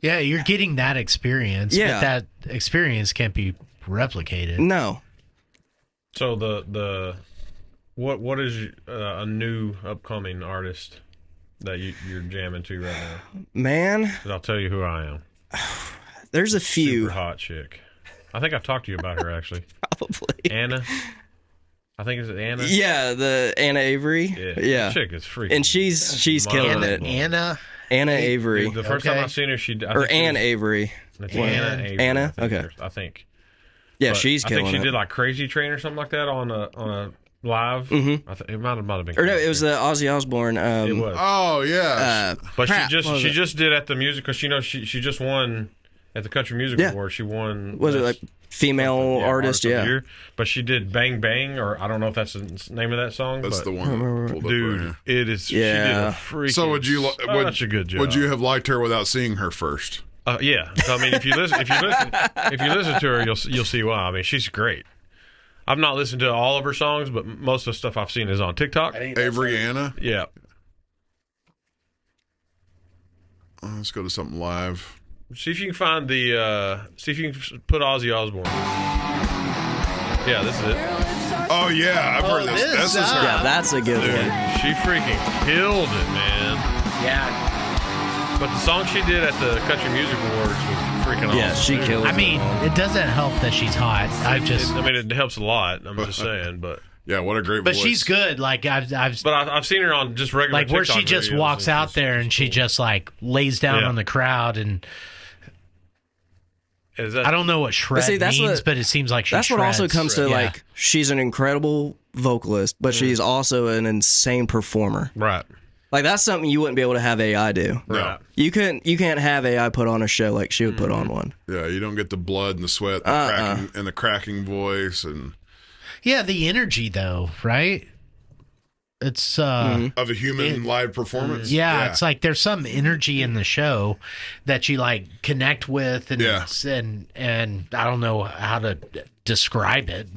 You're getting that experience. Yeah. But that experience can't be replicated. No. So the what is a new upcoming artist that you're jamming to right now? Man, 'Cause I'll tell you who I am. there's a few. Super hot chick. I think I've talked to you about her actually. Probably. Anna. I think it's Anna. Yeah, the Anna Avery. Yeah. That chick is freaking. And she's killing it. Anna Avery. The first time I seen her, Ann Avery. It's Anna Avery. Anna? Okay. I think. Yeah, But she's killing it. I think she did like Crazy Train or something like that on a live. Mm-hmm. It might have been. Or no, it was the Ozzy Osbourne. It was. Oh yeah. But crap, she just did at the music because she just won at the Country Music Award. She won. Was it like female artist? of the Yeah. year. But she did Bang Bang, or I don't know if that's the name of that song. That's but, the one. That pulled up dude. right It is. Yeah. She did a freaking. So would you such a good job? Would you have liked her without seeing her first? Yeah. So, I mean, if you listen to her, you'll see why. I mean, she's great. I've not listened to all of her songs, but most of the stuff I've seen is on TikTok. Avery Anna. Yeah. Let's go to something live. See if you can find see if you can put Ozzy Osbourne. Yeah, this is it. Oh yeah, I've heard this. This is her. Yeah, that's a good Dude, one. she freaking killed it, man. Yeah. But the song she did at the Country Music Awards was freaking awesome. Yeah, she too. killed I mean, it doesn't help that she's hot. It helps a lot. I'm just saying, but Yeah, what a great but voice. she's good. Like I've I've seen her on just regular like where TikTok she just videos, walks and out she's there and she cool. just like lays down Yeah. on the crowd, and Is that, I don't know what shred see, that's means, what- but it seems like she That's what also shreds. comes to Yeah. like she's an incredible vocalist, but she's also an insane performer. right. Like that's something you wouldn't be able to have AI do. Right. You can't have AI put on a show like she would put on one. Yeah, you don't get the blood and the sweat and the cracking voice and Yeah, the energy though, right? It's of a human live performance. yeah, it's like there's some energy in the show that you like connect with, and Yeah. and I don't know how to describe it.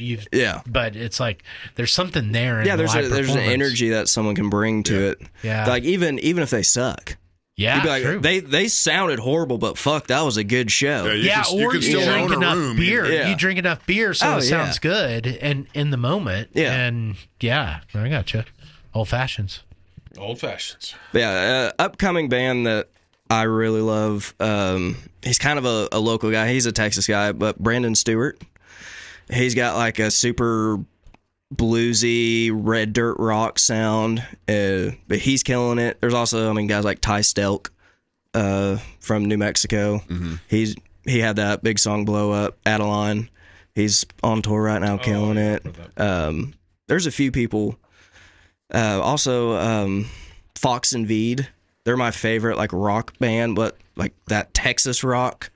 But it's like there's something there. In There's live an performance. energy that someone can bring to it. Yeah. Like even if they suck. Yeah, You'd be like, true. they sounded horrible, but fuck, that was a good show. Yeah, you or can you still drink own a enough room. beer. Yeah. You drink enough beer, so Oh, it sounds yeah. good and in the moment. Yeah. And yeah, I got you. Old fashions. Old fashions. Upcoming band that I really love. He's kind of a local guy. He's a Texas guy, but Brandon Stewart. He's got like a super bluesy red dirt rock sound, but he's killing it. There's also, guys like Ty Stelk from New Mexico. Mm-hmm. He had that big song blow up. Adeline. He's on tour right now, killing it. There's a few people. Also, Fox and Veed. They're my favorite like rock band, but like that Texas rock.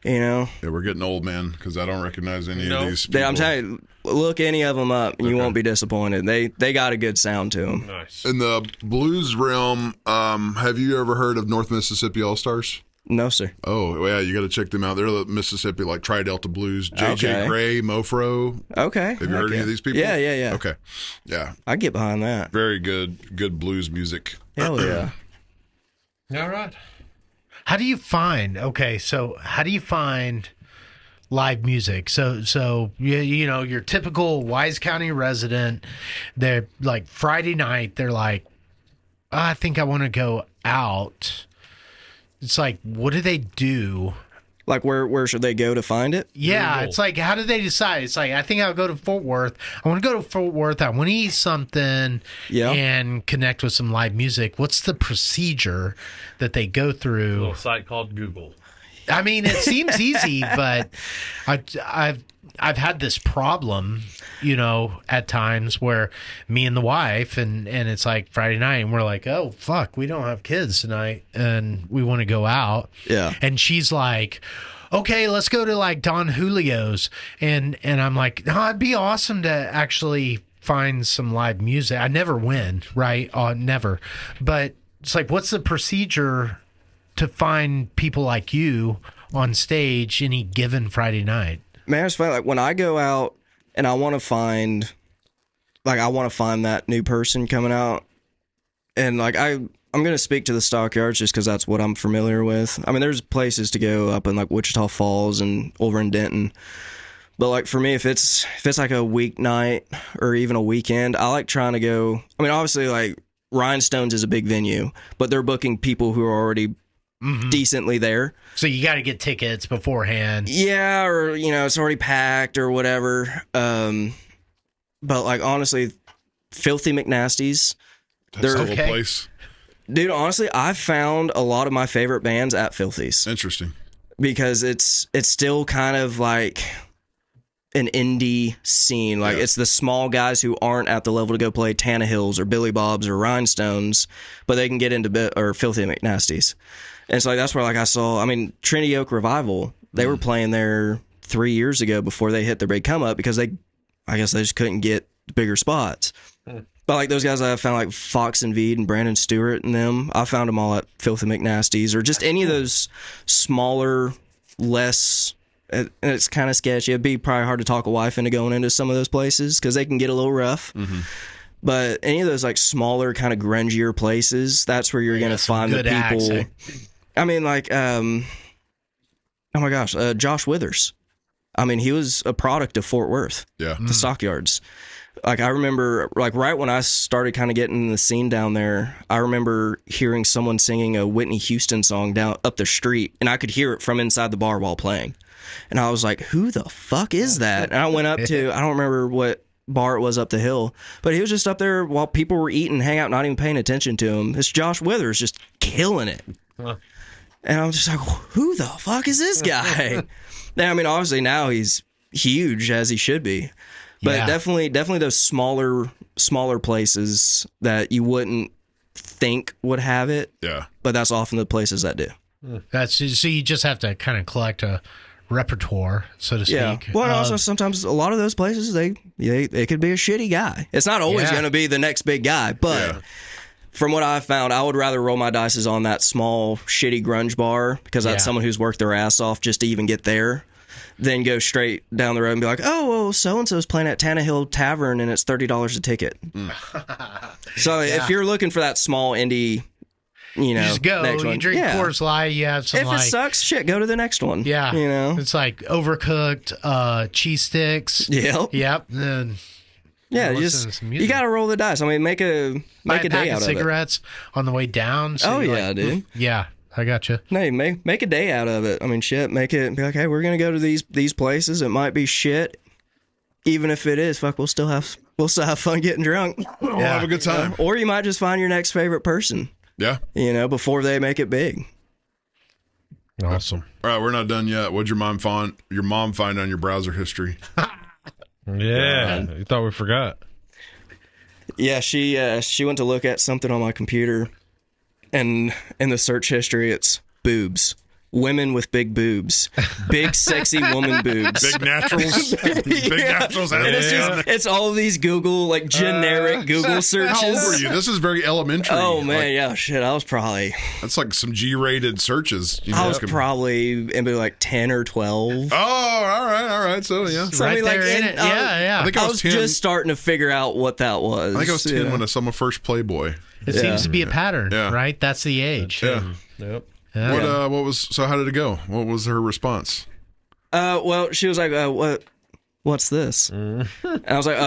You know, Yeah, we're getting old, man, because I don't recognize any of these people. I'm telling you, look any of them up, and you won't be disappointed. They got a good sound to them. Nice. In the blues realm, have you ever heard of North Mississippi All Stars? No, sir. Oh, yeah, you got to check them out. They're the Mississippi, like Tri-Delta Blues. J.J. Okay. Gray, Mofro. Okay. Have you heard any of these people? Yeah. Okay. Yeah. I get behind that. Very good blues music. Hell yeah. All right. How do you find live music? So you know, your typical Wise County resident, they're like Friday night, they're like, I think I want to go out. It's like, what do they do? Like where should they go to find it? Yeah, Google. it's like, how do they decide? It's like, I think I'll go to Fort Worth. I want to go to Fort Worth. I want to eat something and connect with some live music. What's the procedure that they go A through? little site called Google. I mean, it seems easy, but I've had this problem, you know, at times where me and the wife and it's like Friday night and we're like, oh fuck, we don't have kids tonight and we want to go out. Yeah. And she's like, okay, let's go to like Don Julio's, and I'm like, no, it'd be awesome to actually find some live music. I never win, right? Never. But it's like, what's the procedure to find people like you on stage any given Friday night? Man, it's funny. Like when I go out and I want to find that new person coming out, and like I'm gonna speak to the Stockyards just because that's what I'm familiar with. I mean, there's places to go up in like Wichita Falls and over in Denton, But like for me, if it's like a weeknight or even a weekend, I like trying to go. I mean, obviously, like Rhinestones is a big venue, but they're booking people who are already decently there. So you got to get tickets beforehand. Yeah, or it's already packed or whatever. But like honestly, Filthy McNasty's, That's the whole place. Dude, honestly, I've found a lot of my favorite bands at Filthy's. Interesting. Because it's still kind of like an indie scene. Like it's the small guys who aren't at the level to go play Tannehills or Billy Bob's or Rhinestones, but they can get into Filthy McNasty's. And so like that's where like I mean, Trinity Oak Revival, they were playing there 3 years ago before they hit their big come up because I guess they just couldn't get bigger spots. But like those guys I found like Fox and Veed and Brandon Stewart and them, I found them all at Filthy McNasty's or just any of those smaller, less, and it's kind of sketchy. It'd be probably hard to talk a wife into going into some of those places because they can get a little rough. But any of those like smaller, kind of grungier places, that's where you're going to find the people. I mean, like, oh my gosh, Josh Withers. I mean, he was a product of Fort Worth, the Stockyards. Like, I remember, like, right when I started kind of getting in the scene down there, I remember hearing someone singing a Whitney Houston song down up the street, and I could hear it from inside the bar while playing. And I was like, who the fuck is that? And I went up to, I don't remember what bar it was up the hill, but he was just up there while people were eating, hang out, not even paying attention to him. It's Josh Withers just killing it. And I'm just like, who the fuck is this guy? Now, I mean, obviously now he's huge, as he should be. But definitely those smaller places that you wouldn't think would have it. Yeah. But that's often the places that do. So you just have to kind of collect a repertoire, so to speak. Yeah. Well, also sometimes a lot of those places they could be a shitty guy. It's not always going to be the next big guy, but from what I've found, I would rather roll my dice on that small shitty grunge bar because that's someone who's worked their ass off just to even get there. Then go straight down the road and be like, oh, well, so-and-so's playing at Tannehill Tavern and it's $30 a ticket. So if you're looking for that small indie, you just go, next you one, drink Coors Light, you have some If it sucks, shit, go to the next one. Yeah. It's like overcooked cheese sticks. Yep. Then you got to roll the dice. I mean, make a day out of it. Cigarettes on the way down. So dude. Yeah. I got you. No, make a day out of it. I mean, shit, make it be like, hey, we're gonna go to these places. It might be shit, even if it is. Fuck, we'll still have fun getting drunk. We'll have a good time. Or you might just find your next favorite person. Yeah, before they make it big. Awesome. All right, we're not done yet. What'd your mom find on your browser history? You thought we forgot? Yeah, she went to look at something on my computer. And in the search history, it's boobs. Women with big boobs. Big, sexy woman boobs. Big naturals. Big naturals. It's all these Google, like, generic Google searches. How old were you? This is very elementary. Oh, man, shit. I was probably... That's like some G-rated searches. I was probably maybe like 10 or 12. Oh, all right. So, yeah. So, right there in it. Yeah. I think I was just starting to figure out what that was. I think I was 10 when I saw my first Playboy. It seems to be a pattern, right? That's the age. Yeah. Yep. So how did it go? What was her response? Well, she was like, what's this? And I was like,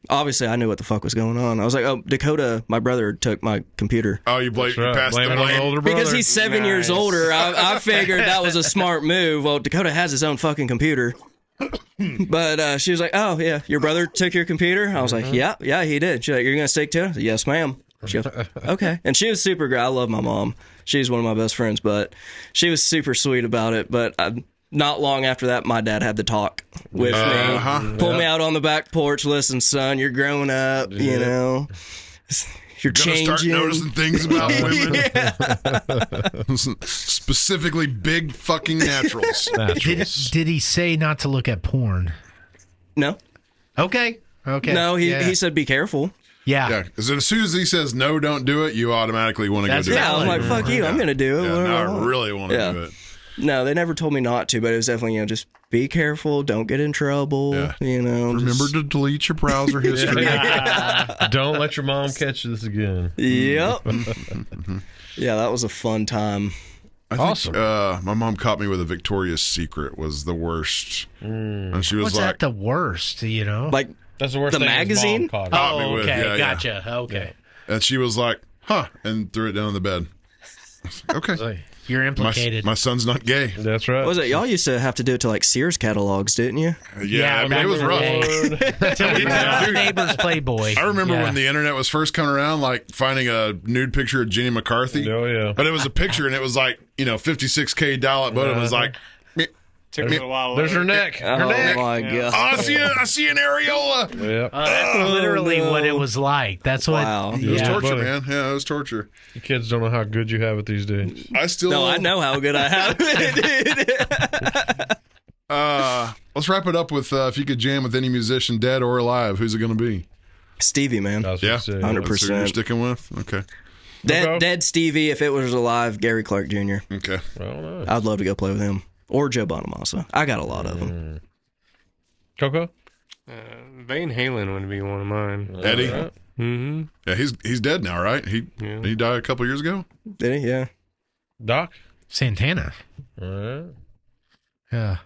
obviously I knew what the fuck was going on. I was like, oh, Dakota, my brother took my computer. Oh, you passed the blame on the older brother? Because he's 7 years older. I figured that was a smart move. Well, Dakota has his own fucking computer. But she was like, oh, yeah, your brother took your computer? I was like, yeah, he did. She's like, you're going to stick to it? I said, yes, ma'am. She goes, okay. And she was super great. I love my mom. She's one of my best friends, but she was super sweet about it. But not long after that, my dad had to talk with me. Pull me out on the back porch. Listen, son, you're growing up, You're changing. Start noticing things about women. Specifically big fucking naturals. Did he say not to look at porn? No. Okay. No, he said be careful. Yeah. Because as soon as he says no, don't do it, you automatically want to go do it. Yeah, I'm like, fuck you, I'm going to do it. I really want to do it. No, they never told me not to, but it was definitely, just be careful, don't get in trouble, Remember to delete your browser history. Don't let your mom catch this again. Yep. Yeah, that was a fun time. think, my mom caught me with a Victoria's Secret was the worst. And she was What's like, that the worst, you know? Like That's the worst the thing his magazine? mom caught him. Caught me Oh, with, okay, yeah. gotcha. Okay. And she was like, huh, and threw it down on the bed. Okay. So you're implicated. My son's not gay. That's right. what was it? Y'all used to have to do it to like Sears catalogs, didn't you? Yeah, I mean, it was rough. Our neighbor's Playboy. I remember when the internet was first coming around, like finding a nude picture of Jenny McCarthy. Oh, yeah. But it was a picture, and it was like, 56K dial-up, but it was like, Took a little while. There's her neck. Her Oh neck. my god! I see an areola. Yep. That's literally what it was like. That's what. Wow. It was Yeah. torture, buddy. man. Yeah, it was torture. The kids don't know how good you have it these days. I still. No, I know how good I have it. Let's wrap it up with if you could jam with any musician, dead or alive, who's it going to be? Stevie, man. I was Yeah, gonna say, 100%. That's who you're sticking with. Okay. Dead Stevie. If it was alive, Gary Clark Jr. Okay. I don't know. I'd love to go play with him or Joe Bonamassa. I got a lot of them. Coco? Van Halen would be one of mine. Eddie. Right. Mm-hmm. Yeah, he's dead now, right? He died a couple years ago. Did he? Yeah. Doc? Santana. All right. Yeah.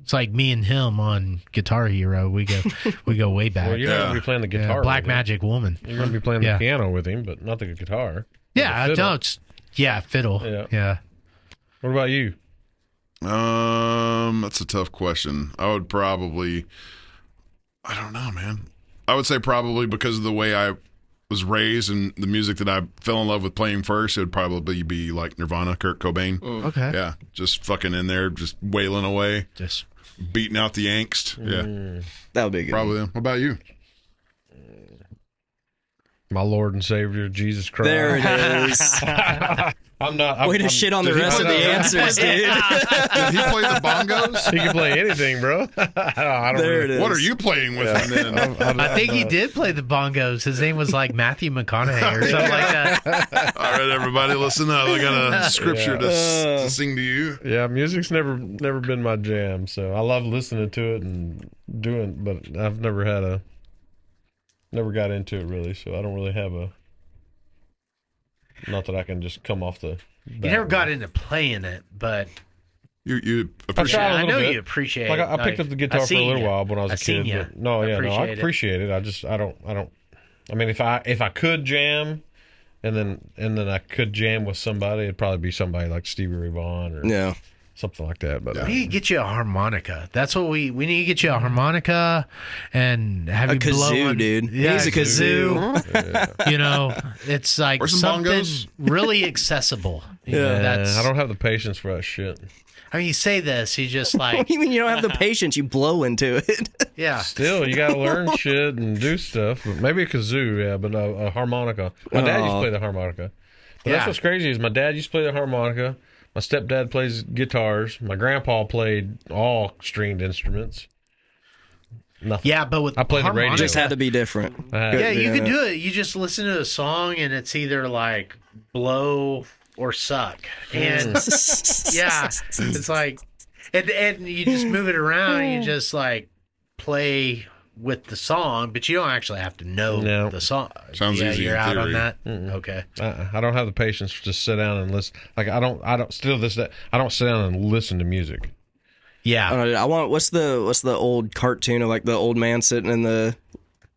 It's like me and him on Guitar Hero. We go way back. Well, you're not going to be playing the Yeah, guitar. Black with him. Magic Woman. You're going to be playing Yeah. the piano with him, but not the guitar. Yeah, The fiddle. fiddle. Yeah. Yeah. What about you? That's a tough question. I would probably, I don't know, man. I would say probably because of the way I was raised and the music that I fell in love with playing first, it would probably be like Nirvana, Kurt Cobain. Okay. Yeah, just fucking in there, just wailing away, Just beating out the angst. Yeah, That would be a good. probably them. What about you? My Lord and Savior, Jesus Christ. There it is. I'm not. Way to shit on the rest of the answers, dude. Did he play the bongos? He can play anything, bro. I don't There it is. What are you playing with him then? I think he did play the bongos. His name was like Matthew McConaughey or something like that. All right, everybody, listen up. I got a scripture to sing to you. Yeah, music's never been my jam. So I love listening to it and doing, but I've never got into it really. So I don't really have a. Not that I can just come off the. You never got into playing it, but You I appreciate tried a I little know bit. you appreciate Like it. I picked up the guitar for a little while when I was a kid. You. But no, yeah, I appreciate it. I don't. I mean, if I could jam, and then I could jam with somebody, it'd probably be somebody like Stevie Ray Vaughan or Yeah. something like that. But We need to get you a harmonica. That's what we need to get you a harmonica and have A you blow kazoo, one. dude. Yeah, He's a kazoo. You know, it's like Where's some something bongos? really accessible. You know, Yeah. that's. I don't have the patience for that shit. I mean, you say this, you just What like, do you mean you don't have the patience? You blow into it. yeah. Still, you got to learn shit and do stuff. But maybe a kazoo, yeah, but a harmonica. My dad used to play the harmonica. But Yeah. that's what's crazy is my dad used to play the harmonica. My stepdad plays guitars. My grandpa played all stringed instruments. Nothing. Yeah, but with I play the radio. harmonica- Just had to be different. Yeah, you can do it. You just listen to a song and it's either like blow or suck. And yeah, it's like, and you just move it around and you just like play with the song, but you don't actually have to know No. the song. Sounds yeah, easy You're in out on theory. that? Okay. I don't have the patience to sit down and listen. Like I don't sit down and listen to music. Yeah. I want what's the old cartoon of like the old man sitting in the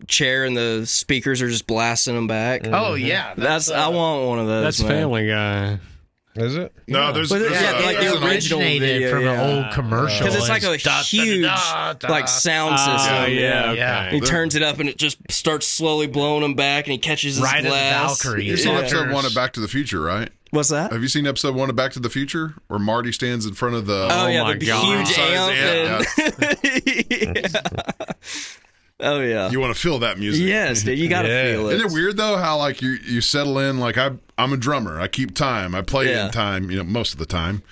chair and the speakers are just blasting them back. Oh, yeah. That's I want one of those. That's man. Family Guy. Is it? No, there's But there's, yeah, like the there's an original originated video, from yeah. an old commercial. Because it's like a huge like sound system. Oh, yeah, okay. Yeah. He turns it up and it just starts slowly blowing him back, and he catches his Right at the glass. Valkyrie. You've seen Yeah. episode 1 of Back to the Future, right? What's that? Have you seen episode 1 of Back to the Future where Marty stands in front of the Oh, yeah, my the God. huge amp. Yeah. Oh yeah. You want to feel that music? Yes, dude. You gotta Yeah. feel it. Isn't it weird though how like you settle in? Like I'm a drummer. I keep time. I play Yeah. in time. Most of the time.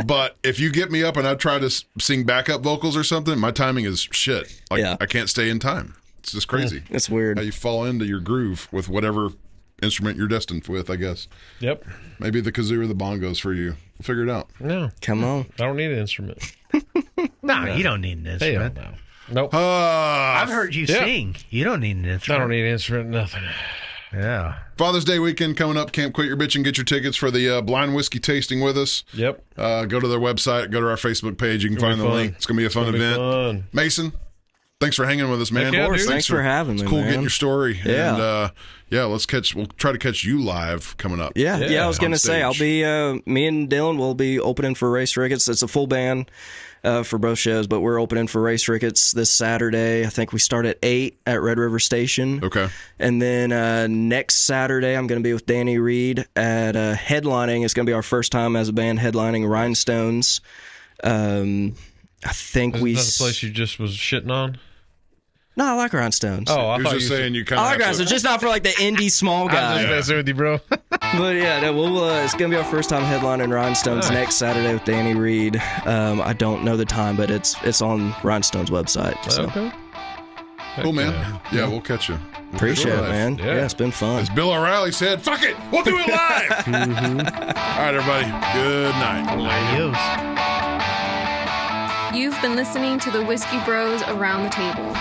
But if you get me up and I try to sing backup vocals or something, my timing is shit. Like Yeah. I can't stay in time. It's just crazy. It's weird. How you fall into your groove with whatever instrument you're destined with. I guess Yep. maybe the kazoo or the bongos for you. We'll figure it out. No, Come on. I don't need an instrument. No, you don't need an Hell instrument. no. Nope. I've heard you Yeah. sing. You don't need an I instrument. don't need an instrument. Nothing. Yeah. Father's Day weekend coming up. Can't quit your bitching. Get your tickets for the blind whiskey tasting with us. Yep. Go to their website. Go to our Facebook page. You can find the link. It's going to be a fun event. Mason, thanks for hanging with us, man. Of course. Thanks for having me, It's cool man. getting your story. Yeah. And, we'll try to catch you live coming up. Yeah, I was going to say, I'll be, me and Dylan will be opening for Race Ricketts. It's a full band for both shows, but we're opening for Race Ricketts this Saturday. I think we start at 8 at Red River Station. Okay. And then next Saturday, I'm going to be with Danny Reed at headlining. It's going to be our first time as a band headlining Rhinestones. I think Isn't that the place you just was shitting on? No, I like Rhinestones. Oh, I He thought was just you saying you kind I of like Rhinestones, just not for like the indie small I guy. was just messing with you, bro. But yeah, no, it's going to be our first time headlining Rhinestones next Saturday with Danny Reed. I don't know the time, but it's on Rhinestone's website. So. Okay. Cool, man. Yeah, we'll catch you. Appreciate it, man. Yeah. Yeah, it's been fun. As Bill O'Reilly said, fuck it, we'll do it live. All right, everybody. Good night. Adios. You've been listening to the Whiskey Bros Around the Table.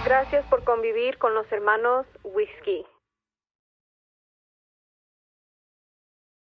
Gracias por convivir con los hermanos Whiskey.